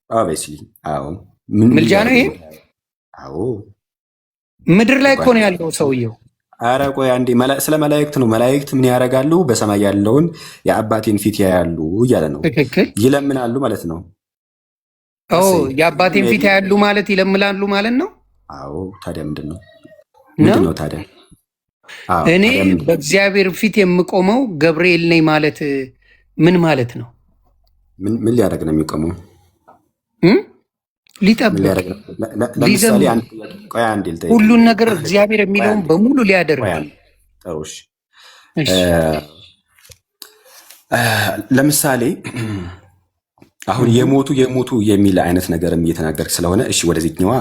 ኦብቪስሊ አዎ፣ ምልጃ ነው ይሄ። አዎ ምድር ላይ እኮ ነው ያለው ሰውየው። ኧረ ቆይ አንዴ፣ ስለ መላእክት ነው። መላእክት ምን ያደርጋሉ? በሰማይ ያለውን የአባቴን ፊት ያያሉ እያለ ነው። ትክክል። ይለምናሉ ማለት ነው። የአባቴን ፊት ያያሉ ማለት ይለምናሉ ማለት ነው። አዎ ታዲያ ምንድን ነው ታዲያ? እኔ በእግዚአብሔር ፊት የምቆመው ገብርኤል ነኝ ማለት ምን ማለት ነው? ምን ሊያደርግ ነው የሚቆመው? ሊጠብቅ፣ ሁሉን ነገር እግዚአብሔር የሚለውን በሙሉ ሊያደርግ። ለምሳሌ አሁን የሞቱ የሚል አይነት ነገርም እየተናገርክ ስለሆነ እሺ፣ ወደዚህኛዋ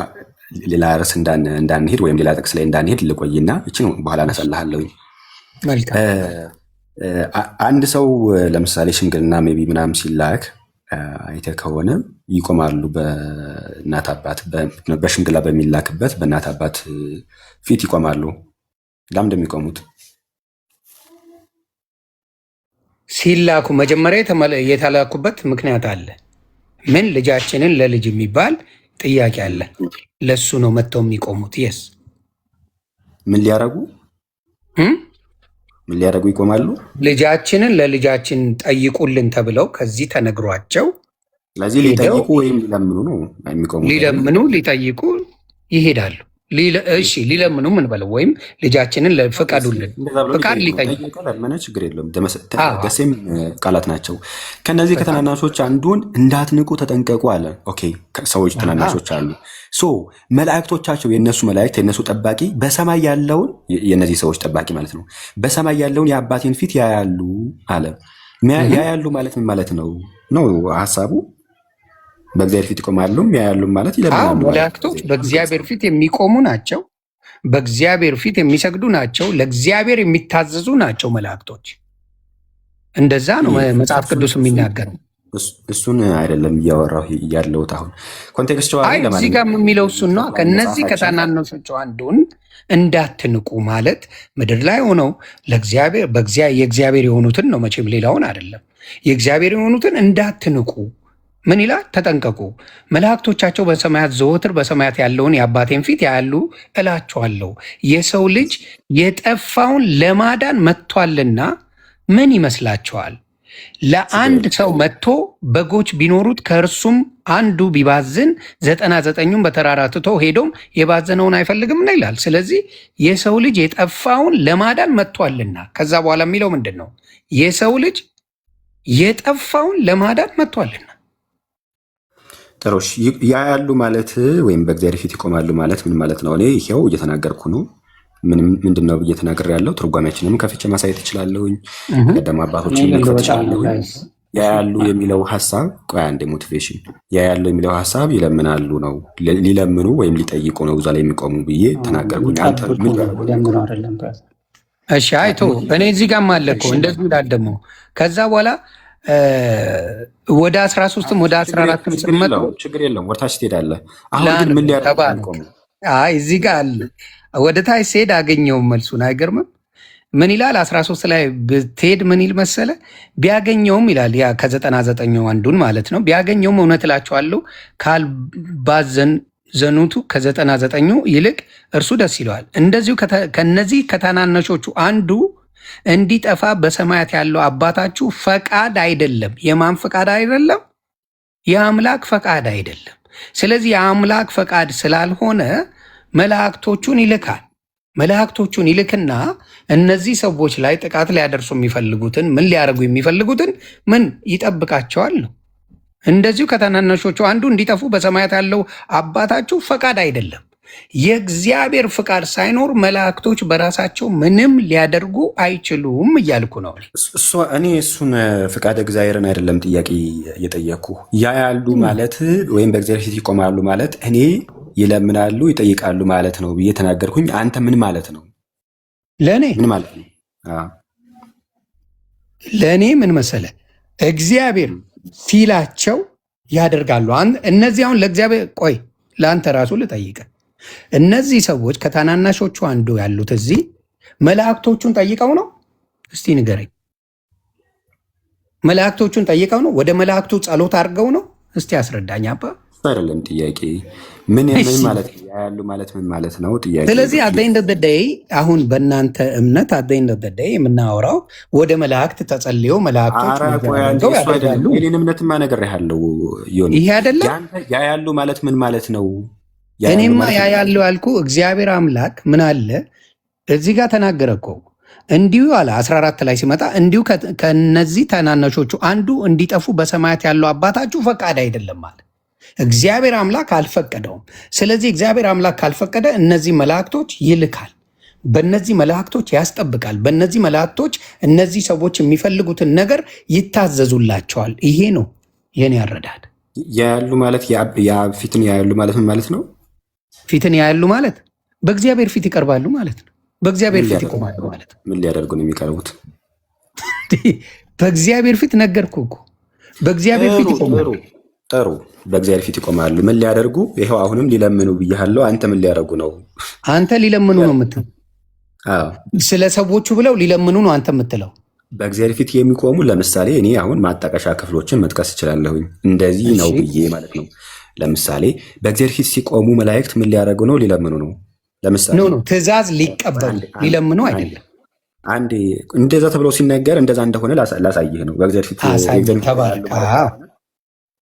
ሌላ ርዕስ እንዳንሄድ ወይም ሌላ ጥቅስ ላይ እንዳንሄድ ልቆይና እችን በኋላ አነሳልሃለሁ። አንድ ሰው ለምሳሌ ሽምግልና ሜይ ቢ ምናምን ሲላክ አይተህ ከሆነ ይቆማሉ። በእናት አባት በሽምግላ በሚላክበት በእናት አባት ፊት ይቆማሉ። ለምን እንደሚቆሙት ሲላኩ መጀመሪያ የተላኩበት ምክንያት አለ። ምን ልጃችንን ለልጅ የሚባል ጥያቄ አለ። ለሱ ነው መጥተው የሚቆሙት። የስ ምን ሊያደርጉ ይቆማሉ? ልጃችንን ለልጃችን ጠይቁልን ተብለው ከዚህ ተነግሯቸው፣ ስለዚህ ሊጠይቁ ወይም ሊለምኑ ነው የሚቆሙት። ሊለምኑ ሊጠይቁ ይሄዳሉ። እሺ ሊለምኑ ምን በለው ወይም ልጃችንን ፍቀዱልን፣ ፍቃድ ሊጠይቁ ችግር የለውም። ደሴም ቃላት ናቸው። ከነዚህ ከተናናሾች አንዱን እንዳትንቁ ተጠንቀቁ አለ። ኦኬ ሰዎች ተናናሾች አሉ። መላእክቶቻቸው የነሱ መላእክት የነሱ ጠባቂ በሰማይ ያለውን የነዚህ ሰዎች ጠባቂ ማለት ነው። በሰማይ ያለውን የአባቴን ፊት ያያሉ አለ። ያያሉ ማለት ምን ማለት ነው ነው ሀሳቡ? በእግዚአብሔር ፊት ይቆማሉ ያያሉ ማለት ይለምናሉ። መላእክቶች በእግዚአብሔር ፊት የሚቆሙ ናቸው። በእግዚአብሔር ፊት የሚሰግዱ ናቸው። ለእግዚአብሔር የሚታዘዙ ናቸው መላእክቶች። እንደዛ ነው መጽሐፍ ቅዱስ የሚናገረው። እሱን አይደለም እያወራሁ ያለሁት አሁን ኮንቴክስቹዋሊ። እዚህ ጋር የሚለው እሱን ነው። ከነዚህ ከታናናሾቹ አንዱን እንዳትንቁ ማለት ምድር ላይ ሆነው ለእግዚአብሔር የእግዚአብሔር የሆኑትን ነው። መቼም ሌላውን አይደለም። የእግዚአብሔር የሆኑትን እንዳትንቁ ምን ይላል? ተጠንቀቁ። መላእክቶቻቸው በሰማያት ዘወትር በሰማያት ያለውን የአባቴን ፊት ያያሉ እላችኋለሁ። የሰው ልጅ የጠፋውን ለማዳን መጥቷልና ምን ይመስላችኋል? ለአንድ ሰው መጥቶ በጎች ቢኖሩት ከእርሱም አንዱ ቢባዝን 99ኙን በተራራ ትቶ ሄዶም የባዘነውን አይፈልግም ነው ይላል። ስለዚህ የሰው ልጅ የጠፋውን ለማዳን መጥቷልና። ከዛ በኋላ የሚለው ምንድን ነው? የሰው ልጅ የጠፋውን ለማዳን መጥቷልና። ጥሩሽ ያያሉ ማለት ወይም በእግዚአብሔር ፊት ይቆማሉ ማለት ምን ማለት ነው? እኔ ይሄው እየተናገርኩ ነው። ምንድን ነው ብዬ ተናግሬ ያለው? ትርጓሜያችንም ከፍቼ ማሳየት እችላለሁኝ። ቀደም አባቶችን መክፈት እችላለሁኝ። ያያሉ የሚለው ሀሳብ ቆይ አንዴ፣ ሞቲቬሽን ያያሉ የሚለው ሀሳብ ይለምናሉ ነው፣ ሊለምኑ ወይም ሊጠይቁ ነው እዛ ላይ የሚቆሙ ብዬ ተናገርኩኝ። አንተ ምን እሺ አይቶ እኔ እዚህ ጋር ማለኮ እንደዚህ ይላል ደግሞ ከዛ በኋላ ወደ 13ም ወደ 14ም ስመጡ ችግር የለውም ወደታች ትሄዳለህ። አሁን ግን ምን ሊያደርጉ? አይ እዚህ ጋር አለ ወደ ታች ስሄድ አገኘው መልሱን። አይገርምም? ምን ይላል 13 ላይ ብትሄድ ምን ይል መሰለ? ቢያገኘውም ይላል ያ ከ99 አንዱን ማለት ነው። ቢያገኘውም እውነት እላችኋለሁ ካልባዘኑት ከ99 ይልቅ እርሱ ደስ ይለዋል። እንደዚሁ ከነዚህ ከታናናሾቹ አንዱ እንዲጠፋ በሰማያት ያለው አባታችሁ ፈቃድ አይደለም። የማን ፈቃድ አይደለም? የአምላክ ፈቃድ አይደለም። ስለዚህ የአምላክ ፈቃድ ስላልሆነ መላእክቶቹን ይልካል። መላእክቶቹን ይልክና እነዚህ ሰዎች ላይ ጥቃት ሊያደርሱ የሚፈልጉትን ምን ሊያደርጉ የሚፈልጉትን ምን ይጠብቃቸዋል ነው። እንደዚሁ ከታናናሾቹ አንዱ እንዲጠፉ በሰማያት ያለው አባታችሁ ፈቃድ አይደለም። የእግዚአብሔር ፍቃድ ሳይኖር መላእክቶች በራሳቸው ምንም ሊያደርጉ አይችሉም እያልኩ ነው። እኔ እሱን ፍቃድ እግዚአብሔርን አይደለም ጥያቄ እየጠየኩ ያያሉ ማለት ወይም በእግዚአብሔር ፊት ይቆማሉ ማለት እኔ ይለምናሉ ይጠይቃሉ ማለት ነው ብዬ ተናገርኩኝ። አንተ ምን ማለት ነው? ለእኔ ምን ማለት ነው? ለእኔ ምን መሰለ እግዚአብሔር ሲላቸው ያደርጋሉ። እነዚህ አሁን ለእግዚአብሔር ቆይ ለአንተ ራሱ ልጠይቀ እነዚህ ሰዎች ከታናናሾቹ አንዱ ያሉት እዚህ መላእክቶቹን ጠይቀው ነው? እስቲ ንገረኝ። መላእክቶቹን ጠይቀው ነው? ወደ መላእክቱ ጸሎት አድርገው ነው? እስቲ አስረዳኝ አባ። አይደለም ጥያቄ ምን ማለት ያያሉ ማለት ምን ማለት ነው ጥያቄ። ስለዚህ አደይን ደደይ አሁን በእናንተ እምነት አደይን ደደይ የምናወራው ወደ መላእክት ተጸልዮ መላእክቶች ያደርጋሉ። የኔን እምነትማ ነግሬሃለሁ ዮኒ። ይሄ አይደለም ያያሉ ማለት ምን ማለት ነው? እኔማ ያያሉ ያልኩ እግዚአብሔር አምላክ ምን አለ እዚህ ጋር ተናገረ እኮ እንዲሁ አለ 14 ላይ ሲመጣ እንዲሁ ከነዚህ ታናናሾቹ አንዱ እንዲጠፉ በሰማያት ያለው አባታችሁ ፈቃድ አይደለም አለ። እግዚአብሔር አምላክ አልፈቀደውም። ስለዚህ እግዚአብሔር አምላክ ካልፈቀደ እነዚህ መላእክቶች ይልካል፣ በእነዚህ መላእክቶች ያስጠብቃል፣ በእነዚህ መላእክቶች እነዚህ ሰዎች የሚፈልጉትን ነገር ይታዘዙላቸዋል። ይሄ ነው የኔ አረዳድ። ያያሉ ማለት ፊትን ያያሉ ማለት ምን ማለት ነው? ፊትን ያያሉ ማለት በእግዚአብሔር ፊት ይቀርባሉ ማለት ነው። በእግዚአብሔር ፊት ይቆማሉ ማለት ነው። ምን ሊያደርጉ ነው የሚቀርቡት? በእግዚአብሔር ፊት ነገርኩ እኮ በእግዚአብሔር ፊት ይቆማሉ። ጥሩ፣ በእግዚአብሔር ፊት ይቆማሉ። ምን ሊያደርጉ? ይኸው አሁንም ሊለምኑ ብያለሁ። አንተ ምን ሊያደርጉ ነው? አንተ ሊለምኑ ነው የምትለው? ስለ ሰዎቹ ብለው ሊለምኑ ነው አንተ የምትለው? በእግዚአብሔር ፊት የሚቆሙ ለምሳሌ እኔ አሁን ማጣቀሻ ክፍሎችን መጥቀስ እችላለሁኝ። እንደዚህ ነው ብዬ ማለት ነው። ለምሳሌ በእግዚአብሔር ፊት ሲቆሙ መላእክት ምን ሊያደርጉ ነው? ሊለምኑ ነው። ለምሳሌ ትእዛዝ ሊቀበሉ ሊለምኑ አይደለም። አንዴ እንደዛ ተብሎ ሲነገር እንደዛ እንደሆነ ላሳይህ ነው። በእግዚአብሔር ፊት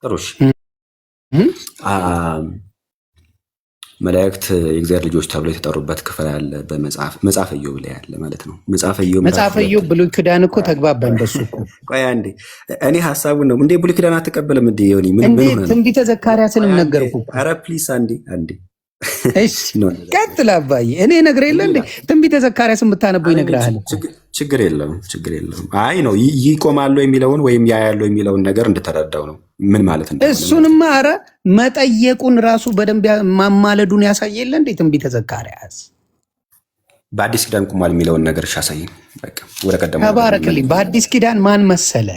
ጥሩሽ መላእክት የእግዚአብሔር ልጆች ተብሎ የተጠሩበት ክፍል አለ በመጽሐፈ ኢዮብ ላይ ያለ ማለት ነው። መጽሐፈ ኢዮብ ብሉይ ኪዳን እኮ ተግባባን በሱ እኮ። ቆይ አንዴ እኔ ሀሳቡን ነው እንዴ ብሉይ ኪዳን አትቀበልም እንዴ? ዮኒ ምን ትንቢተ ዘካርያስንም ነገርኩ። ኧረ ፕሊስ አንዴ እሺ ቀጥል አባዬ። እኔ ነግረ የለ እንዴ ትንቢተ ዘካርያስ የምታነበው ይነግርሃል። ችግር የለም። አይ ነው ይቆማሉ የሚለውን ወይም ያያሉ የሚለውን ነገር እንድተረዳው ነው ምን ማለት ነው። እሱንማ ኧረ መጠየቁን ራሱ በደንብ ማማለዱን ያሳየለ እንዴ ትንቢተ ዘካርያስ። በአዲስ ኪዳን ቁሟል የሚለውን ነገር ያሳየኝ። በቃ ወደ ቀደም ተባረክልኝ። በአዲስ ኪዳን ማን መሰለ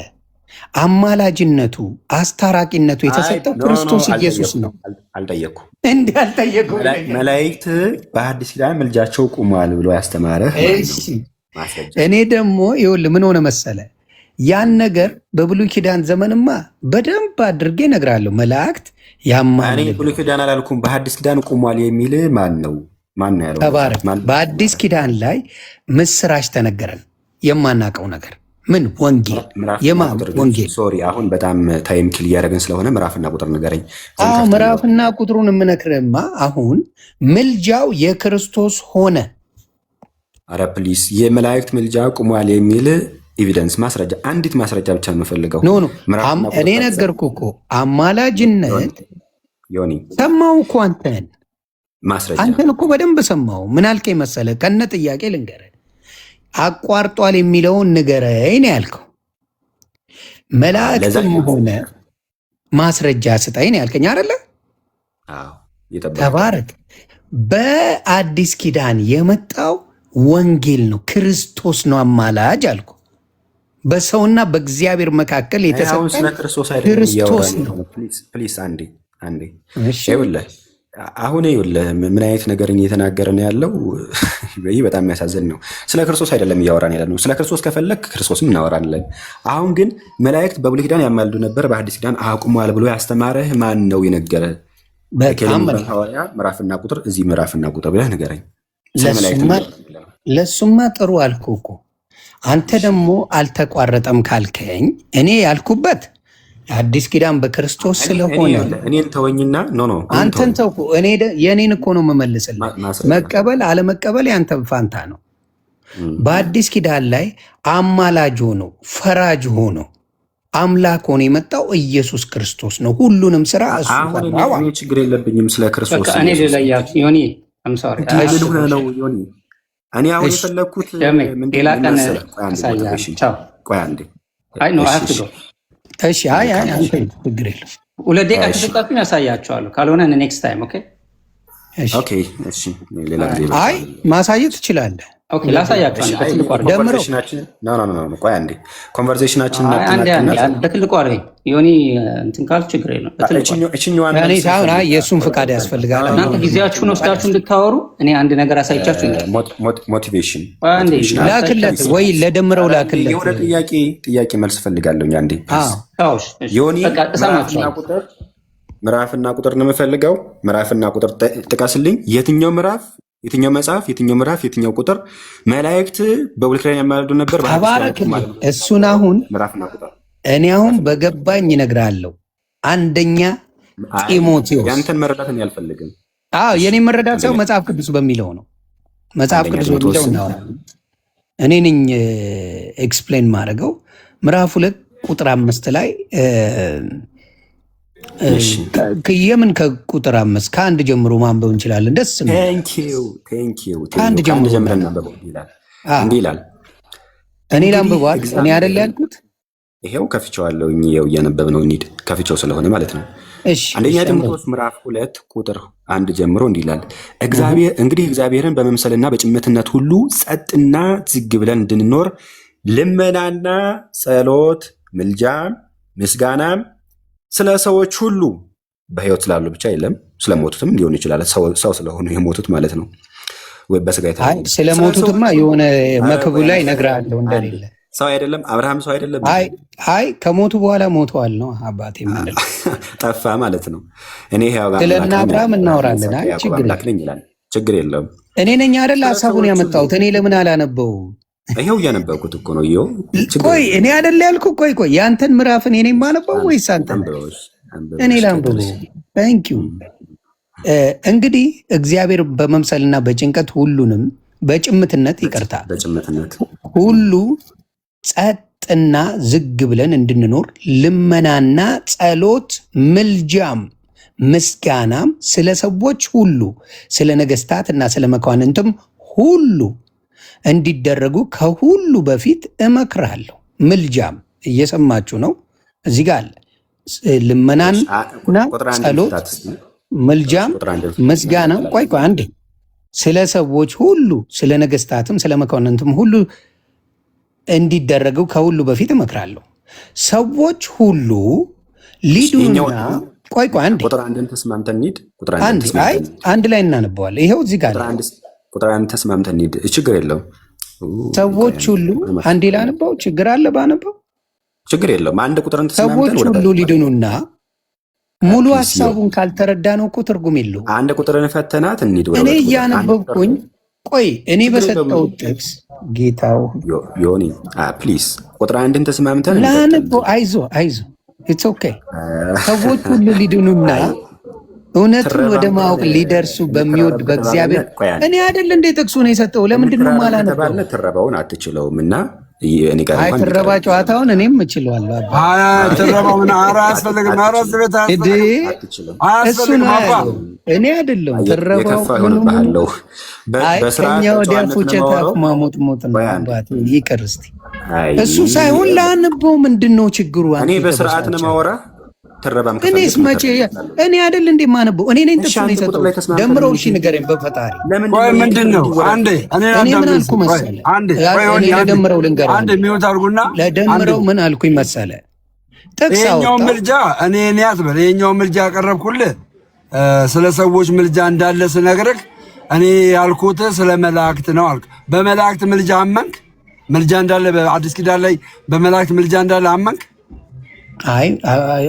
አማላጅነቱ አስታራቂነቱ የተሰጠው ክርስቶስ ኢየሱስ ነው። አልጠየኩም እንዲህ አልጠየኩም። መላእክት በአዲስ ኪዳን ምልጃቸው ቁሟል ብሎ ያስተማረህ። እኔ ደግሞ ይኸውልህ ምን ሆነ መሰለ ያን ነገር በብሉይ ኪዳን ዘመንማ በደንብ አድርጌ እነግርሃለሁ። መላእክት እኔ ብሉይ ኪዳን አላልኩም፣ በአዲስ ኪዳን ቁሟል የሚል ማን ነው ያለው? ተባረክ። በአዲስ ኪዳን ላይ ምስራች ተነገረን የማናውቀው ነገር ምን ወንጌል የማን ወንጌል? ሶሪ አሁን በጣም ታይም ኪል እያደረግን ስለሆነ ምዕራፍና ቁጥር ንገረኝ። ምዕራፍና ቁጥሩን የምነግርህማ አሁን ምልጃው የክርስቶስ ሆነ። አረ ፕሊስ የመላእክት ምልጃ ቁሟል የሚል ኤቪደንስ ማስረጃ፣ አንዲት ማስረጃ ብቻ ነው የምፈልገው። ኖ እኔ ነገርኩህ እኮ አማላጅነት ዮኒ ሰማሁ እኮ አንተን ማስረጃ እኮ በደንብ ሰማሁ። ምን አልከኝ መሰለህ? ከነ ጥያቄ ልንገርህ አቋርጧል የሚለውን ንገረኝ ነው ያልከው። መላእክትም ሆነ ማስረጃ ስጠኝ ነው ያልከኝ አይደለ? ተባረክ። በአዲስ ኪዳን የመጣው ወንጌል ነው፣ ክርስቶስ ነው አማላጅ አልኩ። በሰውና በእግዚአብሔር መካከል የተሰጠ ክርስቶስ ነው። ፕሊስ አንዴ ይኸውልህ አሁን ይኸውልህ ምን አይነት ነገርን እየተናገረ ነው ያለው? ይህ በጣም የሚያሳዝን ነው። ስለ ክርስቶስ አይደለም እያወራን ያለ ነው። ስለ ክርስቶስ ከፈለግ ክርስቶስም እናወራለን። አሁን ግን መላእክት በብሉይ ኪዳን ያማልዱ ነበር፣ በአዲስ ኪዳን አቁሟል ብሎ ያስተማረህ ማን ነው የነገረህ? ሐዋርያ ምዕራፍና ቁጥር እዚህ ምዕራፍና ቁጥር ብለህ ንገረኝ። ለሱማ ጥሩ አልኩ እኮ። አንተ ደግሞ አልተቋረጠም ካልከኝ እኔ ያልኩበት አዲስ ኪዳን በክርስቶስ ስለሆነ እኔን ተወኝና አንተን ተውኩ። የእኔን እኮ ነው የምመልስልህ። መቀበል አለመቀበል ያንተ ፋንታ ነው። በአዲስ ኪዳን ላይ አማላጅ ሆኖ ፈራጅ ሆኖ አምላክ ሆኖ የመጣው ኢየሱስ ክርስቶስ ነው። ሁሉንም ስራ እሱ ችግር የለብኝም ስለ ክርስቶስ። እኔ አሁን የፈለግኩት ሌላ ቀን እሺ አንተ ችግር የለም። 2 ደቂቃ ተሰጣችሁ ያሳያችኋለሁ። ካልሆነ ኔክስት ታይም ኦኬ። አይ ማሳየት ትችላለህ። ኦኬ ላሳያችሁ። አንድ በትልቁ አድርገኝ ደምረው ቆይ አንዴ ኮንቨርሴሽናችን በትልቁ አድርገኝ ዮኒ እንትን ካል ችግር የለም። እኔ ሳይሆን የእሱን ፍቃድ ያስፈልጋል። እናንተ ጊዜያችሁን ወስዳችሁ እንድታወሩ እኔ አንድ ነገር አሳይቻችሁ ሞቲቬሽን ላክለት ወይ ለደምረው ላክለት። የሆነ ጥያቄ መልስ ፈልጋለሁ። አንዴ ዮኒ ምዕራፍና ቁጥር ነው የምፈልገው። ምዕራፍና ቁጥር ጥቀስልኝ። የትኛው ምዕራፍ፣ የትኛው መጽሐፍ፣ የትኛው ምዕራፍ፣ የትኛው ቁጥር መላእክት በብሉይ ኪዳን ያማልዱ ነበር? እሱን አሁን እኔ አሁን በገባኝ እነግርሃለሁ። አንደኛ ጢሞቴዎስ። ያንተን መረዳትን ያልፈልግም። የኔ መረዳት ሰው መጽሐፍ ቅዱስ በሚለው ነው። መጽሐፍ ቅዱስ በሚለው እናወራለን። እኔ ነኝ ኤክስፕሌን ማድረገው። ምዕራፍ 2 ቁጥር 5 ላይ የምን ከቁጥር 5 ከአንድ ጀምሮ ማንበብ እንችላለን። ደስ ከአንድ ጀምሮ እንዲህ ይላል። እኔ ላንብበዋል። እኔ አይደል ያልኩት? ይሄው ከፍቼዋለሁ። ይሄው እያነበብ ነው። እንሂድ ከፍቼው ስለሆነ ማለት ነው። አንደኛ ጢሞቴዎስ ምዕራፍ 2 ቁጥር 1 ጀምሮ እንዲህ ይላል። እንግዲህ እግዚአብሔርን በመምሰልና በጭምትነት ሁሉ ጸጥና ዝግ ብለን እንድንኖር ልመናና ጸሎት፣ ምልጃም፣ ምስጋናም ስለ ሰዎች ሁሉ በሕይወት ስላሉ ብቻ የለም፣ ስለሞቱትም ሊሆን ይችላል። ሰው ስለሆኑ የሞቱት ማለት ነው። ወይ በስጋ ስለሞቱትማ የሆነ መክቡ ላይ እነግርሃለሁ እንደሌለ ሰው አይደለም። አብርሃም ሰው አይደለም። ከሞቱ በኋላ ሞተዋል ነው አባቴ የምንለው። ጠፋ ማለት ነው። እኔ ስለና አብርሃም እናወራለን። ችግር የለውም። እኔ ነኝ አይደል ሀሳቡን ያመጣሁት። እኔ ለምን አላነበውም? ይሄው እያነበብኩት እኮ ነው። ቆይ እኔ አይደል ያልኩ? ቆይ ያንተን ምዕራፍ እኔ ነኝ የማነበው ወይስ አንተ? እኔ ላንብበው። ታንኪዩ። እንግዲህ እግዚአብሔር በመምሰልና በጭንቀት ሁሉንም በጭምትነት ይቅርታ ሁሉ ጸጥና ዝግ ብለን እንድንኖር ልመናና ጸሎት፣ ምልጃም፣ ምስጋናም ስለ ሰዎች ሁሉ ስለ ነገስታትና ስለ መኳንንትም ሁሉ እንዲደረጉ ከሁሉ በፊት እመክራለሁ። ምልጃም እየሰማችሁ ነው። እዚህ ጋር አለ። ልመናና ጸሎት፣ ምልጃም፣ ምስጋናም ቆይ አንዴ ስለ ሰዎች ሁሉ ስለ ነገስታትም ስለ መኳንንትም ሁሉ እንዲደረገው ከሁሉ በፊት እመክራለሁ። ሰዎች ሁሉ ሊዱና ቆይ አንዴ አንድ ላይ እናነበዋለን። ይኸው እዚህ ጋር ቁጥር 1 ተስማምተን እንሂድ። ችግር የለውም። ሰዎች ሁሉ አንዴ ላነበው። ችግር አለ ባነበው? ችግር የለውም። አንድ ቁጥርን ተስማምተን ሰዎች ሁሉ ሊድኑና ሙሉ ሀሳቡን ካልተረዳ ነው እኮ ትርጉም የለው። አንድ ቁጥርን ፈተናት እንሂድ። እኔ እያነበብኩኝ ቆይ እኔ በሰጠው ጥቅስ ጌታው ዮኒ ፕሊዝ ቁጥር 1ን ተስማምተን ላነበው። አይዞ ኢትስ ኦኬ። ሰዎች ሁሉ ሊድኑና እውነቱን ወደ ማወቅ ሊደርሱ በሚወድ በእግዚአብሔር እኔ አይደል እንዴ ጥቅሱን የሰጠው? ለምንድን ነው ማላነበው? ትረባውን አትችለውም እና ትረባ ጨዋታውን እኔም እችለዋለሁ። ትረባውን አያስፈልግም። እኔ አይደለም ትረባው ከኛ ወዲያ ፉጨት ማሞጥሞጥ ነው። ይቅር እስኪ እሱ ሳይሆን ላነበው። ምንድን ነው ችግሩ? እኔ በስርዓት ነው ማወራ። እኔስ መቼ እኔ አይደል እንዴ ማነበው? እኔ ነኝ ጥቅሱን የሰጠው። ደምረው እሺ ንገረኝ በፈጣሪ ምንድን ነው? እኔ ምን አልኩ መሰለህ? ለደምረው ልንገርህ። ለደምረው ምን አልኩኝ መሰለህ? ጥቅስ ይኸኛው ምልጃ እኔ አትበል። ይኸኛው ምልጃ ያቀረብኩልህ ስለ ሰዎች ምልጃ እንዳለ ስነግርህ እኔ ያልኩት ስለ መላእክት ነው አልክ። በመላእክት ምልጃ አመንክ? ምልጃ እንዳለ በአዲስ ኪዳን ላይ በመላእክት ምልጃ እንዳለ አመንክ? አይ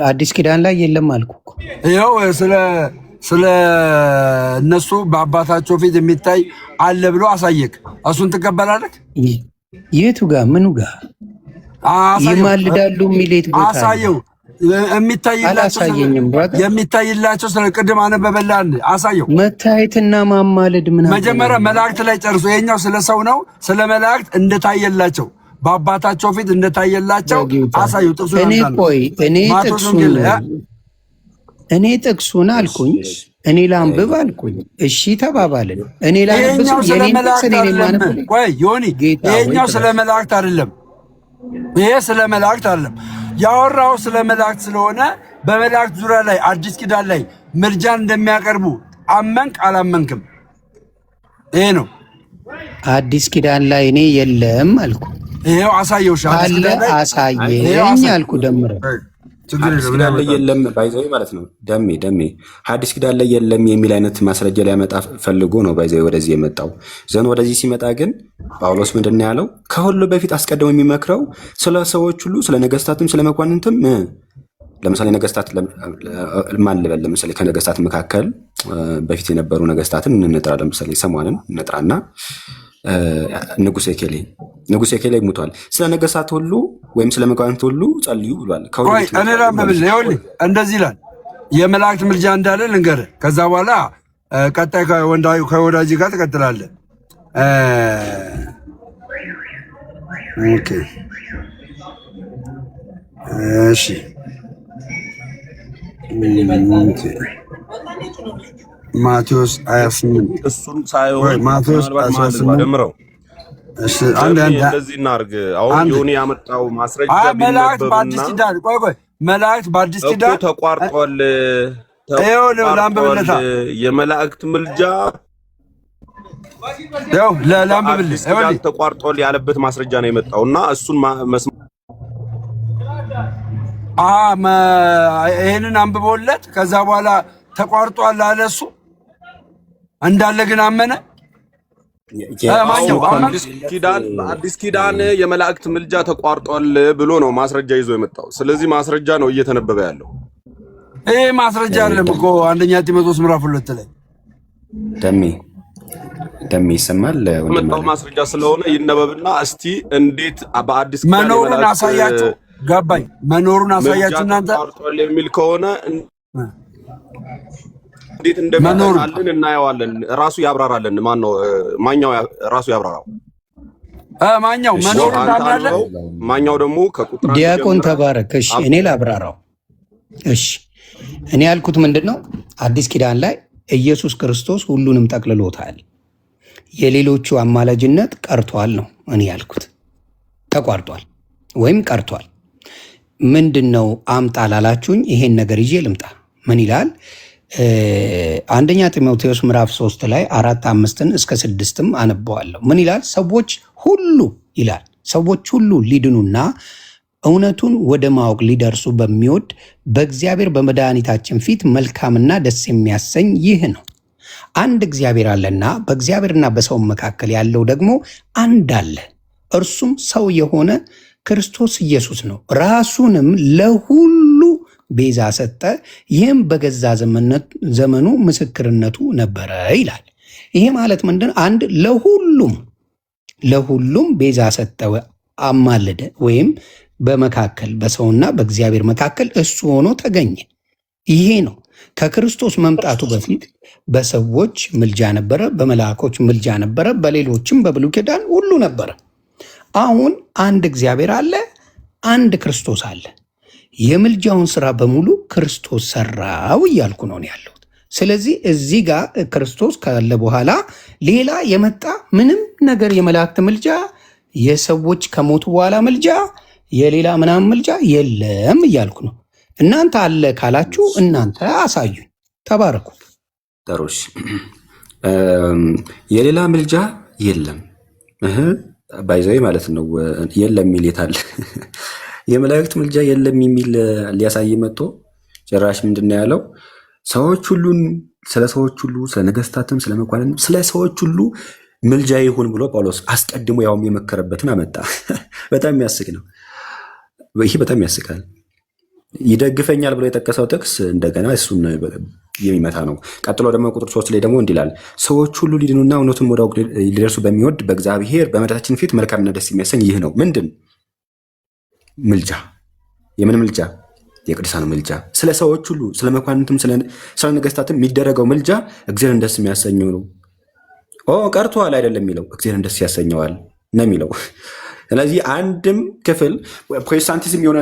አዲስ ኪዳን ላይ የለም አልኩ እኮ። ይኸው ስለ እነሱ በአባታቸው ፊት የሚታይ አለ ብሎ አሳየክ። እሱን ትቀበላለህ? የቱ ጋር ምኑ ጋር ይማልዳሉ የሚሌት ቦታ አሳየው። የሚታይላቸው ስለ ቅድም አነበበላል። አሳየው። መታየትና ማማለድ ምን መጀመሪያ መላእክት ላይ ጨርሶ። ይሄኛው ስለ ሰው ነው። ስለ መላእክት እንደታየላቸው በአባታቸው ፊት እንደታየላቸው አሳዩ። እኔ ጥቅሱን አልኩኝ። እኔ ላንብብ አልኩኝ። እሺ ተባባልን። እኔ ላንብብ ይሄኛው ስለ መላእክት አይደለም። ይሄ ስለ መላእክት አይደለም። ያወራው ስለ መላእክት ስለሆነ በመላእክት ዙሪያ ላይ አዲስ ኪዳን ላይ ምልጃን እንደሚያቀርቡ አመንክ አላመንክም? ይሄ ነው። አዲስ ኪዳን ላይ እኔ የለም አልኩ። ይሄው አሳየውሽ አለ አሳየኝ አልኩ። ደምረ ሐዲስ ኪዳን ላይ የለም ባይዘው ማለት ነው። ደሜ ሐዲስ ኪዳን ላይ የለም የሚል አይነት ማስረጃ ሊያመጣ ፈልጎ ነው ባይዘው ወደዚህ የመጣው። ዘን ወደዚህ ሲመጣ ግን ጳውሎስ ምንድን ነው ያለው? ከሁሉ በፊት አስቀድሞ የሚመክረው ስለ ሰዎች ሁሉ፣ ስለ ነገስታትም፣ ስለ መኳንንትም። ለምሳሌ ነገስታት ማን ልበል? ለምሳሌ ከነገስታት መካከል በፊት የነበሩ ነገስታትን እንጥራ። ለምሳሌ ሰሟንን እንጥራና ንጉሴ ኬሌ ሙቷል። ስለ ነገስታት ሁሉ ወይም ስለ መኳንንት ሁሉ ጸልዩ ብሏል። እኔ ራምብል ይኸውልህ እንደዚህ ይላል። የመላእክት ምልጃ እንዳለ ልንገርህ። ከዛ በኋላ ቀጣይ ከወዳጅ ጋር ትቀጥላለህ። ኦኬ እሺ ማቴዎስ 28 እሱን ሳይሆን ማቴዎስ 28 ደምረው እሺ አንድ እንደዚህ እናድርግ። አሁን ዮኒ ያመጣው ማስረጃ መላእክት በአዲስ ኪዳን መላእክት በአዲስ ኪዳን ተቋርጧል። ላምብብለታ የመላእክት ምልጃ ላምብብልህ ተቋርጧል ያለበት ማስረጃ ነው የመጣውና እሱን ይሄንን አንብቦለት ከዛ በኋላ ተቋርጧል አለ። እሱ እንዳለ ግን አመነ። አዲስ ኪዳን የመላእክት ምልጃ ተቋርጧል ብሎ ነው ማስረጃ ይዞ የመጣው። ስለዚህ ማስረጃ ነው እየተነበበ ያለው። ይሄ ማስረጃ አይደለም እኮ አንደኛ ጢሞቴዎስ ምዕራፍ 2 ላይ ደሜ ይሰማል። መጣው ማስረጃ ስለሆነ ይነበብና እስቲ እንዴት በአዲስ ኪዳን መኖሩን አሳያችሁ። ገባኝ። መኖሩን አሳያችሁ እናንተ ተቋርጧል የሚል ከሆነ እንዴት እንደሚያልን እናየዋለን። ራሱ ያብራራልን። ማኛው ራሱ ያብራራው። ማኛው መኖሩን ታምናለህ? ማኛው ደግሞ ከቁጥር ዲያቆን ተባረክ። እሺ እኔ ላብራራው። እሺ እኔ ያልኩት ምንድነው? አዲስ ኪዳን ላይ ኢየሱስ ክርስቶስ ሁሉንም ጠቅልሎታል። የሌሎቹ አማላጅነት ቀርቷል ነው እኔ ያልኩት። ተቋርጧል ወይም ቀርቷል። ምንድነው አምጣ ላላችሁኝ ይሄን ነገር ይዤ ልምጣ። ምን ይላል? አንደኛ ጢሞቴዎስ ምዕራፍ 3 ላይ 4-5 እስከ 6 አነበዋለሁ። ምን ይላል? ሰዎች ሁሉ ይላል ሰዎች ሁሉ ሊድኑና እውነቱን ወደ ማወቅ ሊደርሱ በሚወድ በእግዚአብሔር በመድኃኒታችን ፊት መልካምና ደስ የሚያሰኝ ይህ ነው። አንድ እግዚአብሔር አለና በእግዚአብሔርና በሰው መካከል ያለው ደግሞ አንድ አለ፣ እርሱም ሰው የሆነ ክርስቶስ ኢየሱስ ነው። ራሱንም ለሁሉ ቤዛ ሰጠ፣ ይህም በገዛ ዘመኑ ምስክርነቱ ነበረ ይላል። ይሄ ማለት ምንድን? አንድ ለሁሉም ቤዛ ሰጠ፣ አማለደ፣ ወይም በመካከል በሰውና በእግዚአብሔር መካከል እሱ ሆኖ ተገኘ። ይሄ ነው። ከክርስቶስ መምጣቱ በፊት በሰዎች ምልጃ ነበረ፣ በመላእኮች ምልጃ ነበረ፣ በሌሎችም በብሉይ ኪዳን ሁሉ ነበረ። አሁን አንድ እግዚአብሔር አለ፣ አንድ ክርስቶስ አለ። የምልጃውን ስራ በሙሉ ክርስቶስ ሰራው እያልኩ ነው ያለሁት። ስለዚህ እዚህ ጋር ክርስቶስ ካለ በኋላ ሌላ የመጣ ምንም ነገር የመላእክት ምልጃ፣ የሰዎች ከሞቱ በኋላ ምልጃ፣ የሌላ ምናምን ምልጃ የለም እያልኩ ነው። እናንተ አለ ካላችሁ እናንተ አሳዩኝ። ተባረኩ። ጠሮሽ የሌላ ምልጃ የለም ባይዘይ ማለት ነው። የለም የሚል የታለ? የመላእክት ምልጃ የለም የሚል ሊያሳይ መጥቶ ጭራሽ ምንድነው ያለው? ሰዎች ሁሉን ስለ ሰዎች ሁሉ ስለ ነገስታትም ስለ መኳንንትም ስለ ሰዎች ሁሉ ምልጃ ይሁን ብሎ ጳውሎስ አስቀድሞ ያውም የመከረበትን አመጣ። በጣም የሚያስቅ ነው። ይሄ በጣም ያስቃል። ይደግፈኛል ብሎ የጠቀሰው ጥቅስ እንደገና እሱን የሚመታ ነው። ቀጥሎ ደግሞ ቁጥር 3 ላይ ደግሞ እንዲላል ሰዎች ሁሉ ሊድኑና እውነቱን ወደ አውቅ ሊደርሱ በሚወድ በእግዚአብሔር በመድኃኒታችን ፊት መልካምና ደስ የሚያሰኝ ይህ ነው። ምንድን ምልጃ? የምን ምልጃ? የቅዱሳን ምልጃ። ስለ ሰዎች ሁሉ ስለ መኳንንትም ስለ ነገስታትም የሚደረገው ምልጃ እግዚአብሔርን ደስ የሚያሰኘው ነው። ቀርቷል አይደለም የሚለው እግዚአብሔርን ደስ ያሰኘዋል ነው የሚለው። ስለዚህ አንድም ክፍል ፕሮቴስታንቲዝም የሆነ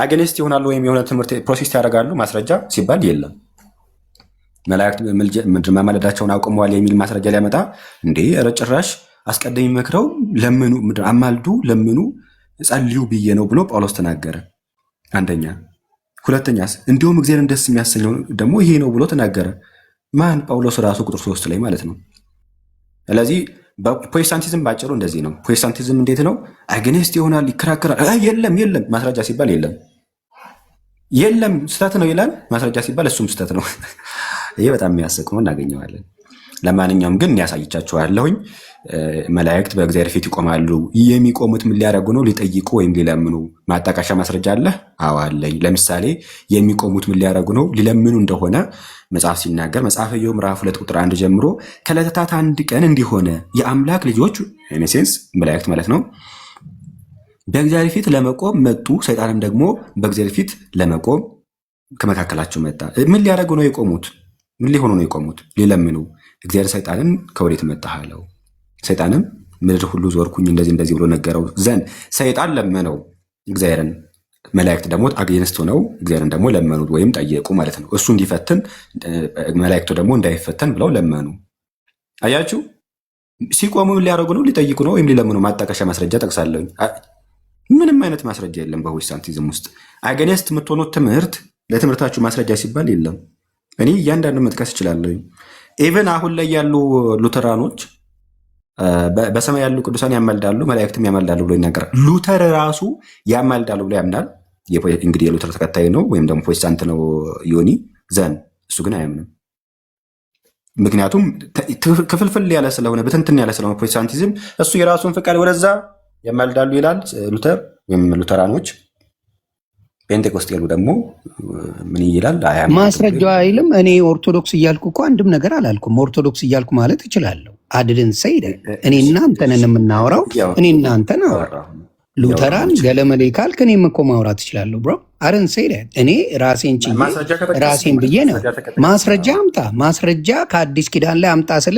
አገኒስት ይሆናሉ ወይም የሆነ ትምህርት ፕሮቴስት ያደርጋሉ ማስረጃ ሲባል የለም። መላእክት ማማለዳቸውን አቁመዋል የሚል ማስረጃ ሊያመጣ እንዴ? ኧረ ጭራሽ አስቀድሞ መክረው ለምኑ፣ አማልዱ፣ ለምኑ፣ ጸልዩ ብዬ ነው ብሎ ጳውሎስ ተናገረ። አንደኛ። ሁለተኛስ እንዲሁም እግዚአብሔርን ደስ የሚያሰኘው ደግሞ ይሄ ነው ብሎ ተናገረ። ማን? ጳውሎስ ራሱ ቁጥር 3 ላይ ማለት ነው። ስለዚህ ፕሮቴስታንቲዝም ባጭሩ እንደዚህ ነው። ፕሮቴስታንቲዝም እንዴት ነው? አግኔስት ይሆናል፣ ይከራከራል። የለም የለም ማስረጃ ሲባል የለም ስህተት ነው ይላል። ማስረጃ ሲባል እሱም ስህተት ነው። ይሄ በጣም የሚያስቅ ነው፣ እናገኘዋለን። ለማንኛውም ግን ያሳይቻችኋለሁኝ። መላእክት በእግዚአብሔር ፊት ይቆማሉ። የሚቆሙት ምን ሊያደርጉ ነው? ሊጠይቁ ወይም ሊለምኑ። ማጣቀሻ ማስረጃ አለ? አዎ አለኝ። ለምሳሌ የሚቆሙት ምን ሊያደርጉ ነው? ሊለምኑ እንደሆነ መጽሐፍ ሲናገር መጽሐፈ ኢዮብ ምዕራፍ 2 ቁጥር 1 ጀምሮ ከዕለታት አንድ ቀን እንዲሆነ የአምላክ ልጆች ኢኔሴንስ መላእክት ማለት ነው በእግዚአብሔር ፊት ለመቆም መጡ። ሰይጣንም ደግሞ በእግዚአብሔር ፊት ለመቆም ከመካከላቸው መጣ። ምን ሊያደርጉ ነው የቆሙት? ምን ሊሆኑ ነው የቆሙት? ሊለምኑ። እግዚአብሔር ሰይጣንን ከወዴት መጣህ አለው። ሰይጣንም ምድር ሁሉ ዞርኩኝ እንደዚህ ብሎ ነገረው ዘንድ ሰይጣን ለመነው እግዚአብሔርን። መላእክት ደግሞ አግኝስት ሆነው እግዚአብሔርን ደግሞ ለመኑት ወይም ጠየቁ ማለት ነው። እሱ እንዲፈትን መላእክቱ ደግሞ እንዳይፈተን ብለው ለመኑ። አያችሁ፣ ሲቆሙ ሊያደርጉ ነው? ሊጠይቁ ነው ወይም ሊለምኑ? ማጣቀሻ ማስረጃ ጠቅሳለሁ። ምንም አይነት ማስረጃ የለም በፕሮቴስታንቲዝም ውስጥ። አገኒስት የምትሆኑት ትምህርት ለትምህርታችሁ ማስረጃ ሲባል የለም። እኔ እያንዳንዱ መጥቀስ እችላለሁ። ኢቨን አሁን ላይ ያሉ ሉተራኖች በሰማይ ያሉ ቅዱሳን ያማልዳሉ፣ መላእክትም ያማልዳሉ ብሎ ይናገራል። ሉተር ራሱ ያማልዳሉ ብሎ ያምናል። እንግዲህ የሉተር ተከታይ ነው ወይም ደግሞ ፕሮቴስታንት ነው ዮኒ ዘን። እሱ ግን አያምንም። ምክንያቱም ክፍልፍል ያለ ስለሆነ፣ ብትንትን ያለ ስለሆነ ፕሮቴስታንቲዝም እሱ የራሱን ፍቃድ ወደዛ ያማልዳሉ ይላል ሉተር ወይም ሉተራኖች። ፔንቴኮስቴሉ ደግሞ ምን ይላል? ማስረጃው አይልም። እኔ ኦርቶዶክስ እያልኩ እኮ አንድም ነገር አላልኩም። ኦርቶዶክስ እያልኩ ማለት እችላለሁ። አድድን ሰይደ እኔ እናንተንን የምናወራው እኔ እናንተን አወራ። ሉተራን ገለመሌ ካልክ እኔም እኮ ማውራት እችላለሁ ብሮ። አድን ሰይደ እኔ ራሴን ችዬ ራሴን ብዬ ነው። ማስረጃ አምጣ፣ ማስረጃ ከአዲስ ኪዳን ላይ አምጣ ስለ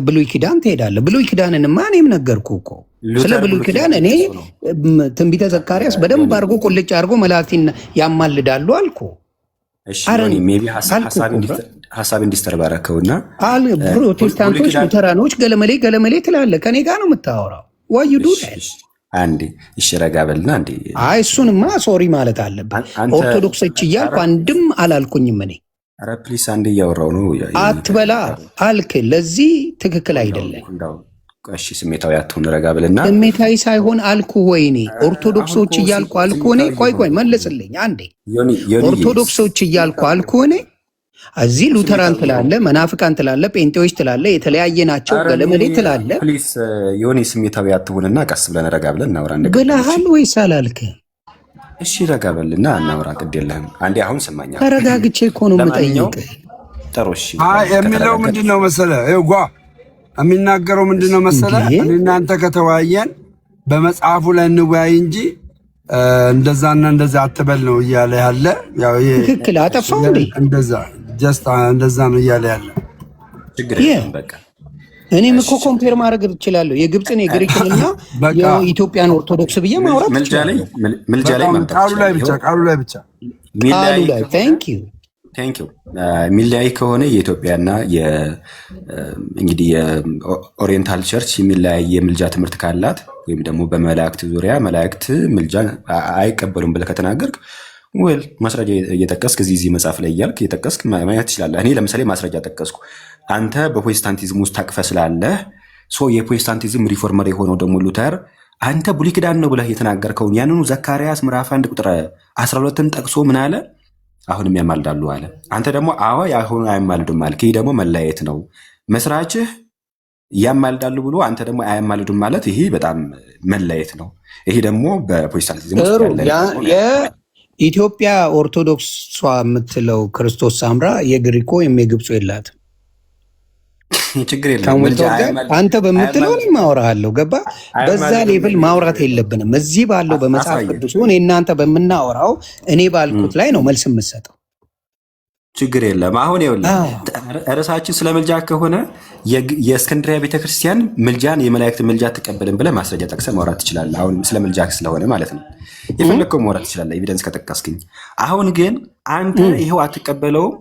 ብሉይ ኪዳን ትሄዳለህ። ብሉይ ኪዳንንማ እኔም ነገርኩ እኮ ስለ ብሉይ ኪዳን። እኔ ትንቢተ ዘካርያስ በደንብ አድርጎ ቁልጭ አድርጎ መላእክትን ያማልዳሉ አልኩ። ሀሳብ እንዲስተርባረከውና ፕሮቴስታንቶች ሉተራኖች ገለመሌ ትላለህ። ከኔ ጋር ነው የምታወራው። ዋዩ ዱ አንዴ ይሽረጋ በልና አንዴ። አይ እሱንማ ሶሪ ማለት አለብን። ኦርቶዶክሶች እያልኩ አንድም አላልኩኝም እኔ። ኧረ ፕሊስ አንዴ እያወራው ነው አትበላ አልክ። ለዚህ ትክክል አይደለም። እሺ ስሜታዊ አትሁን፣ ረጋ ብልና። ስሜታዊ ሳይሆን አልኩ። ወይኔ ኦርቶዶክሶች እያልኩ አልኩ እኔ። ቆይ መልስልኝ አንዴ። ኦርቶዶክሶች እያልኩ አልኩ እኔ። እዚህ ሉተራን ትላለ፣ መናፍቃን ትላለ፣ ጴንጤዎች ትላለ፣ የተለያየ ናቸው ገለመሌ ትላለ። ፕሊስ ዮኒ ስሜታዊ አትሁንና ቀስ ብለን ረጋ ብለን እናውራ። ብለሃል ወይስ አላልክ? እሺ ረጋ በልና እናውራ። ቅድ የለህም። አንዴ አሁን ሰማኛ። ተረጋግቼ እኮ ነው የምጠይቅህ። ጥሩ እሺ። የሚለው ምንድነው መሰለህ? የሚናገረው ምንድነው መሰለህ? እናንተ ከተወያየን በመጽሐፉ ላይ እንወያይ እንጂ እንደዛና እንደዛ አትበል ነው እያለ ያለ። ያው ይሄ ትክክል አጠፋው እንዴ? እንደዛ ነው እያለ ያለ። ችግር የለም በቃ። እኔም እኮ ኮምፔር ማድረግ እችላለሁ። የግብፅን የግሪክንና የኢትዮጵያን ኦርቶዶክስ ብዬ ማውራት ምልጃ ላይ ቃሉ ላይ ብቻ ቃሉ ላይ ቴንክ ዩ የሚለያይ ከሆነ የኢትዮጵያና እንግዲህ የኦሪየንታል ቸርች የሚለያይ የምልጃ ትምህርት ካላት ወይም ደግሞ በመላእክት ዙሪያ መላእክት ምልጃ አይቀበሉም ብለህ ከተናገርክ ወል ማስረጃ እየጠቀስክ እዚህ መጽሐፍ ላይ እያልክ እየጠቀስክ ማየት ትችላለህ። እኔ ለምሳሌ ማስረጃ ጠቀስኩ። አንተ በፕሮቴስታንቲዝም ውስጥ ታቅፈ ስላለ የፕሮቴስታንቲዝም ሪፎርመር የሆነው ደግሞ ሉተር አንተ ብሉይ ኪዳን ነው ብለህ የተናገርከውን ያንኑ ዘካርያስ ምዕራፍ 1 ቁጥር 12ን ጠቅሶ ምን አለ? አሁንም ያማልዳሉ አለ። አንተ ደግሞ አዎ ያሁኑ አያማልዱም አልክ። ይህ ደግሞ መለያየት ነው። መስራችህ ያማልዳሉ ብሎ አንተ ደግሞ አያማልዱም ማለት ይሄ በጣም መለያየት ነው። ይሄ ደግሞ በፕሮቴስታንቲዝም ውስጥ ያለ የኢትዮጵያ ኦርቶዶክስ የምትለው ክርስቶስ ሳምራ የግሪኮ ወይም የግብፁ የላትም። ችግር የለም። አንተ በምትለው እኔ ማውራሃለሁ። ገባ? በዛ ሌቭል ማውራት የለብንም። እዚህ ባለው በመጽሐፍ ቅዱስ ሆነ እናንተ በምናወራው እኔ ባልኩት ላይ ነው መልስ የምሰጠው። ችግር የለም። አሁን ይኸውልህ ርዕሳችን ስለ ምልጃ ከሆነ የእስክንድሪያ ቤተክርስቲያን ምልጃን የመላእክት ምልጃ አትቀበልም ብለህ ማስረጃ ጠቅሰህ ማውራት ትችላለህ። አሁን ስለ ምልጃ ስለሆነ ማለት ነው የፈለግከው ማውራት ትችላለህ፣ ኤቪደንስ ከጠቀስክኝ። አሁን ግን አንተ ይኸው አትቀበለውም።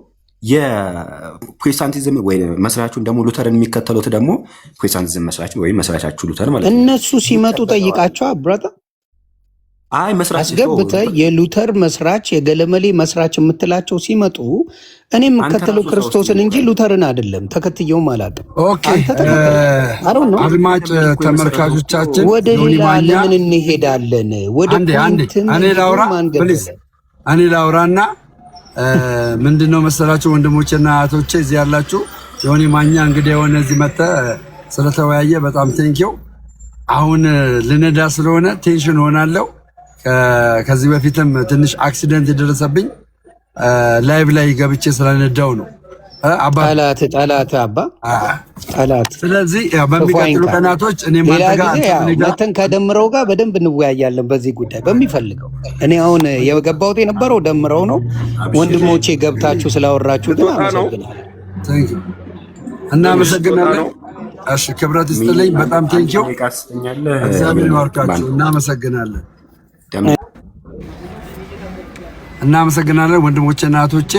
የፕሮቴስታንቲዝም ወይ መስራቹን ደግሞ ሉተርን የሚከተሉት ደግሞ ፕሮቴስታንቲዝም መስራቹ ወይ መስራቻችሁ ሉተር ማለት ነው። እነሱ ሲመጡ ጠይቃቸው ብራታ አይ መስራች አስገብተህ የሉተር መስራች የገለመሌ መስራች የምትላቸው ሲመጡ እኔ የምከተለው ክርስቶስን እንጂ ሉተርን አይደለም፣ ተከትየውም አላውቅም። ኦኬ አድማጭ ተመልካቾቻችን ወደ ሌላ ለምን እንሄዳለን? ወደ እኔ ላውራና ምንድነው መሰላችሁ ወንድሞቼና እህቶቼ እዚህ ያላችሁ ዮኒ ማኛ እንግዲህ የሆነ እዚህ መጥተህ ስለተወያየ በጣም ቴንኪው። አሁን ልነዳ ስለሆነ ቴንሽን ሆናለሁ። ከዚህ በፊትም ትንሽ አክሲደንት የደረሰብኝ ላይቭ ላይ ገብቼ ስለነዳው ነው። ጠላት አባ ጠላት። ስለዚህ በሚቀጥሉ ቀናቶች እኔ መተን ከደምረው ጋር በደንብ እንወያያለን በዚህ ጉዳይ በሚፈልገው። እኔ አሁን የገባሁት የነበረው ደምረው ነው። ወንድሞቼ ገብታችሁ ስላወራችሁ ግን አመሰግናለሁ። እናመሰግናለን። እሺ ክብረት ይስጥልኝ። በጣም ቴንኪው። እግዚአብሔር ይባርካችሁ። እናመሰግናለን። እናመሰግናለን ወንድሞቼና እህቶቼ።